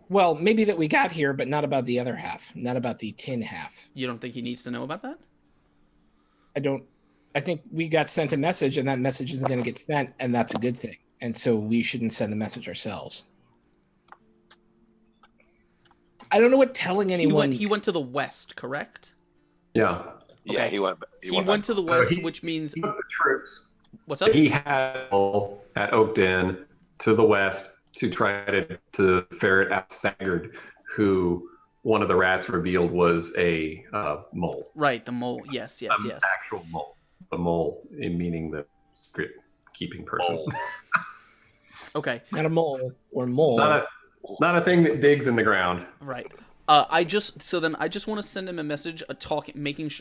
Well, maybe that we got here, but not about the other half. Not about the tin half. You don't think he needs to know about that? I think we got sent a message, and that message isn't going to get sent, and that's a good thing. And so we shouldn't send the message ourselves. I don't know what telling anyone. He went to the west, correct? Yeah. Yeah, Okay. he went. He went to the west, which means He put the troops. what's up? He had at Oakden to the west to try to ferret out Saggard, who one of the rats revealed was a mole. Right, the mole. Yes. Actual mole. The mole, in meaning the secret keeping person. Mole. Okay. Not a mole or mole. Not a thing that digs in the ground. Right. I just want to send him a message,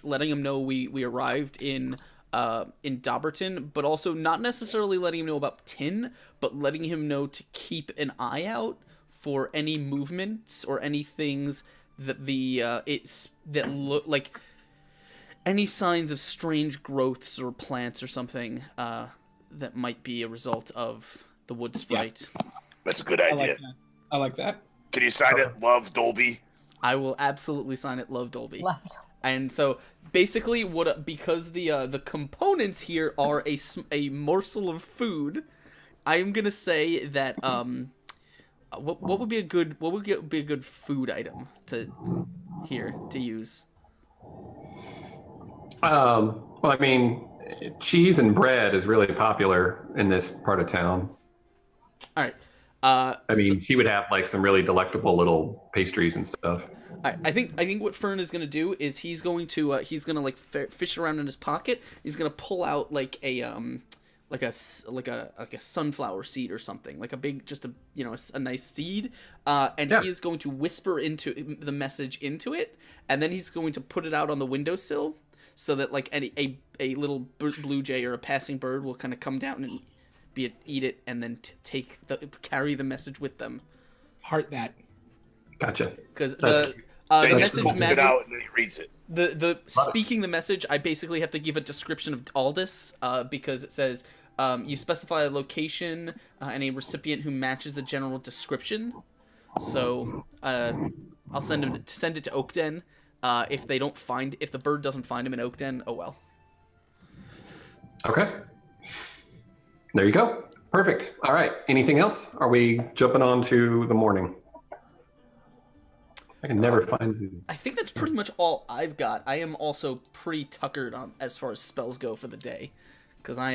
letting him know we arrived in Dobberton, but also not necessarily letting him know about Tin, but letting him know to keep an eye out for any movements or any things that look like any signs of strange growths or plants or something that might be a result of the wood sprite. Yeah. That's a good I idea. like that. I like that. Can you sign it, Love Dolby? I will absolutely sign it, Love Dolby. Left. And so basically, because the components here are a morsel of food, I am gonna say that what would be a good food item to use? Well, I mean, cheese and bread is really popular in this part of town. All right. I mean, she would have like some really delectable little pastries and stuff. I think what Fern is gonna do is he's gonna fish around in his pocket. He's gonna pull out like a sunflower seed or something, like a big, just a nice seed, and he is going to whisper into the message into it, and then he's going to put it out on the windowsill so that like a little blue jay or a passing bird will kind of come down and eat it, and then carry the message with them. Heart that. Gotcha. Because Then The he just message pulls it magic. out and then he reads it. The speaking the message, I basically have to give a description of all this because it says you specify a location and a recipient who matches the general description. So I'll send it to Oakden. If the bird doesn't find him in Oakden, oh well. Okay. There you go. Perfect. All right. Anything else? Are we jumping on to the morning? I can never find Zoom. I think that's pretty much all I've got. I am also pretty tuckered on as far as spells go for the day, because I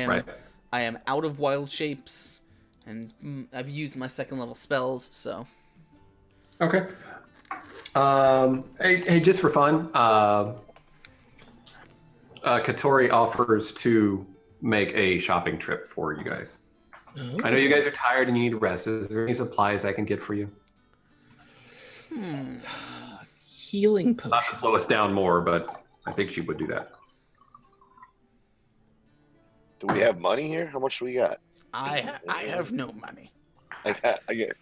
am out of wild shapes, and I've used my second level spells. So Okay. Hey, just for fun, Katori offers to make a shopping trip for you guys. Oh. I know you guys are tired and you need rest. Is there any supplies I can get for you? Healing Not to potion. slow us down more, but I think she would do that. Do we have money here? How much do we got? I have no money. I get.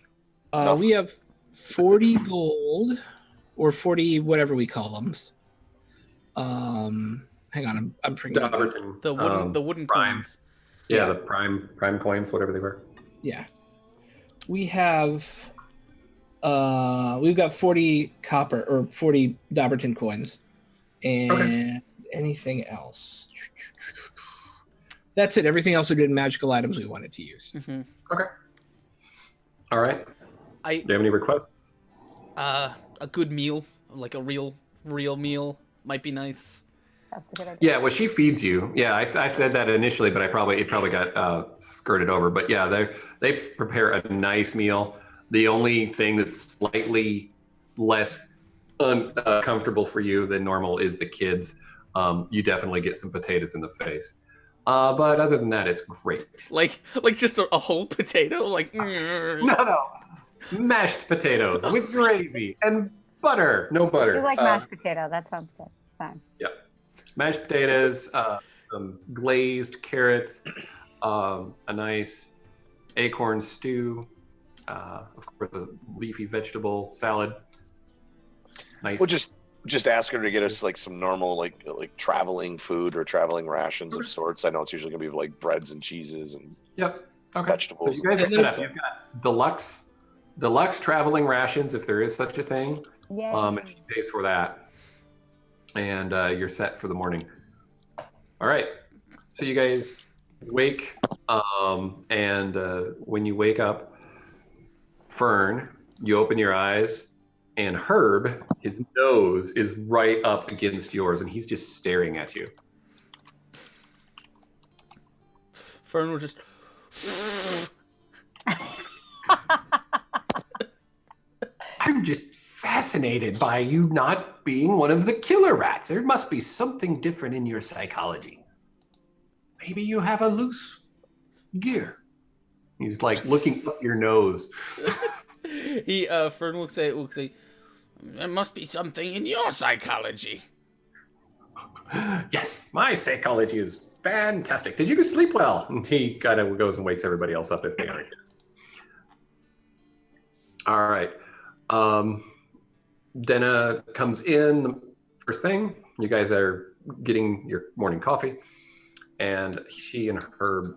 We have 40 gold, or 40 whatever we call them. Hang on, I'm bringing it up. Dobberton. The wooden prime. coins. Yeah, the prime coins, whatever they were. Yeah, we have. We've got 40 copper or 40 Dobberton coins, and anything else. That's it. Everything else are good magical items we wanted to use. Mm-hmm. Okay. All right. Do you have any requests? A good meal, like a real meal, might be nice. That's a good idea. Yeah, well, she feeds you. Yeah, I said that initially, but it probably got skirted over. But yeah, they prepare a nice meal. The only thing that's slightly less uncomfortable for you than normal is the kids. You definitely get some potatoes in the face. But other than that, it's great. Like just a whole potato, like. No. Mashed potatoes with gravy and butter. No I butter. do like mashed potato. That sounds good. Fine. Yep. Mashed potatoes, some glazed carrots, a nice acorn stew, of course, a leafy vegetable salad. Nice. We'll just ask her to get us like some normal like traveling food or traveling rations of sorts. I know it's usually gonna be like breads and cheeses and Yep. Okay. vegetables. So you guys are and set stuff. up. You've got deluxe traveling rations, if there is such a thing. Yay. And she pays for that. And you're set for the morning. All right. So you guys wake, and when you wake up, Fern, you open your eyes, and Herb, his nose is right up against yours, and he's just staring at you. Fern will just. I'm just fascinated by you not being one of the killer rats. There must be something different in your psychology. Maybe you have a loose gear. He's like looking up your nose. Fern will say, there must be something in your psychology. Yes, my psychology is fantastic. Did you sleep well? And he kind of goes and wakes everybody else up if they aren't. All right. Denna comes in first thing. You guys are getting your morning coffee, and she and Herb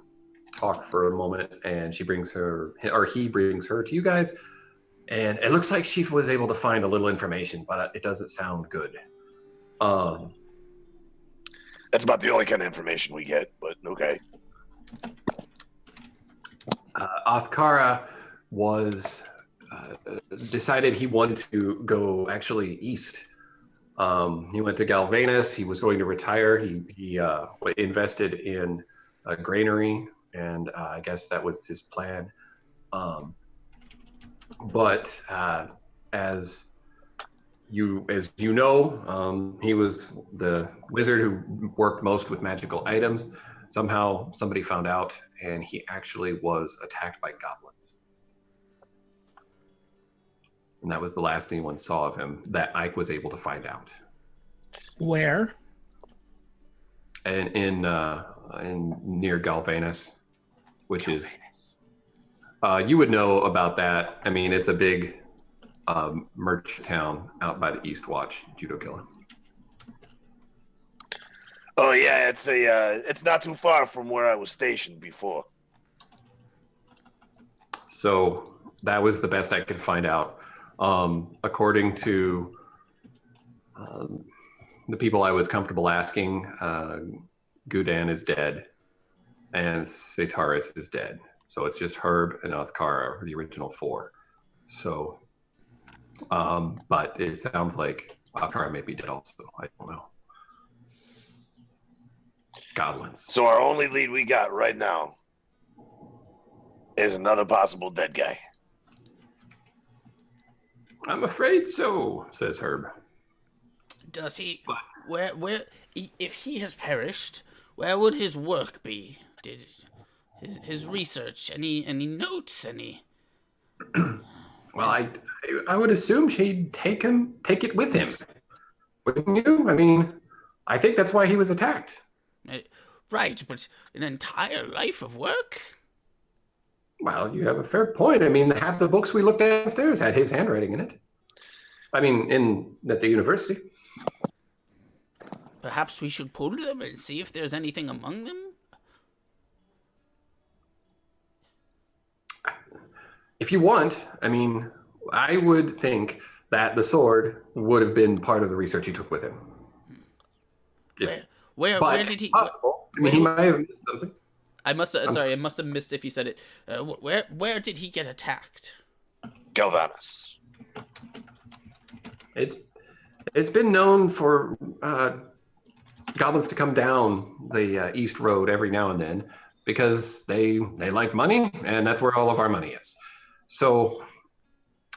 talk for a moment, and he brings her to you guys, and it looks like she was able to find a little information, but it doesn't sound good. That's about the only kind of information we get, but okay. Othkara was decided he wanted to go actually east. He went to Galvanus. He was going to retire. He invested in a granary, and I guess that was his plan. But as you know, he was the wizard who worked most with magical items. Somehow somebody found out, and he actually was attacked by goblins. And that was the last anyone saw of him that Ike was able to find out. Where? And in near Galvanus, which is you would know about that. I mean, it's a big merchant town out by the East Watch, judo killer. Oh yeah, it's not too far from where I was stationed before. So that was the best I could find out. According to the people I was comfortable asking, Gudan is dead, and Sataris is dead. So it's just Herb and Othkara, the original four. So, but it sounds like Othkara may be dead also. I don't know. Goblins. So our only lead we got right now is another possible dead guy. I'm afraid so, says Herb. Does he? Where? If he has perished, where would his work be? Did his research? Any notes? Any? Well, I would assume he'd take it with him, wouldn't you? I mean, I think that's why he was attacked. Right, but an entire life of work? Well, you have a fair point. I mean, half the books we looked at downstairs had his handwriting in it. I mean, at the university. Perhaps we should pull them and see if there's anything among them? If you want, I mean, I would think that the sword would have been part of the research he took with him. Where did he? Possible. I mean, he might have missed something. I must have missed if you said it. Where did he get attacked? Galvanus. It's been known for goblins to come down the East Road every now and then because they like money, and that's where all of our money is. So,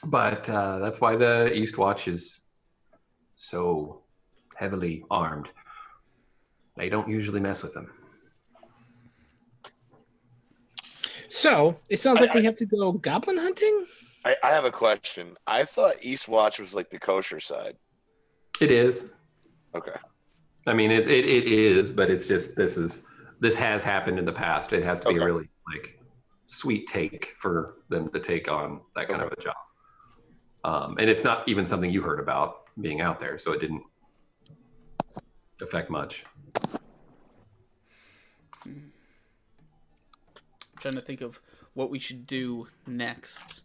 but that's why the East Watch is so heavily armed. They don't usually mess with them. So it sounds like we have to go goblin hunting. I have a question. I thought East Watch was like the kosher side. It is. Okay. I mean, it is, but it's just this has happened in the past. It has to be a really like sweet take for them to take on that kind of a job. And it's not even something you heard about being out there, so it didn't affect much. I'm trying to think of what we should do next.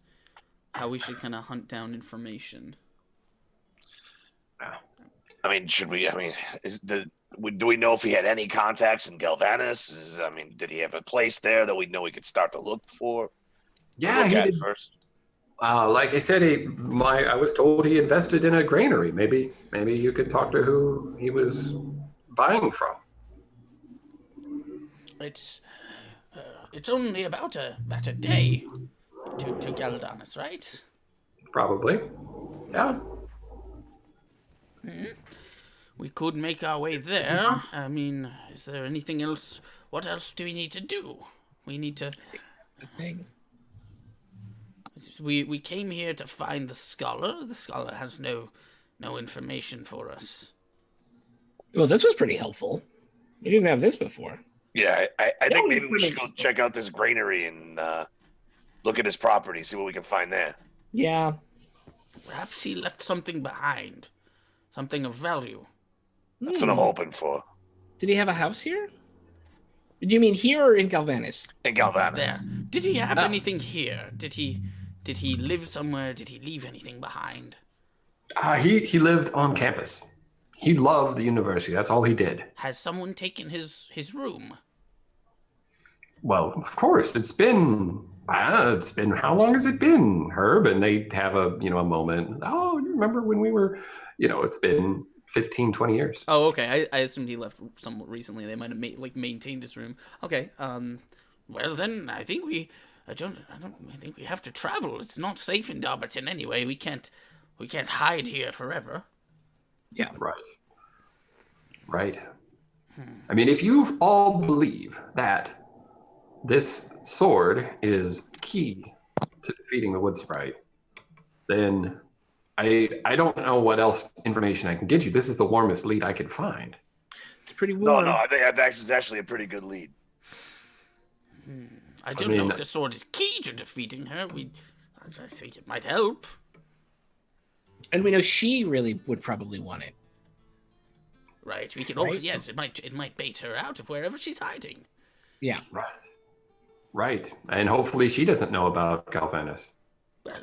How we should kind of hunt down information. I mean, should we? I mean, do we know if he had any contacts in Galvanus? Did he have a place there that we know we could start to look for? Yeah, he did. First. Like I said, I was told he invested in a granary. Maybe you could talk to who he was buying from. It's only about a day to Galdanus, right? Probably. Yeah. We could make our way there. I mean, is there anything else? What else do we need to do? We need to. That's the thing. We came here to find the scholar. The scholar has no information for us. Well, this was pretty helpful. We didn't have this before. Yeah, I think maybe we should go check out this granary and look at his property, see what we can find there. Yeah. Perhaps he left something behind. Something of value. That's what I'm hoping for. Did he have a house here? Do you mean here or in Galvanus? In Galvanus. There. Did he have anything here? Did he live somewhere? Did he leave anything behind? He lived on campus. He loved the university. That's all he did. Has someone taken his room? Well, of course. It's been how long has it been, Herb? And they have a moment. Oh, you remember when we were, it's been 15, 20 years. Oh, okay. I assumed he left somewhat recently. They might have maintained his room. Okay. Well then, I think I think we have to travel. It's not safe in Dobberton anyway. We can't hide here forever. Yeah. Right. I mean, if you all believe that this sword is key to defeating the Wood Sprite, then I don't know what else information I can get you. This is the warmest lead I could find. It's pretty warm. No, I think it's actually a pretty good lead. I don't know if the sword is key to defeating her. I think it might help. And we know she really would probably want it. Right. We can also, Right. yes, it might bait her out of wherever she's hiding. Yeah. Right. And hopefully she doesn't know about Galvanus. Well,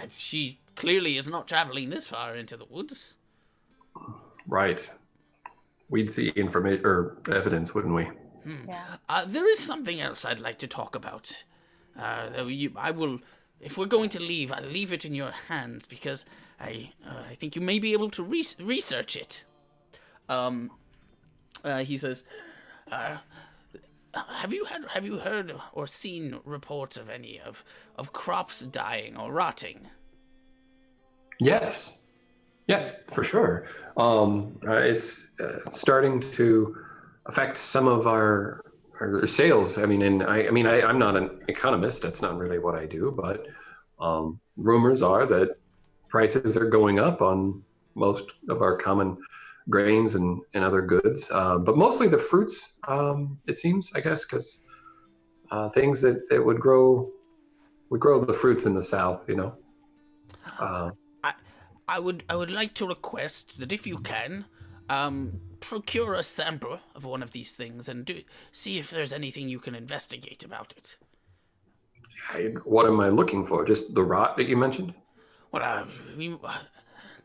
she clearly is not traveling this far into the woods. Right. We'd see information or evidence, wouldn't we? Yeah. There is something else I'd like to talk about. I will, if we're going to leave, I'll leave it in your hands because I think you may be able to research it. He says, have you heard or seen reports of any of crops dying or rotting? Yes. Yes, for sure. It's starting to affect some of our sales. I mean, I'm not an economist. That's not really what I do. But rumors are that prices are going up on most of our common grains and other goods, but mostly the fruits. It seems, I guess, because things that would grow the fruits in the south. I would like to request that if you can, procure a sample of one of these things and see if there's anything you can investigate about it. What am I looking for? Just the rot that you mentioned? Well,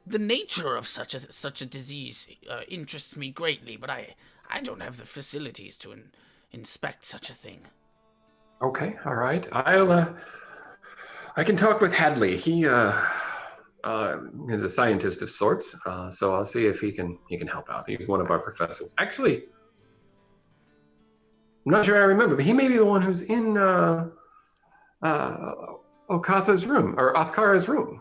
the nature of such a disease interests me greatly, but I don't have the facilities to inspect such a thing. Okay, all right. I can talk with Hadley. He is a scientist of sorts, so I'll see if he can help out. He's one of our professors. Actually, I'm not sure I remember, but he may be the one who's in Okatha's room or Othkara's room.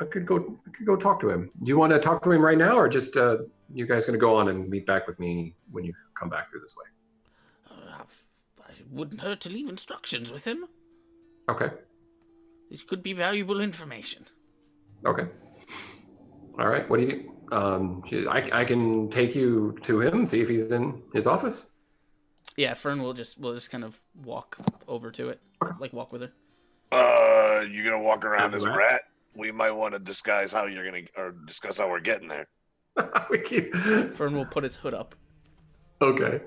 I could go talk to him. Do you want to talk to him right now, or just you guys going to go on and meet back with me when you come back through this way? It wouldn't hurt to leave instructions with him. Okay. This could be valuable information. Okay. All right. What do you? I can take you to him, see if he's in his office. Yeah, Fern will just kind of walk over to it, like walk with her. You gonna walk around as a rat? We might want to discuss how we're getting there. Fern will put his hood up. Okay.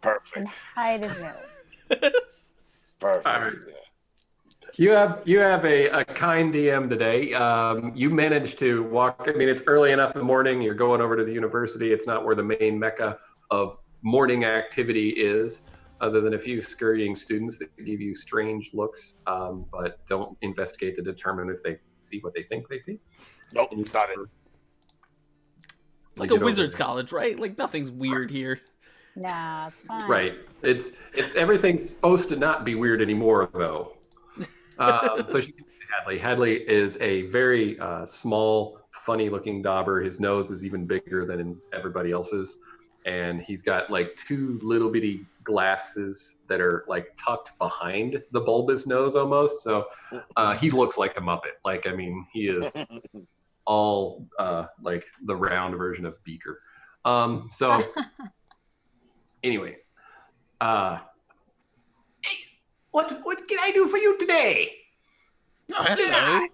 Perfect. Hide his nose. Perfect. Right. Yeah. You have a kind DM today. You managed to walk. I mean, it's early enough in the morning. You're going over to the university. It's not where the main mecca of morning activity is, other than a few scurrying students that give you strange looks, but don't investigate to determine if they see what they think they see. Nope, it's not it. It's like a wizard's college, right? Like nothing's weird here. Nah, it's fine. Right. It's everything's supposed to not be weird anymore, though. So she Hadley. Hadley is a very small, funny-looking dauber. His nose is even bigger than everybody else's, and he's got like two little bitty glasses that are like tucked behind the bulbous nose almost. So he looks like a Muppet. Like, I mean, he is all like the round version of Beaker. So anyway, what can I do for you today? Oh, hello.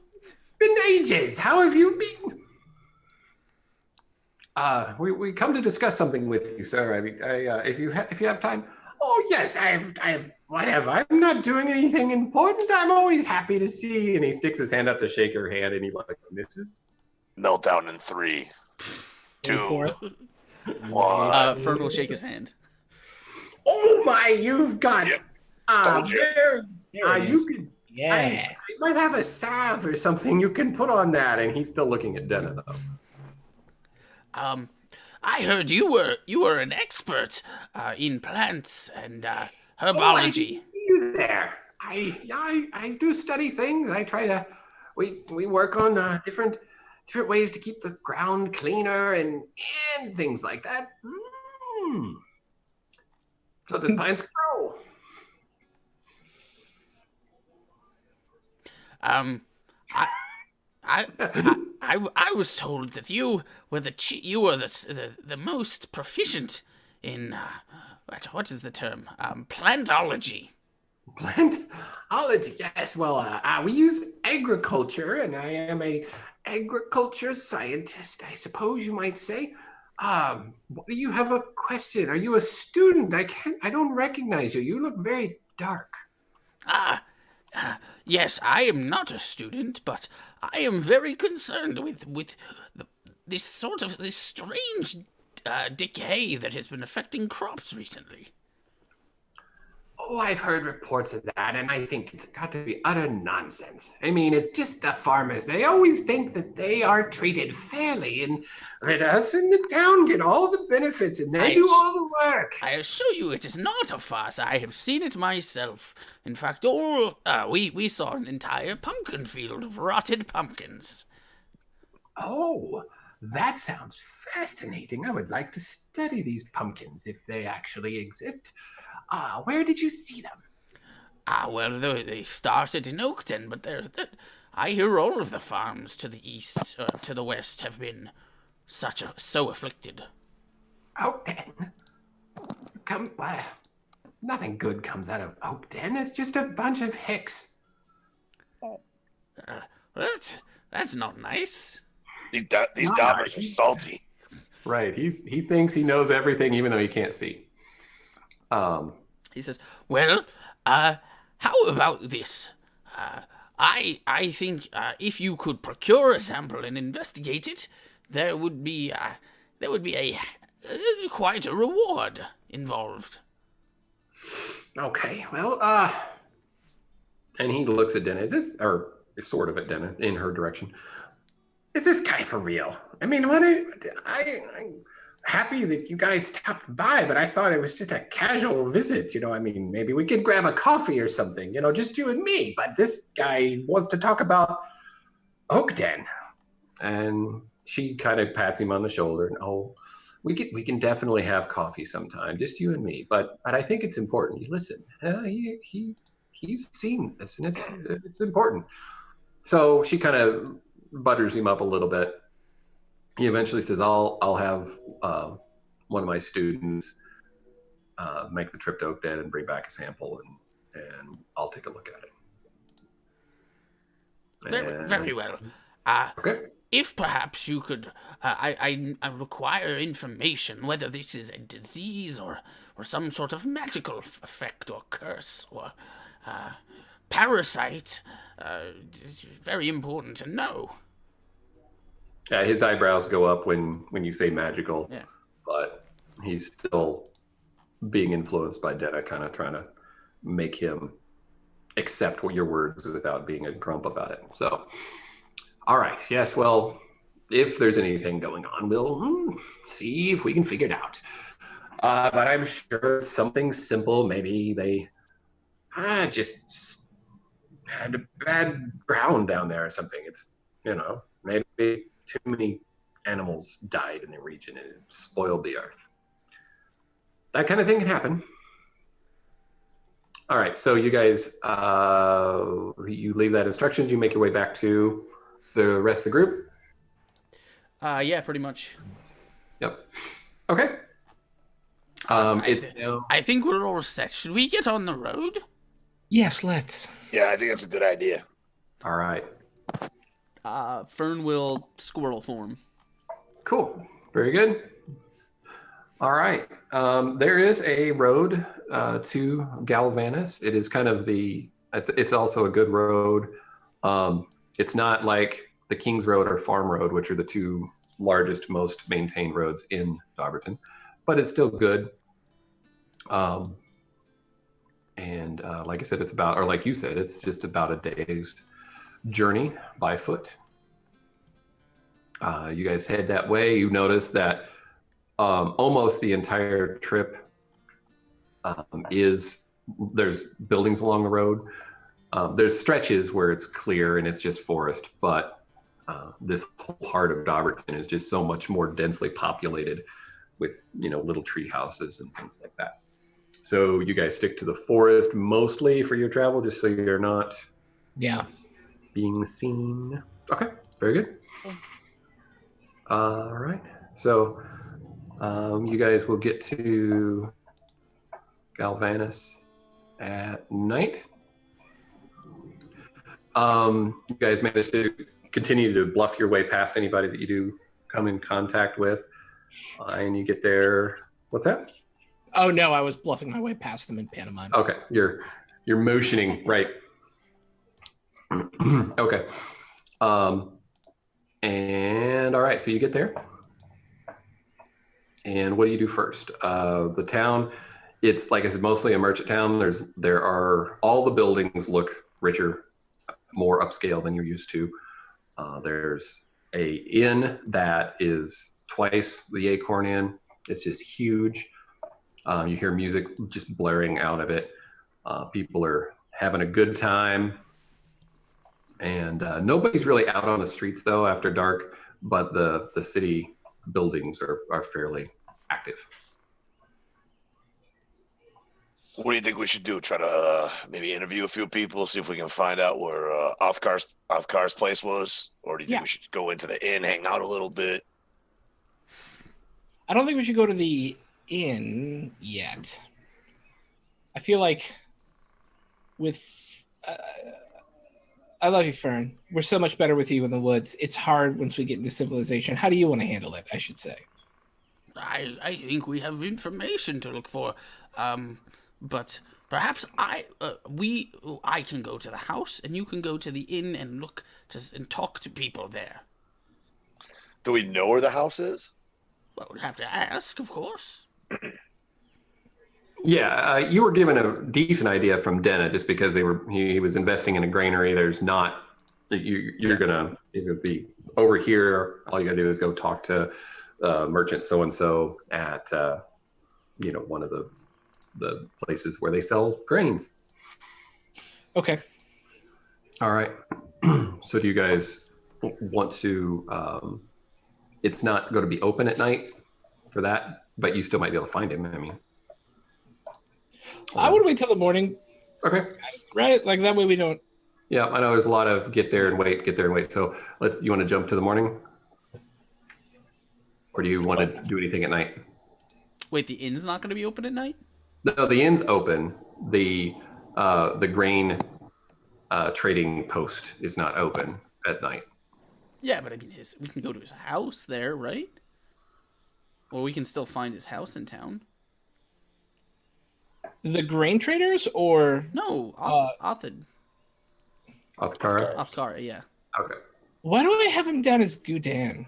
Been ages. How have you been? We come to discuss something with you, sir. I mean, if you have time. Oh yes, I've whatever. I'm not doing anything important. I'm always happy to see. And he sticks his hand up to shake her hand, and he like misses. Meltdown in 3, 2, 1. Fern will shake his hand. Oh my! You've got. Yep. Told you. You could. Yeah. I might have a salve or something you can put on that. And he's still looking at Denna though. I heard you were an expert in plants and herbology. Oh, I see you there. I do study things. I try to. We work on different ways to keep the ground cleaner and things like that. So the plants grow. I was told that you were the most proficient in what is the term? Plantology. Plantology, yes. Well, we use agriculture, and I am a agriculture scientist, I suppose you might say. You have a question. Are you a student? I don't recognize you. You look very dark. Ah, yes, I am not a student, but I am very concerned with the, this strange decay that has been affecting crops recently. Oh, I've heard reports of that, and I think it's got to be utter nonsense. I mean, it's just the farmers. They always think that they are treated fairly, and that us in the town get all the benefits, and they do all the work. I assure you, it is not a farce. I have seen it myself. In fact, we saw an entire pumpkin field of rotted pumpkins. Oh, that sounds fascinating. I would like to study these pumpkins if they actually exist. Where did you see them? Well, they started in Oakton, but I hear all of the farms to the east, to the west, have been so afflicted. Oakden? Nothing good comes out of Oakden. It's just a bunch of hicks. That's not nice. These dobbers are salty. Right. He thinks he knows everything, even though he can't see. He says, "Well, how about this? I think if you could procure a sample and investigate it, there would be quite a reward involved." Okay. Well, and he looks at Denna. Or sort of at Denna in her direction. Is this guy for real? I mean, I'm happy that you guys stopped by, but I thought it was just a casual visit. I mean, maybe we could grab a coffee or something, just you and me. But this guy wants to talk about Oakden. And she kind of pats him on the shoulder. And, we can definitely have coffee sometime, just you and me. But I think it's important. You listen. He's seen this, and it's important. So she kind of butters him up a little bit. He eventually says, I'll have one of my students make the trip to Oakden and bring back a sample, and I'll take a look at it. Very well. Okay. If perhaps you could, I require information, whether this is a disease or some sort of magical effect or curse or parasite. It's very important to know. Yeah, his eyebrows go up when you say magical, yeah. But he's still being influenced by Denna, kind of trying to make him accept what your words without being a grump about it. So, all right, yes, well, if there's anything going on, we'll see if we can figure it out. But I'm sure it's something simple. Maybe they just had a bad ground down there or something. It's, maybe too many animals died in the region and it spoiled the earth. That kind of thing can happen. All right, so you guys, you leave that instructions. You make your way back to the rest of the group. Yeah, pretty much. Yep. Okay. I think we're all set. Should we get on the road? Yes, let's. Yeah, I think that's a good idea. All right. Fern will squirrel form. Cool. Very good. All right. There is a road to Galvanus. It is kind of it's also a good road. It's not like the King's Road or Farm Road, which are the two largest, most maintained roads in Dobberton, but it's still good. And like I said, like you said, it's just about a day's journey by foot. You guys head that way. You notice that almost the entire trip there's buildings along the road. There's stretches where it's clear and it's just forest, but this whole part of Dobberton is just so much more densely populated with little tree houses and things like that. So you guys stick to the forest mostly for your travel, just so you're not being seen. Okay, very good. All right, so you guys will get to Galvanus at night. You guys manage to continue to bluff your way past anybody that you do come in contact with, and you get there. What's that? Oh no, I was bluffing my way past them in pantomime. Okay, you're motioning, right? Okay. And all right, so you get there. And what do you do first? The town, it's like I said, mostly a merchant town. There are all the buildings look richer, more upscale than you're used to. There's a inn that is twice the Acorn Inn. It's just huge. You hear music just blaring out of it. People are having a good time. And nobody's really out on the streets though after dark, but the city buildings are fairly active. What do you think we should do? Try to maybe interview a few people, see if we can find out where Othkar's place was? Or do you think we should go into the inn, hang out a little bit? I don't think we should go to the inn yet. I feel like I love you, Fern. We're so much better with you in the woods. It's hard once we get into civilization. How do you want to handle it, I should say? I think we have information to look for. But perhaps I can go to the house and you can go to the inn and and talk to people there. Do we know where the house is? Well, we'll have to ask, of course. Yeah, you were given a decent idea from Denna just because he was investing in a granary. There's not you're gonna be over here. All you gotta do is go talk to merchant so and so at one of the places where they sell grains. Okay. All right. So do you guys want to? It's not going to be open at night for that, but you still might be able to find him. I mean. I would wait till the morning. Okay. Right? Like that way we don't. Yeah, I know there's a lot of get there and wait. So you want to jump to the morning? Or do you want to do anything at night? Wait, the inn's not going to be open at night? No, the inn's open. The grain trading post is not open at night. Yeah, but I mean, we can go to his house there, right? Or we can still find his house in town. The grain traders or no, Othkara? Othkara, yeah. Okay. Why do I have him down as Gudan?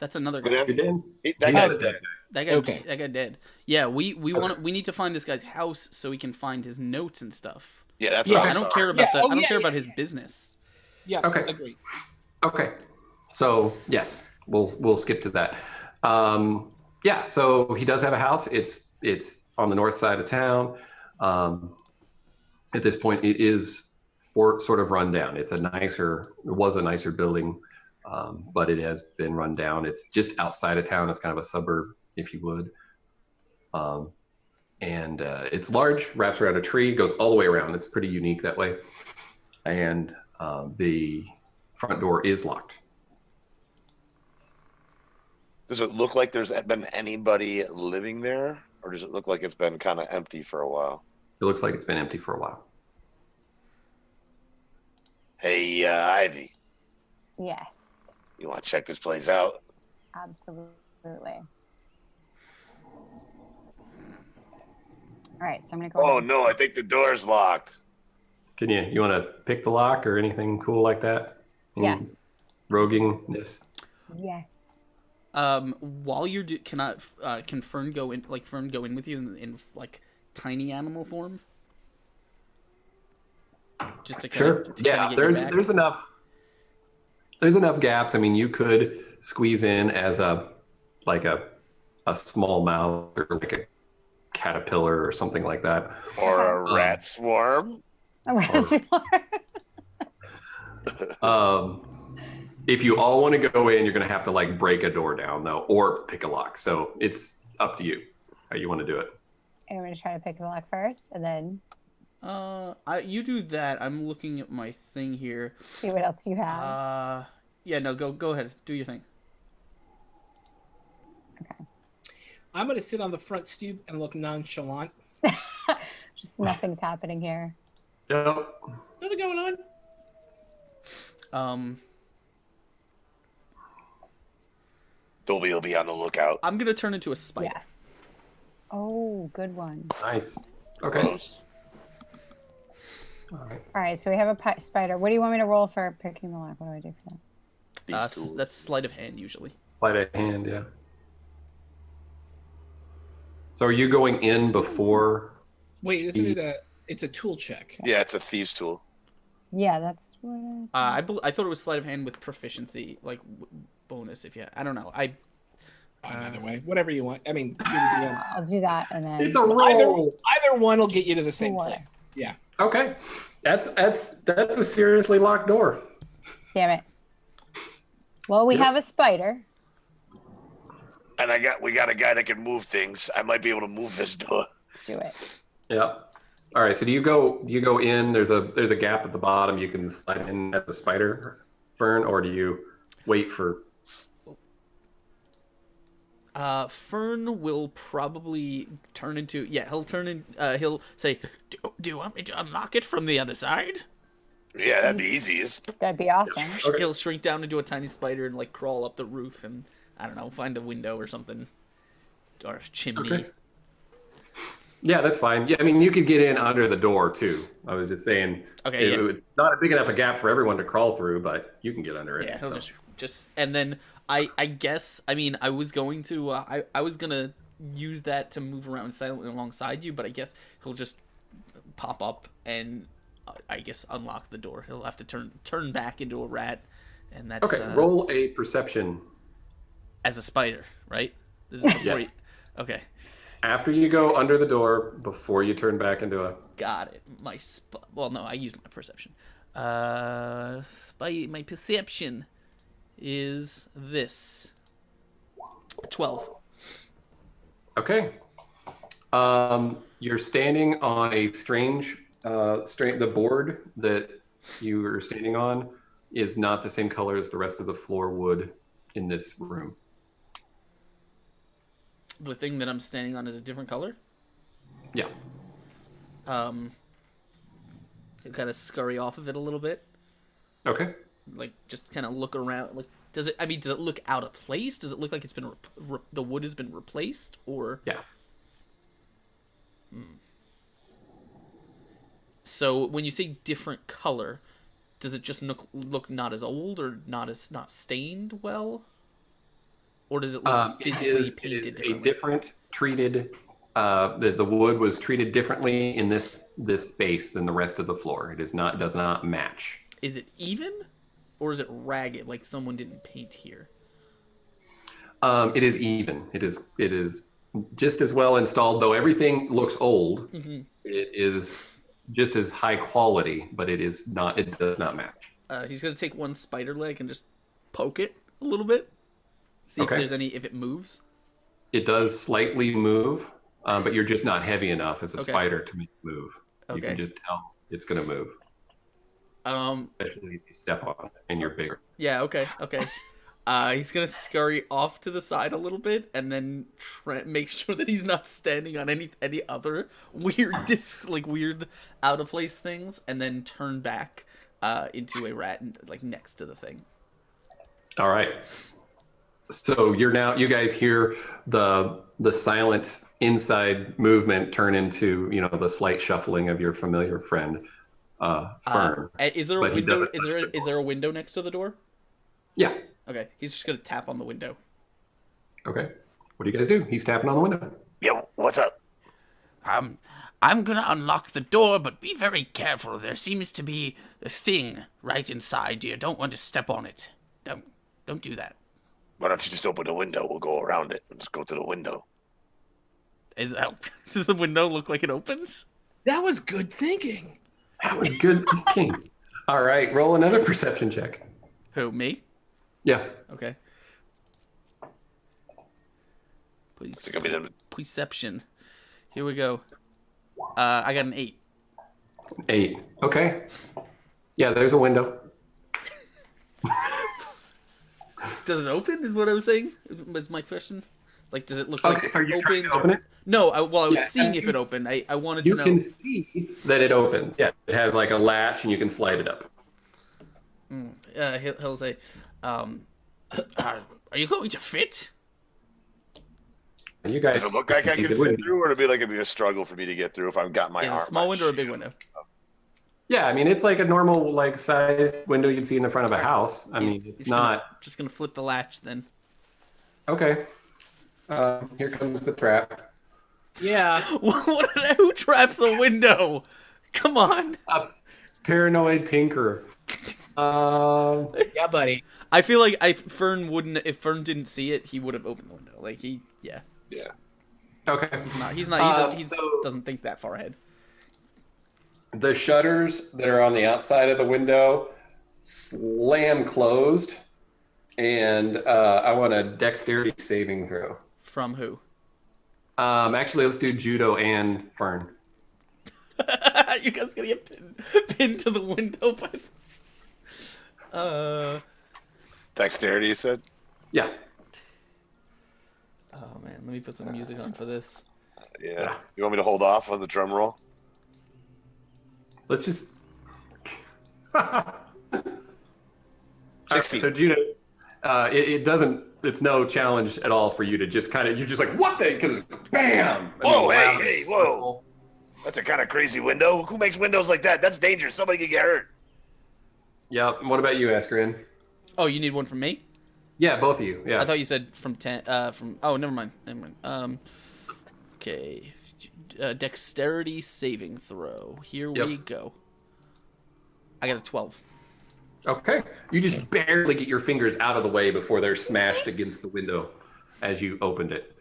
That's another guy. That guy's dead. That guy dead. Yeah, we need to find this guy's house so we can find his notes and stuff. Yeah, that's what I don't care about I don't care about his business. Yeah. Okay. Agree. Okay. So yes, we'll skip to that. Yeah. So he does have a house. It's on the north side of town. At this point, it is sort of run down. It was a nicer building, but it has been run down. It's just outside of town. It's kind of a suburb, if you would. And it's large, wraps around a tree, goes all the way around. It's pretty unique that way. And the front door is locked. Does it look like there's been anybody living there? Or does it look like it's been kind of empty for a while? It looks like it's been empty for a while. Hey, Ivy. Yes. You want to check this place out? Absolutely. All right, so I'm gonna go. Oh no, I think the door's locked. You want to pick the lock or anything cool like that? Yes. Roguingness. Yes. While you're can Fern go in? Like Fern go in with you in like tiny animal form? Just to there's enough. There's enough gaps. I mean, you could squeeze in as a small mouse or like a caterpillar or something like that, or a rat swarm. A rat swarm. If you all want to go in, you're going to have to like break a door down though, or pick a lock. So it's up to you how you want to do it. I'm going to try to pick the lock first, and then. You do that. I'm looking at my thing here. See what else you have. Yeah, no, go ahead. Do your thing. Okay. I'm going to sit on the front stoop and look nonchalant. Just nothing's happening here. Yep. Nothing going on. Dolby will be on the lookout. I'm gonna turn into a spider. Yeah. Oh, good one. Nice. Okay. Close. All right. All right, so we have a spider. What do you want me to roll for picking the lock? What do I do for that? These tools. That's sleight of hand usually. Sleight of hand, yeah. So are you going in before? Wait, isn't it a? It's a tool check. Yeah, it's a thieves tool. Yeah, that's what I thought it was sleight of hand with proficiency, like bonus. If you, I don't know. Either way, whatever you want. I mean, you're the DM. I'll do that and then It's a roll. Either one will get you to the same Four. place. Yeah. Okay. That's a seriously locked door. Damn it. Well, we Yep. have a spider. And we got a guy that can move things. I might be able to move this door. Do it. Yeah. All right. So do you go in? There's a gap at the bottom. You can slide in at the spider, Fern, or do you wait for? Fern will probably turn into he'll say, do you want me to unlock it from the other side? Yeah, that'd be easiest. That'd be awesome. Okay. He'll shrink down into a tiny spider and like crawl up the roof and I don't know, find a window or something, or a chimney. Okay. Yeah, that's fine. Yeah, I mean, you could get in under the door too. I was just saying. Okay, yeah. It's not a big enough a gap for everyone to crawl through, but you can get under it. Yeah, he'll so. just and then I guess I mean I was going to I was gonna use that to move around silently alongside you, but I guess he'll just pop up and I guess unlock the door. He'll have to turn back into a rat, and that's Okay. Roll a perception. as a spider, right? This is before Yes. Okay, After you go under the door, before you turn back into a. got it. Well, no, I used my perception. My perception is this 12. Okay. You're standing on a strange. The board that you are standing on is not the same color as the rest of the floor wood in this room. The thing that I'm standing on is a different color. Yeah. You kind of scurry off of it a little bit, Okay. like just kind of look around. Like, does it look out of place? Does it look like it's been the wood has been replaced, or? Yeah. So when you say different color, does it just look not as old or not stained well, or does it look physically painted it is a differently? different treated. The wood was treated differently in this space than the rest of the floor. Does not match. Is it even, or is it ragged? Like someone didn't paint here. It is even. It is just as well installed, though everything looks old. Mm-hmm. It is just as high quality, but it is not. It does not match. He's gonna take one spider leg and just poke it a little bit, see Okay. if it moves. It does slightly move, but you're just not heavy enough as a Okay. spider to make it move. You Okay. can just tell it's going to move, especially if you step on it and you're bigger. Yeah. Okay. He's gonna scurry off to the side a little bit and then make sure that he's not standing on any other weird weird out of place things, and then turn back into a rat like next to the thing. All right. So you guys hear the silent inside movement turn into the slight shuffling of your familiar friend, Fern. Is there a But he window? doesn't Is there a window next to the door? Yeah. Okay, he's just gonna tap on the window. Okay. What do you guys do? He's tapping on the window. Yo, what's up? I'm gonna unlock the door, but be very careful. There seems to be a thing right inside you. Don't want to step on it. Don't do that. Why don't you just open the window? We'll go around it and just go to the window. Does the window look like it opens? That was good thinking. That was good thinking. All right. Roll another perception check. Who, me? Yeah. Okay. It's gonna be the Perception. Here we go. I got an 8. 8. Okay. Yeah, there's a window. Does it open? Is what I was saying. Was my question? Like, does it look Okay, like so you're it trying opens? to open it? No, I was Yeah, seeing if it opened. I wanted You to know. can see that it opens. Yeah, it has like a latch, and you can slide it up. He'll say, Are you going to fit? And you guys Does it look like I see can the fit window. through, or it'd be a struggle for me to get through if I've got my is it arm? a small my window or a big shield? window? Yeah, I mean it's like a normal like size window you'd see in the front of a house. I mean it's He's not just gonna flip the latch then. okay. Here comes the trap. Yeah. Who traps a window? Come on. A paranoid tinkerer. Yeah, buddy. I feel like if Fern didn't see it, he would have opened the window. Like Yeah. Okay. He doesn't think that far ahead. The shutters that are on the outside of the window slam closed, and I want a dexterity saving throw. From who? Actually, let's do Judo and Fern. You guys gonna get pinned to the window, but Dexterity, you said? Yeah. oh man, let me put some music on for this. Yeah. You want me to hold off on the drum roll? Let's just. 16. So Judo, it doesn't. It's no challenge at all for you to just kind of. You're just like what the? Because bam. I Whoa, mean, hey, loud, hey, whoa. That's a kind of crazy window. Who makes windows like that? That's dangerous. Somebody could get hurt. Yeah. What about you, Askren? Oh, you need one from me? Yeah, both of you. Yeah. I thought you said from 10. Oh, never mind. Okay. Dexterity saving throw. Here we go. I got a 12. Okay. You just barely get your fingers out of the way before they're smashed against the window as you opened it.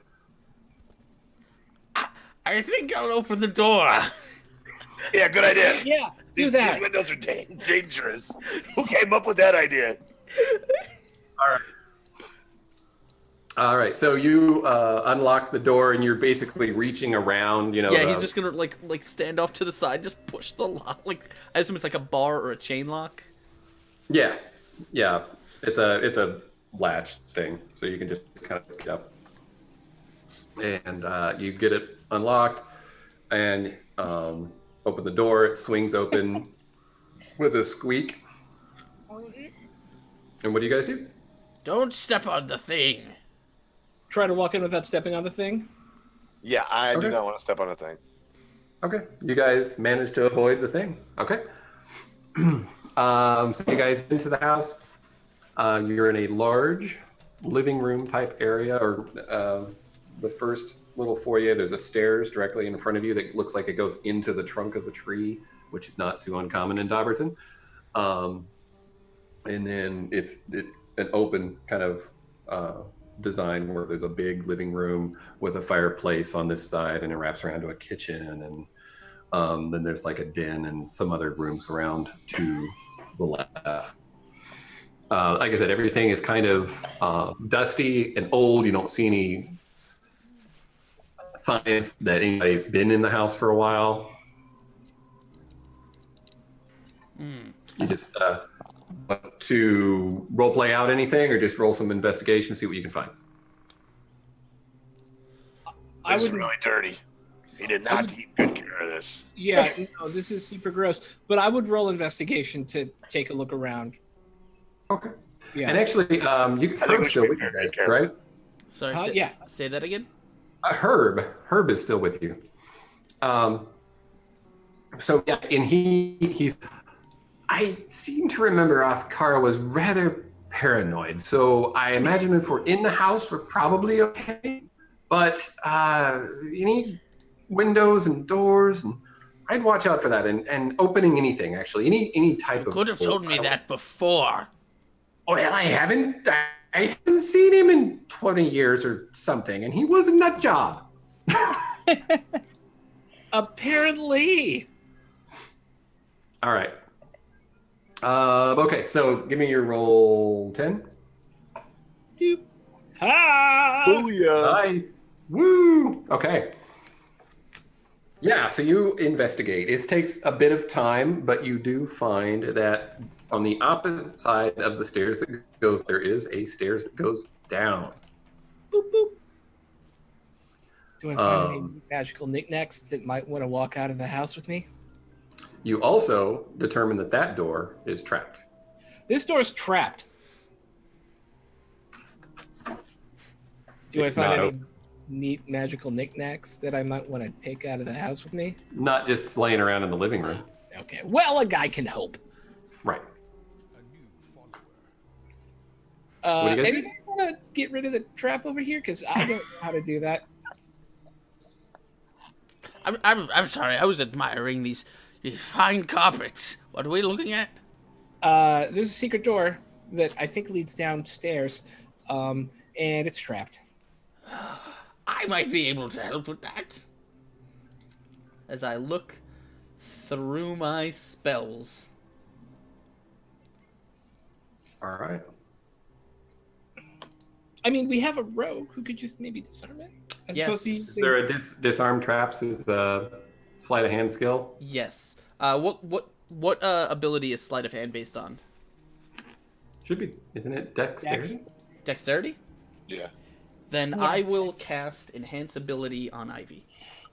I think I'll open the door. Yeah, good idea. Yeah, do These that. windows are dangerous. Who came up with that idea? All right. So you unlock the door and you're basically reaching around. You know. Yeah, he's just gonna like stand off to the side, just push the lock. Like I assume it's like a bar or a chain lock. Yeah. Yeah. It's a latch thing, so you can just kind of pick it up, and you get it unlocked, and open the door. It swings open with a squeak. And what do you guys do? Don't step on the thing. Try to walk in without stepping on the thing. Yeah, I Okay. do not want to step on a thing. Okay, you guys managed to avoid the thing. Okay. So you guys into the house. You're in a large living room type area, or the first little foyer. There's a stairs directly in front of you that looks like it goes into the trunk of the tree, which is not too uncommon in Dobberton. And then it's an open kind of design where there's a big living room with a fireplace on this side, and it wraps around to a kitchen, and then there's like a den and some other rooms around to the left. Like I said, everything is kind of dusty and old. You don't see any signs that anybody's been in the house for a while. You just want to role play out anything, or just roll some investigation, see what you can find. This is really dirty. He did not take good care of this. Yeah, no, this is super gross. But I would roll investigation to take a look around. Okay. Yeah. And actually, you I think Herb's we still should with be you very guys, careful. right? Sorry. Yeah. Say that again. Herb is still with you. So yeah, and he's. I seem to remember Afkara was rather paranoid, so I imagine if we're in the house, we're probably okay. But you need windows and doors, and I'd watch out for that. And opening anything, actually, any type of. Could have told me that before. Well, I haven't seen him in 20 years or something, and he was a nut job. Apparently. All right. Okay, so give me your roll 10. Ah! Booyah. Nice. Woo! Okay. Yeah, so you investigate. It takes a bit of time, but you do find that on the opposite side of the stairs that goes, there is a stairs that goes down. Boop, boop. Do I find any magical knickknacks that might want to walk out of the house with me? You also determine that that door is trapped. This door's trapped. Do It's I find not any open. neat magical knickknacks that I might want to take out of the house with me? Not just laying around in the living room. Okay. Well, a guy can hope. Right. What do you guys do? Anybody want to get rid of the trap over here? Because I don't know how to do that. I'm sorry. I was admiring these fine carpets. What are we looking at? There's a secret door that I think leads downstairs, and it's trapped. I might be able to help with that. As I look through my spells. All right. I mean, we have a rogue who could just maybe disarm it. As Yes. opposed to Is there a disarm traps? Is the sleight of hand skill? Yes. What ability is sleight of hand based on? Should be, isn't it? Dexterity? Dexterity? Yeah. Then I will cast Enhance Ability on Ivy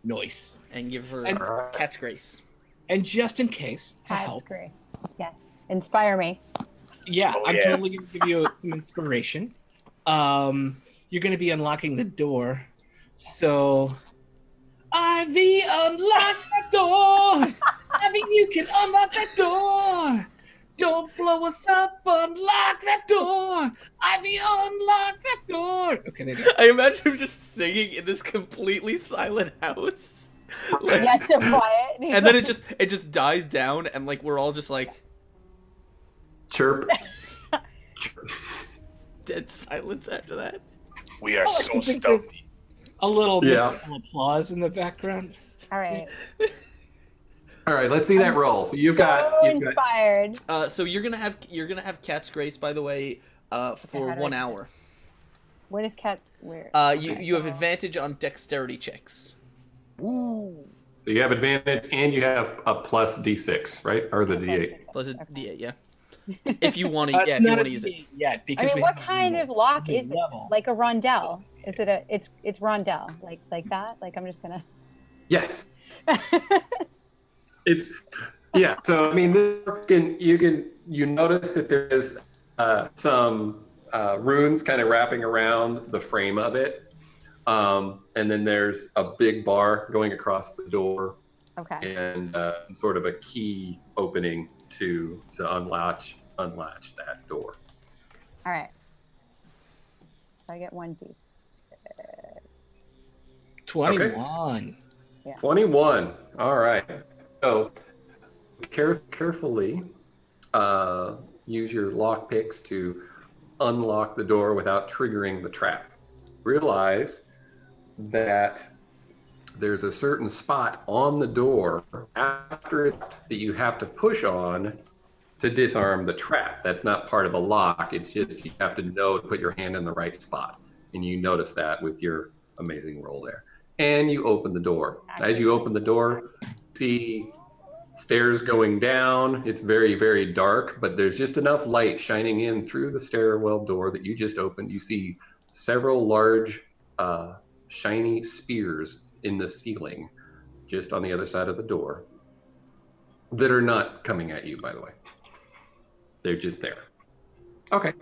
Noise. and give her And- Cat's Grace. And just in case, to That's help, great. Yeah. Inspire me. yeah, Oh, I'm yeah. totally going to give you some inspiration. You're going to be unlocking the door. So, Ivy, unlock that door. Ivy, you can unlock that door. Don't blow us up. Unlock that door. Ivy, unlock that door. Okay, there you go. I imagine him just singing in this completely silent house. Like- Yeah, so quiet. and then it just dies down and like we're all just like Chirp. dead silence after that. We are Oh, I so can think there's stumpy. a little Yeah. mystical applause in the background. All right. All right, let's see that roll. So you've got So inspired. So you're gonna have Cat's Grace, by the way, for how do I 1 do that? hour. Where does cat? Where? You have advantage on dexterity checks. Woo. So you have advantage and you have a plus D6, right? Or the D8. Plus a Okay. D8, yeah. If you want to, It's yeah, if you not want a to use it. D8 yet I because mean, we what haven't kind rolled of lock the is it? level. Like a rondelle? Is it a? It's rondelle, like that. Like I'm just gonna. Yes. It's yeah. So I mean, you notice that there is some runes kind of wrapping around the frame of it, and then there's a big bar going across the door, Okay. and sort of a key opening to unlatch that door. All right. So I get 1d. 21. 21. All right. So carefully use your lock picks to unlock the door without triggering the trap. Realize that there's a certain spot on the door after it that you have to push on to disarm the trap. That's not part of the lock. It's just you have to know to put your hand in the right spot. And you notice that with your amazing roll there. And you open the door. As you open the door, see stairs going down. It's very, very dark, but there's just enough light shining in through the stairwell door that you just opened. You see several large, shiny spears in the ceiling, just on the other side of the door, that are not coming at you, by the way. They're just there. Okay.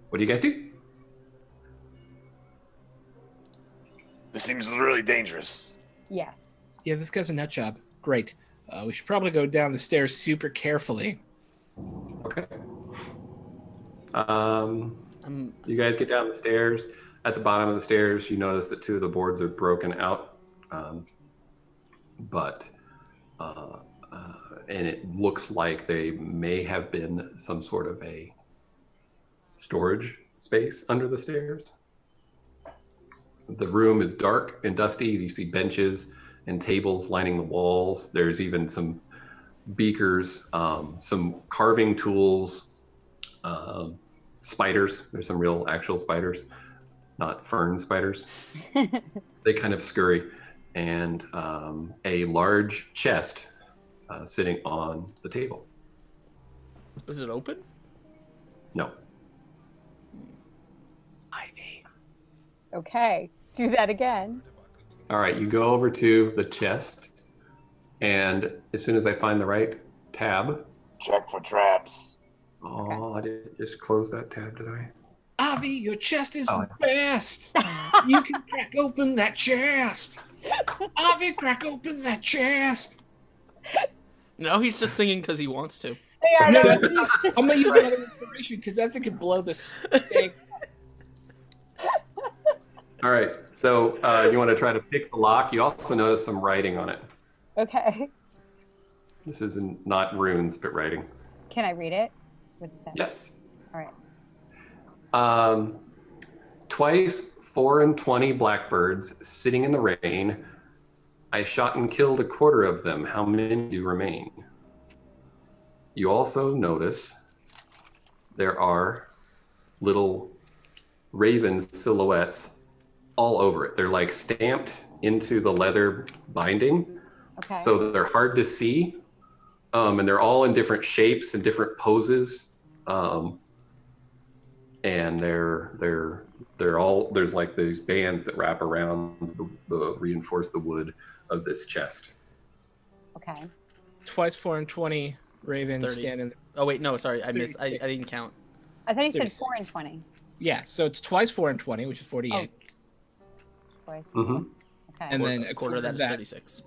What do you guys do? This seems really dangerous. Yes. Yeah, this guy's a nut job. Great. We should probably go down the stairs super carefully. Okay. You guys get down the stairs. At the bottom of the stairs, you notice that 2 of the boards are broken out. And it looks like they may have been some sort of a storage space under the stairs. The room is dark and dusty. You see benches and tables lining the walls. There's even some beakers, some carving tools, spiders. There's some real actual spiders, not fern spiders. They kind of scurry. And a large chest sitting on the table. Is it open? No. Ivy. Okay. Do that again. All right, you go over to the chest, and as soon as I find the right tab, Check for traps. oh, I didn't just close that tab, did I? Avi, your chest is Oh. the best. You can crack open that chest. Avi, crack open that chest. No, he's just singing because he wants to. Yeah, No, no, no, I'm gonna use another inspiration because I think it blow this thing. All right, so you want to try to pick the lock. You also notice some writing on it. okay. This is not runes, but writing. Can I read it? What's it say? Yes. All right. Twice 4 and 20 blackbirds sitting in the rain. I shot and killed a quarter of them. How many do remain? You also notice there are little raven silhouettes all over it. They're like stamped into the leather binding, Okay. so they're hard to see, and they're all in different shapes and different poses, and they're all, there's like these bands that wrap around the reinforce the wood of this chest. Okay. Twice 4 and 20 ravens 30. standing. Oh wait, no, sorry, I missed. I 36. didn't count. I thought you said 36. 4 and 20. Yeah, so it's twice 4 and 20, which is 48. Twice. Mm-hmm. Okay. And then A quarter of that is 36.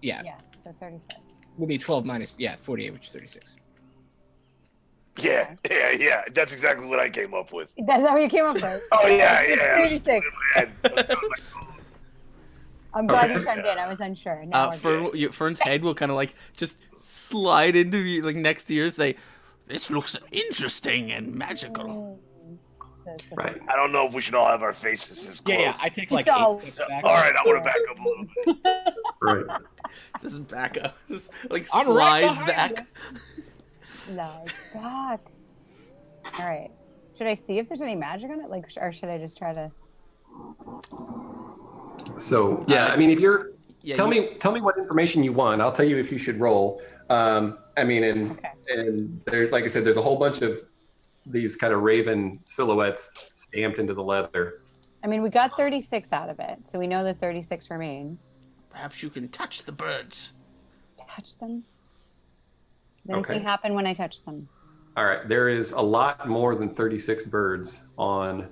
Yeah, Yes, so 36. will be 12 minus, 48, which is 36. Yeah. That's exactly what I came up with. That's how you came up with. Oh yeah. It's I was just 36. in my head. I was kind of like, I'm glad you Okay. chimed in. I was unsure. Now Fern's head will kind of like just slide into you, like next to yours, say, This looks interesting and magical. Right. I don't know if we should all have our faces this close. Yeah, I take like So- 8 steps back. All right, I want to back up a little bit. Right. just back up, just like I'm right slides behind back. No, fuck. All right. Should I see if there's any magic on it? Like, or should I just try to? So yeah, I mean, if you're Yeah, tell me what information you want. I'll tell you if you should roll. I mean, and there, like I said, there's a whole bunch of these kind of raven silhouettes stamped into the leather. I mean, we got 36 out of it, so we know that 36 remain. Perhaps you can touch the birds. Touch them. Does anything Okay. happen when I touch them? All right, there is a lot more than 36 birds on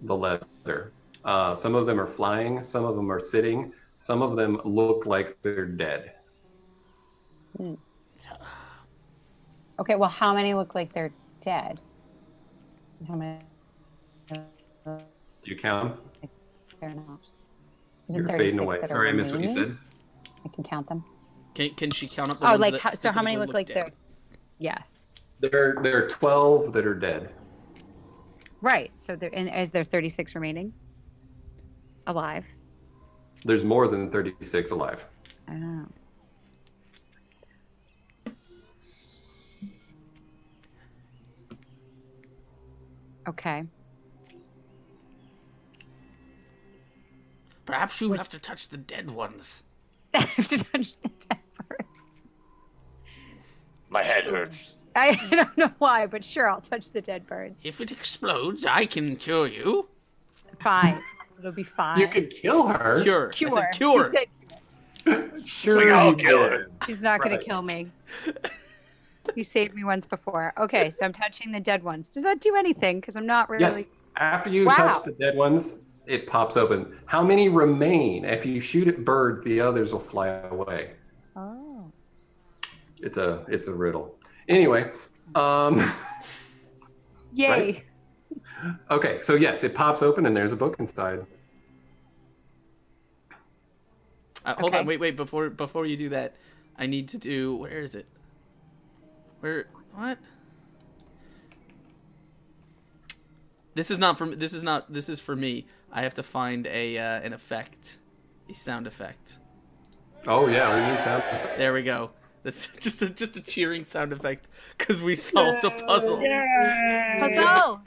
the leather. Some of them are flying, some of them are sitting, some of them look like they're dead. Okay, well, how many look like they're dead? How many? Do you count them? They're not. Is it You're 36 fading away. that are Sorry, I missed what you remaining? said. I can count them. Can she count up the Oh, ones like that so? How many specifically look like dead? they're? Yes. There are 12 that are dead. Right. So there, and is there 36 remaining? Alive. There's more than 36 alive. Oh. Okay. Perhaps you have to touch the dead ones. I have to touch the dead birds. My head hurts. I don't know why, but sure, I'll touch the dead birds. If it explodes, I can cure you. Fine. It'll be fine. You could kill her. Cure. Cure. I said cure. He said Sure. We all you kill did. her. he's not going Right. to kill me. He saved me once before. Okay, so I'm touching the dead ones. Does that do anything? Because I'm not really. Yes. After you Wow. touch the dead ones, it pops open. How many remain? If you shoot at bird, the others will fly away. Oh. It's a riddle. Anyway, Yay. Right? okay, so yes, it pops open and there's a book inside. Hold on, Okay. wait. Before you do that, I need to do. Where is it? Where? What? This is not for. This is not. This is for me. I have to find an effect, a sound effect. Oh yeah, we need sound. There we go. That's just a cheering sound effect because we solved a puzzle. Puzzle.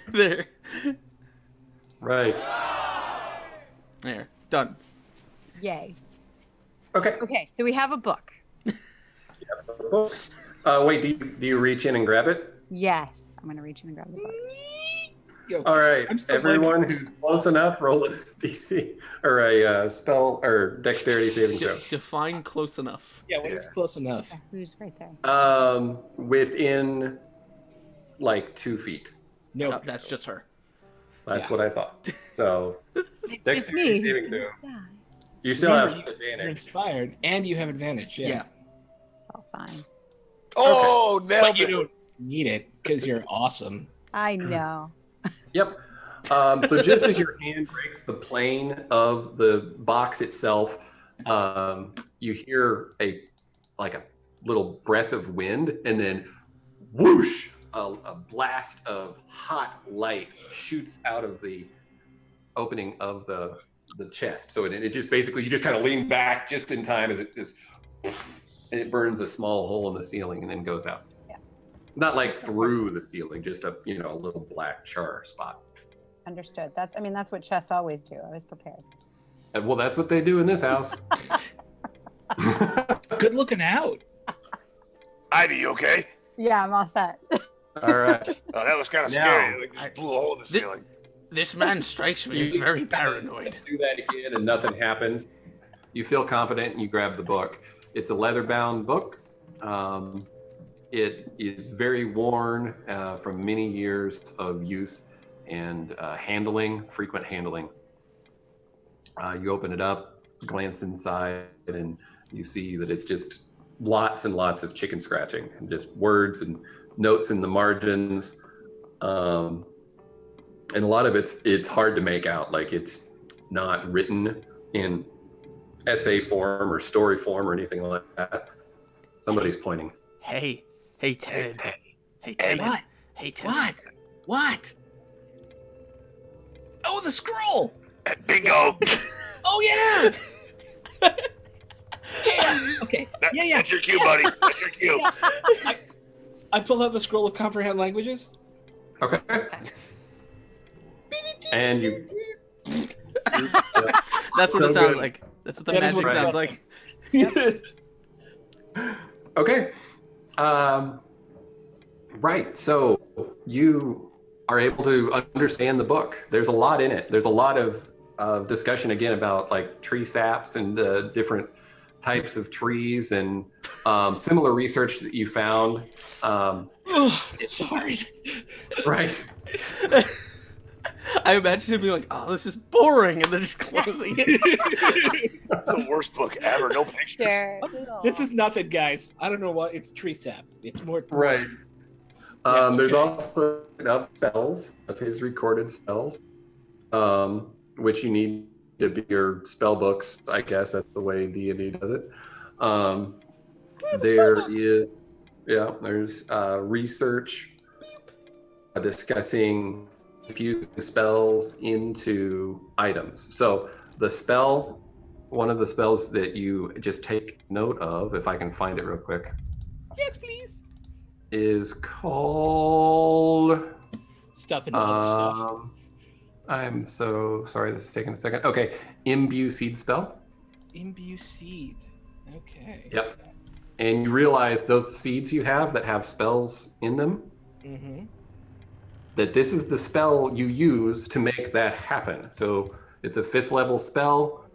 There. Right. There. Done. Yay. Okay. Okay, so we have a book. Wait, do you reach in and grab it? Yes. I'm going to reach in and grab the book. Yo, All right, I'm still everyone who's close enough, roll a DC or a spell or dexterity saving throw. Define close enough. Yeah, what is close enough? Yeah, who's right there? Within like 2 feet. No, Oh, that's just her. That's Yeah. what I thought. So It's dexterity me. saving throw. Yeah, You still Remember, have you're advantage. inspired, and you have advantage. Yeah, Yeah. it's all fine. Oh, but nailed you it. don't need it because you're awesome. I know. Yep. So just as your hand breaks the plane of the box itself, you hear a little breath of wind, and then whoosh, a blast of hot light shoots out of the opening of the chest. So it just basically, you just kind of lean back just in time as it just, and it burns a small hole in the ceiling and then goes out. Yeah. Not like through the ceiling, just a little black char spot. Understood. That's what chests always do. I was prepared. And, well, that's what they do in this house. Good looking out. Ivy, you okay? Yeah, I'm all set. All right. Oh, that was kind of Now- scary. Like, just blew a hole in the ceiling. This man strikes me as very paranoid. Do that again and nothing happens. You feel confident and you grab the book. It's a leather-bound book. It is very worn from many years of use and frequent handling. You open it up, glance inside, and you see that it's just lots and lots of chicken scratching and just words and notes in the margins. And a lot of it's hard to make out. Like, it's not written in essay form or story form or anything like that. Somebody's pointing. Hey, Ted. Hey, Ted. What? Hey, Ted. What? Oh, the scroll. Bingo. Oh yeah. Yeah. Okay. Yeah. That's your cue, buddy. That's your cue. I pull out the scroll of comprehend languages. Okay. And you. That's what So it sounds good. like. That's what the That is magic what it sounds sounds like. Okay. Right. So you are able to understand the book. There's a lot in it. There's a lot of discussion again about like tree saps and different types of trees and similar research that you found. Sorry. Right. I imagine him being like, "Oh, this is boring," and then just closing it. That's the worst book ever. No pictures. Sure. This is nothing, guys. I don't know what it's tree sap. It's more Right. Yeah, There's okay. also enough spells of his recorded spells, which you need to be your spell books. I guess that's the way D&D does it. There's research discussing infusing spells into items. So one of the spells that you just take note of, if I can find it real quick, Yes, please. is called Stuff and other stuff. I'm so sorry, this is taking a second. Okay, imbue seed spell. Imbue seed. Okay. Yep. And you realize those seeds you have that have spells in them, Mm-hmm. that this is the spell you use to make that happen. So it's a 5th level spell.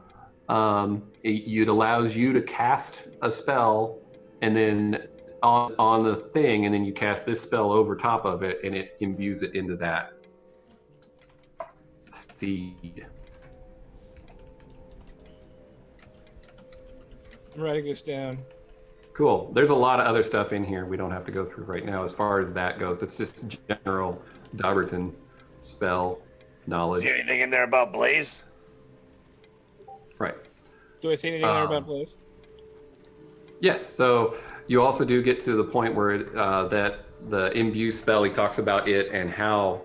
It allows you to cast a spell and then on the thing, and then you cast this spell over top of it, and it imbues it into that seed. I'm writing this down. Cool. There's a lot of other stuff in here we don't have to go through right now as far as that goes. It's just general Dobberton spell knowledge. See anything in there about Blaze? Right. Do I say anything there about Blaze? Yes. So you also do get to the point where that the imbue spell, he talks about it and how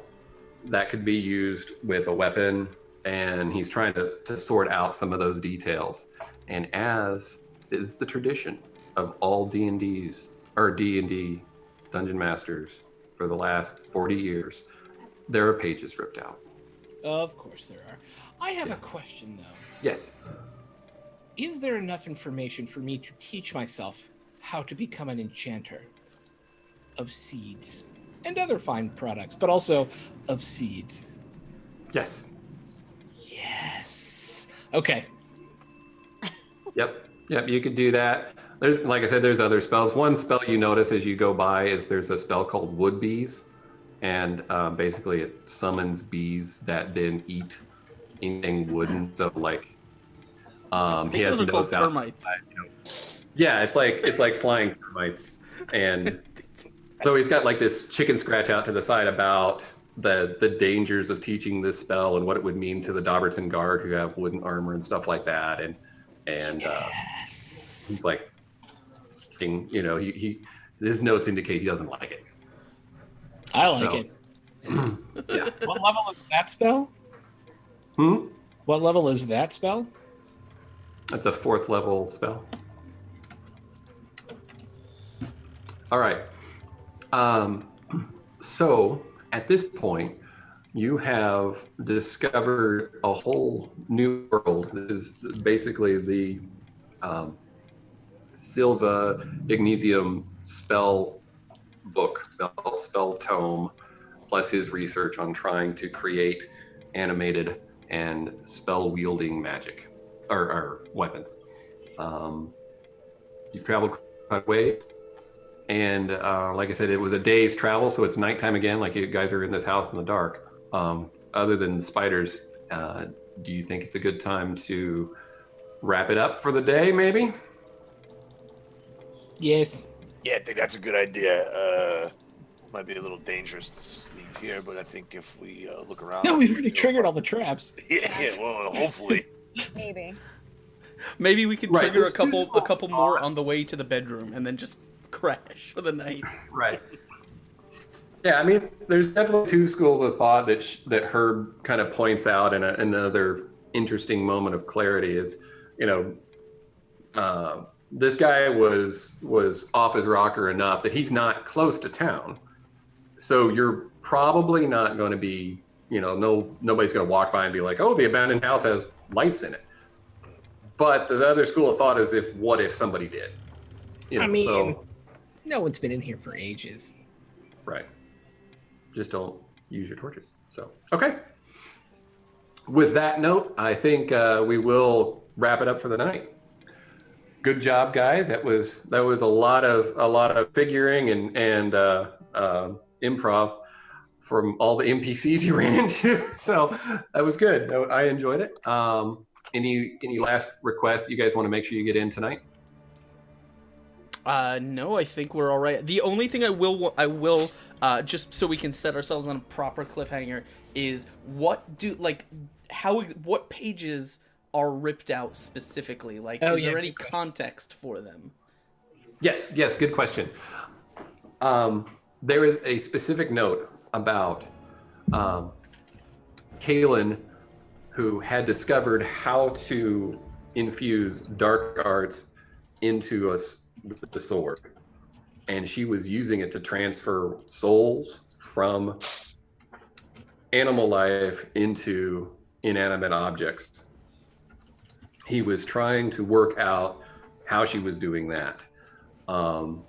that could be used with a weapon, and he's trying to sort out some of those details. And as is the tradition of all D&Ds or D&D Dungeon Masters for the last 40 years, there are pages ripped out. Of course there are. I have a question, though. Yes. Is there enough information for me to teach myself how to become an enchanter of seeds and other fine products, but also of seeds. Yes. Yes. Okay. Yep. You could do that. There's, like I said, there's other spells. One spell you notice as you go by is there's a spell called Wood Bees, and basically it summons bees that then eat anything wooden. So like, he has those are called notes out. termites. Yeah, it's like flying termites, and so he's got like this chicken scratch out to the side about the dangers of teaching this spell and what it would mean to the Dobberton Guard who have wooden armor and stuff like that, and he's like, you know, he his notes indicate he doesn't like it. I like it. Yeah. What level is that spell? What level is that spell? That's a 4th level spell. All right. So at this point, you have discovered a whole new world. This is basically the Silva Ignesium spell book, spell tome, plus his research on trying to create animated and spell wielding magic or weapons. You've traveled quite a way, and like I said, it was a day's travel, so it's nighttime again. Like, you guys are in this house in the dark. Other than spiders, do you think it's a good time to wrap it up for the day, maybe? Yes. Yeah, I think that's a good idea. Might be a little dangerous to sleep here, but I think if we look around... No, we already triggered all the traps. Yeah, well, hopefully. Maybe. Maybe we could Right, trigger a there's two couple more on the way to the bedroom, and then just crash for the night. Right. Yeah, I mean, there's definitely 2 schools of thought that Herb kind of points out, and another interesting moment of clarity is, you know, this guy was off his rocker enough that he's not close to town. So you're probably not going to be, you know, nobody's going to walk by and be like, oh, the abandoned house has lights in it. But the other school of thought is, what if somebody did? You know, I mean, so, no one's been in here for ages. right. Just don't use your torches. So, okay. With that note, I think we will wrap it up for the night. Good job, guys. That was a lot of figuring and improv from all the NPCs you ran into. So that was good. I enjoyed it. Any last requests you guys want to make sure you get in tonight? No, I think we're all right. The only thing I will just so we can set ourselves on a proper cliffhanger is what pages are ripped out specifically? Like, is there any context for them? Yes, good question. There is a specific note about Kaylin, who had discovered how to infuse dark arts into the sword. And she was using it to transfer souls from animal life into inanimate objects. He was trying to work out how she was doing that. And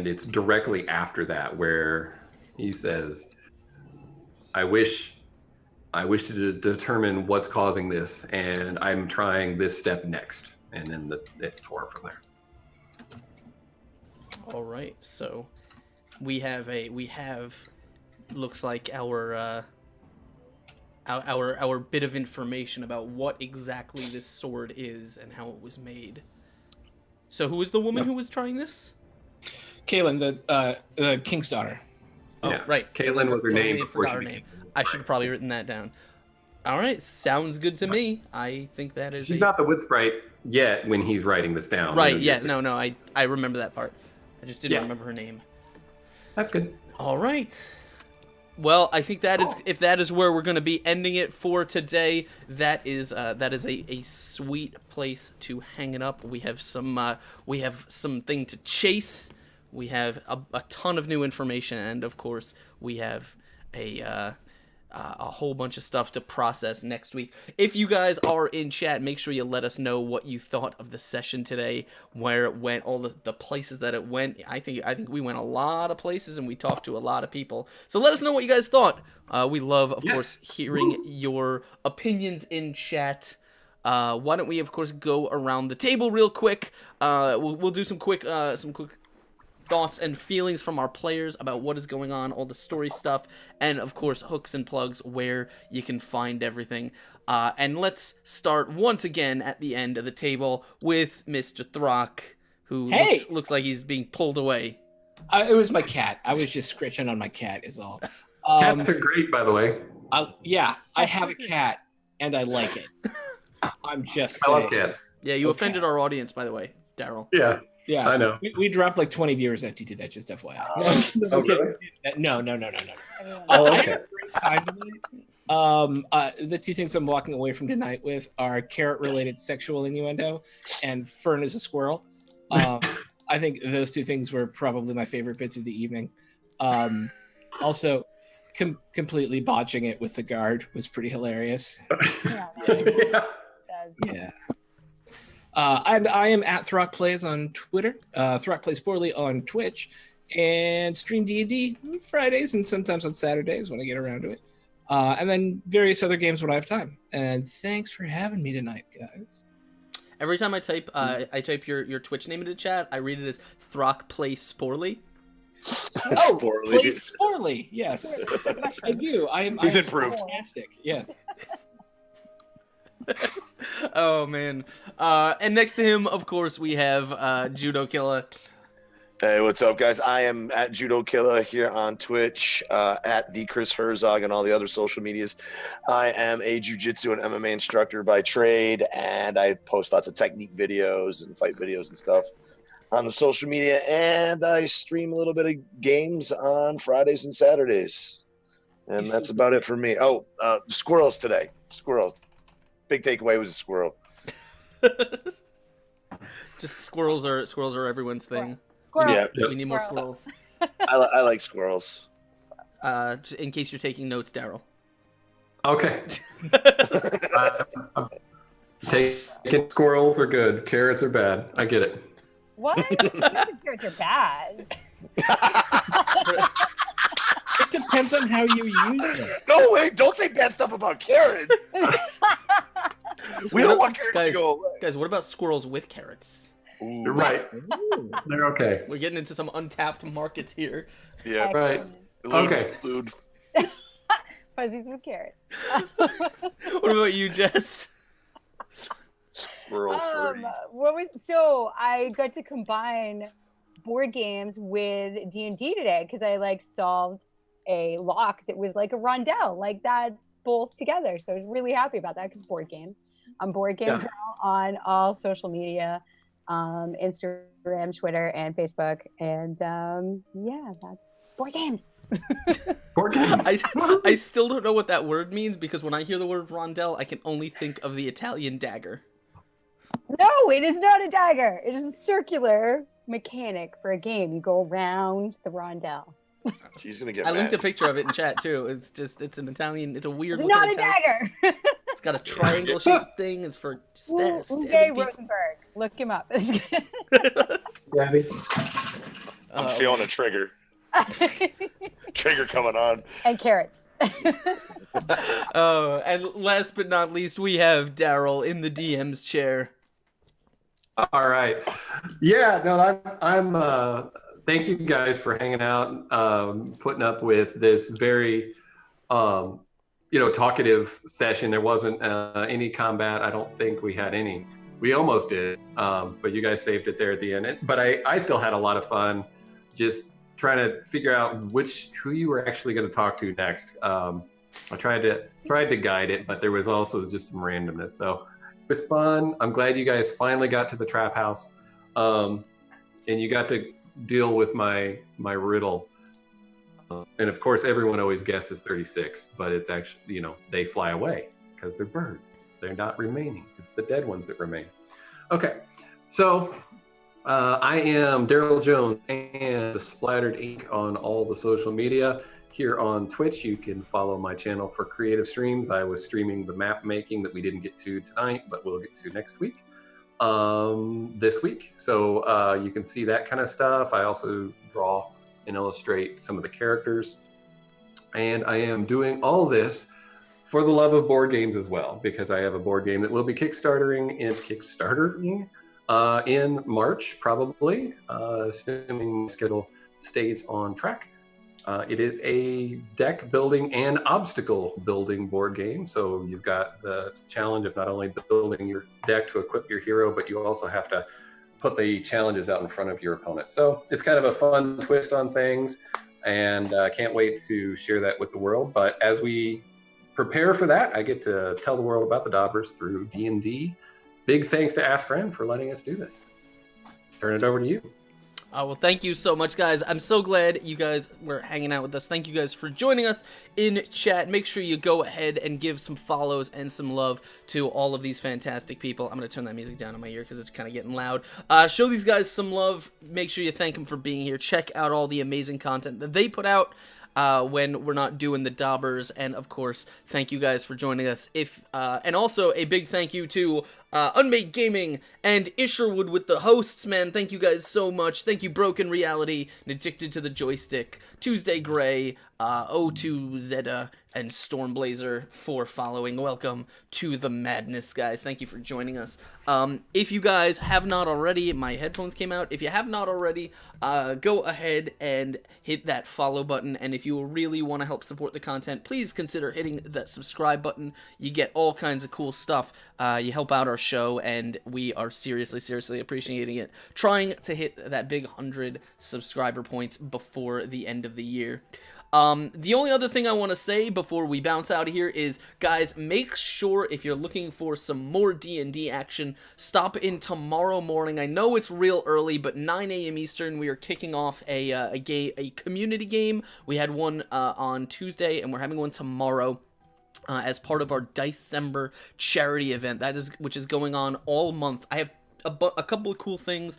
it's directly after that where he says, I wish to determine what's causing this, and I'm trying this step next. And then it's tore from there. All right, so we have looks like our bit of information about what exactly this sword is and how it was made. So who was the woman who was trying this? Kaylin, the king's daughter. Oh, Yeah. right. Kaylin was her name before Forgot her she name. I should have probably written that down. All right, sounds good to me. I think that is. She's not the wood sprite yet when he's writing this down. Right. Yeah. No. I remember that part. I just didn't Yeah. remember her name. That's good. All right. Well, I think that is if that is where we're going to be ending it for today. That is a sweet place to hang it up. We have something to chase. We have a ton of new information, and of course, we have a whole bunch of stuff to process next week. If you guys are in chat, make sure you let us know what you thought of the session today, where it went, all the places that it went. I think we went a lot of places and we talked to a lot of people. So let us know what you guys thought. We love, of course, hearing your opinions in chat. Why don't we, of course, go around the table real quick? We'll do some quick thoughts and feelings from our players about what is going on, all the story stuff, and of course hooks and plugs where you can find everything. And let's start once again at the end of the table with Mr. Throck, who looks like he's being pulled away. It was my cat. I was just scratching on my cat is all. Cats are great, by the way. I have a cat and I like it. I'm just I saying. love cats. Yeah, you offended our audience, by the way, Daryl. Yeah, I know. We dropped like 20 viewers after you did that, just FYI. Really? No. Oh, I okay. had a great time tonight. The two things I'm walking away from tonight with are carrot-related sexual innuendo and Fern is a squirrel. I think those two things were probably my favorite bits of the evening. Also, completely botching it with the guard was pretty hilarious. Yeah. And I am at Throck Plays on Twitter, Throck Plays Poorly on Twitch, and stream D&D Fridays and sometimes on Saturdays when I get around to it. And then various other games when I have time. And thanks for having me tonight, guys. Every time I type your Twitch name into chat, I read it as Throck Plays Poorly. Oh, Plays Poorly, yes. I do. He's improved. Fantastic, yes. Oh man. And next to him, of course, we have Judo Killer. Hey, what's up, guys? I am at Judo Killer here on Twitch, at the Chris Herzog and all the other social medias. I am a jiu-jitsu and MMA instructor by trade, and I post lots of technique videos and fight videos and stuff on the social media, and I stream a little bit of games on Fridays and Saturdays. And that's about it for me. Oh, squirrels today. Squirrels. Big takeaway was a squirrel. Just squirrels are everyone's thing. Yeah, We need more squirrels. I like squirrels. Just in case you're taking notes, Daryl. Okay. Taking squirrels are good. Carrots are bad. I get it. What? Carrots are bad. It depends on how you use them. No way! Don't say bad stuff about carrots. We don't want carrots to go away. Guys, what about squirrels with carrots? Ooh. You're right. They're okay. We're getting into some untapped markets here. Yeah. Right. Okay. Food. Fuzzies with carrots. What about you, Jess? Squirrel free. So I got to combine board games with D&D today because I solved a lock that was like a rondelle, like that's both together. So I was really happy about that because board games. I'm Board Game Girl on all social media, Instagram, Twitter, and Facebook. And that's board games. Board games. I still don't know what that word means because when I hear the word rondelle, I can only think of the Italian dagger. No, it is not a dagger. It is a circular mechanic for a game. You go around the rondelle. She's gonna get I mad. linked a picture of it in chat too. It's an Italian. It's a weird. It's looking not a Italian. dagger. It's got a triangle shaped thing. It's for Uwe stabbing people. Rosenberg. Look him up. Gabby. I'm feeling a trigger. Trigger coming on. And carrots. And last but not least, we have Daryl in the DM's chair. All right. Yeah, no, I'm thank you guys for hanging out, putting up with this very talkative session. There wasn't any combat. I don't think we had any. We almost did, but you guys saved it there at the end. But I still had a lot of fun just trying to figure out who you were actually going to talk to next. I tried to guide it, but there was also just some randomness. So it was fun. I'm glad you guys finally got to the trap house, and you got to deal with my riddle. And of course, everyone always guesses 36, but it's actually, they fly away because they're birds. They're not remaining. It's the dead ones that remain. Okay, so I am Daryl Jones and Splattered Ink on all the social media. here on Twitch. You can follow my channel for creative streams. I was streaming the map making that we didn't get to tonight, but we'll get to next week. This week. So you can see that kind of stuff. I also draw and illustrate some of the characters. And I am doing all this for the love of board games as well, because I have a board game that will be Kickstartering in March, probably, assuming the schedule stays on track. It is a deck building and obstacle building board game. So you've got the challenge of not only building your deck to equip your hero, but you also have to put the challenges out in front of your opponent. So it's kind of a fun twist on things, and can't wait to share that with the world. But as we prepare for that, I get to tell the world about the Dobbers through D&D. Big thanks to Askren for letting us do this. Turn it over to you. Well, thank you so much, guys. I'm so glad you guys were hanging out with us. Thank you guys for joining us in chat. Make sure you go ahead and give some follows and some love to all of these fantastic people. I'm going to turn that music down in my ear because it's kind of getting loud. Show these guys some love. Make sure you thank them for being here. Check out all the amazing content that they put out when we're not doing the Dobbers. And of course, thank you guys for joining us. And also a big thank you to Unmade Gaming and Isherwood with the hosts, man. Thank you guys so much. Thank you, Broken Reality and Addicted to the Joystick, Tuesday Gray, O2 Zeta, and Stormblazer for following. Welcome to the madness, guys. Thank you for joining us. If you guys have not already, my headphones came out. If you have not already, go ahead and hit that follow button. And if you really want to help support the content, please consider hitting that subscribe button. You get all kinds of cool stuff. You help out our show, and we are seriously appreciating it. Trying to hit that big 100 subscriber points before the end of the year. The only other thing I want to say before we bounce out of here is, guys, make sure if you're looking for some more D&D action, stop in tomorrow morning. I know it's real early, but 9 a.m. Eastern, we are kicking off a community game. We had one on Tuesday, and we're having one tomorrow. As part of our December charity event, which is going on all month. I have a couple of cool things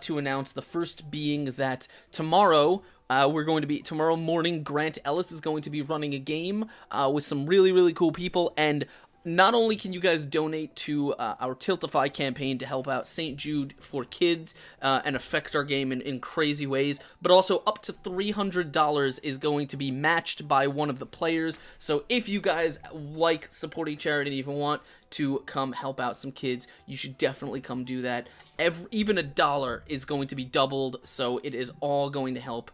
to announce. The first being that tomorrow morning, Grant Ellis is going to be running a game with some really cool people. And not only can you guys donate to our Tiltify campaign to help out St. Jude for kids and affect our game in crazy ways, but also up to $300 is going to be matched by one of the players. So if you guys like supporting charity and even want to come help out some kids, you should definitely come do that. Even $1 is going to be doubled, so it is all going to help.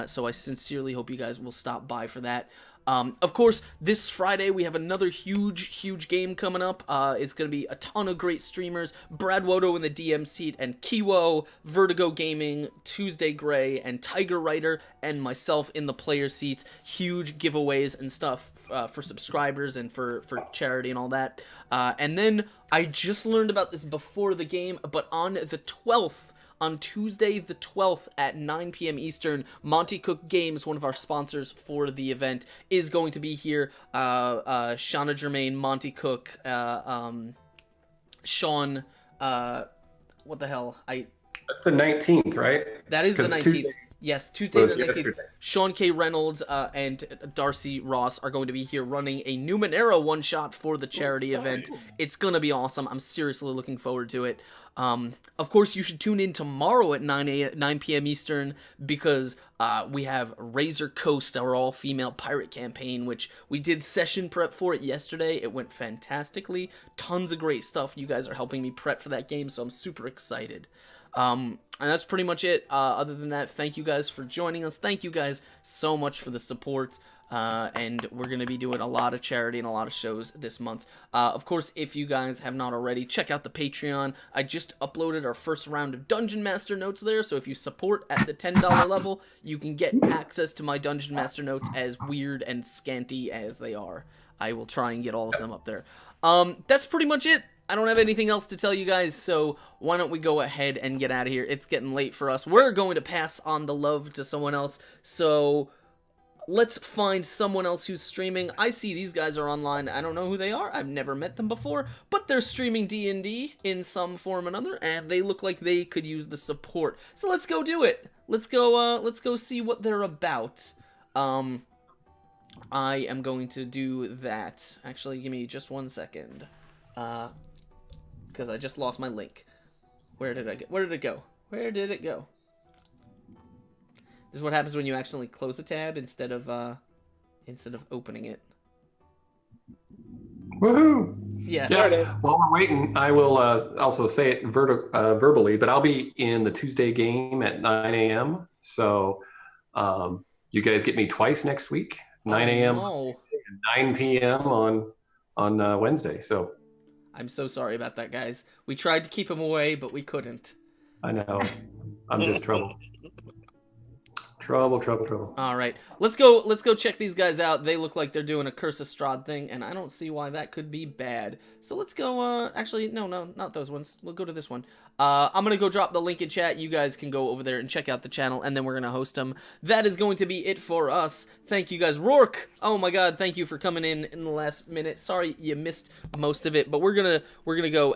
So I sincerely hope you guys will stop by for that. Of course, this Friday we have another huge game coming up. It's going to be a ton of great streamers. Brad Wodo in the DM seat, and Kiwo, Vertigo Gaming, Tuesday Gray, and Tiger Rider, and myself in the player seats. Huge giveaways and stuff for subscribers and for charity and all that. And then I just learned about this before the game, but on the 12th, on Tuesday the 12th at 9 p.m. Eastern, Monty Cook Games, one of our sponsors for the event, is going to be here. Shauna Germain, Monty Cook, Sean, what the hell? That's the 19th, right? That is the 19th. Tuesday. Yes, Tuesday the 19th. Yesterday. Sean K. Reynolds and Darcy Ross are going to be here running a Numenera one-shot for the charity event. It's going to be awesome. I'm seriously looking forward to it. Of course, you should tune in tomorrow at 9 p.m. Eastern, because we have Razor Coast, our all-female pirate campaign, which we did session prep for it yesterday. It went fantastically. Tons of great stuff. You guys are helping me prep for that game, so I'm super excited. And that's pretty much it. Other than that, thank you guys for joining us. Thank you guys so much for the support. And we're going to be doing a lot of charity and a lot of shows this month. Of course, if you guys have not already, check out the Patreon. I just uploaded our first round of Dungeon Master notes there, so if you support at the $10 level, you can get access to my Dungeon Master notes, as weird and scanty as they are. I will try and get all of them up there. That's pretty much it. I don't have anything else to tell you guys, so why don't we go ahead and get out of here. It's getting late for us. We're going to pass on the love to someone else, so let's find someone else who's streaming. I see these guys are online. I don't know who they are. I've never met them before, but they're streaming D&D in some form or another, and they look like they could use the support. So let's go do it. Let's go see what they're about. I am going to do that. Actually, give me just 1 second. Because I just lost my link. Where did it go? Where did it go? This is what happens when you accidentally close a tab instead of opening it. Woohoo! Yeah. There it is. While we're waiting, I will also say it verbally, but I'll be in the Tuesday game at 9 a.m. So you guys get me twice next week, 9 a.m. No. and 9 p.m. on Wednesday. So I'm so sorry about that, guys. We tried to keep him away, but we couldn't. I know I'm just trouble. Trouble. All right, let's go check these guys out. They look like they're doing a Curse of Strahd thing, and I don't see why that could be bad. So let's go. Actually, no, not those ones. We'll go to this one. I'm gonna go drop the link in chat. You guys can go over there and check out the channel, and then we're gonna host them. That is going to be it for us. Thank you guys, Rourke. Oh my God, thank you for coming in the last minute. Sorry you missed most of it, but we're gonna go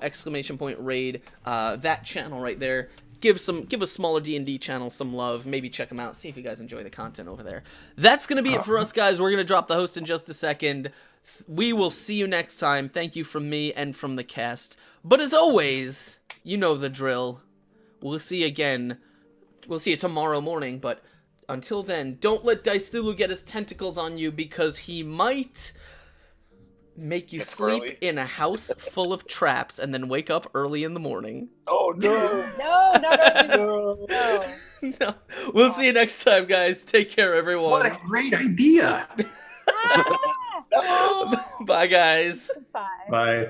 !raid that channel right there. Give a smaller D&D channel some love. Maybe check them out. See if you guys enjoy the content over there. That's going to be it for us, guys. We're going to drop the host in just a second. We will see you next time. Thank you from me and from the cast. But as always, you know the drill. We'll see you again. We'll see you tomorrow morning. But until then, don't let Dice Thulu get his tentacles on you, because he might make you sleep early. in a house full of traps and then wake up early in the morning. Oh no! No, not early. No. No. No. We'll see you next time, guys. Take care, everyone. What a great idea! Ah! Bye, guys. Bye. Bye.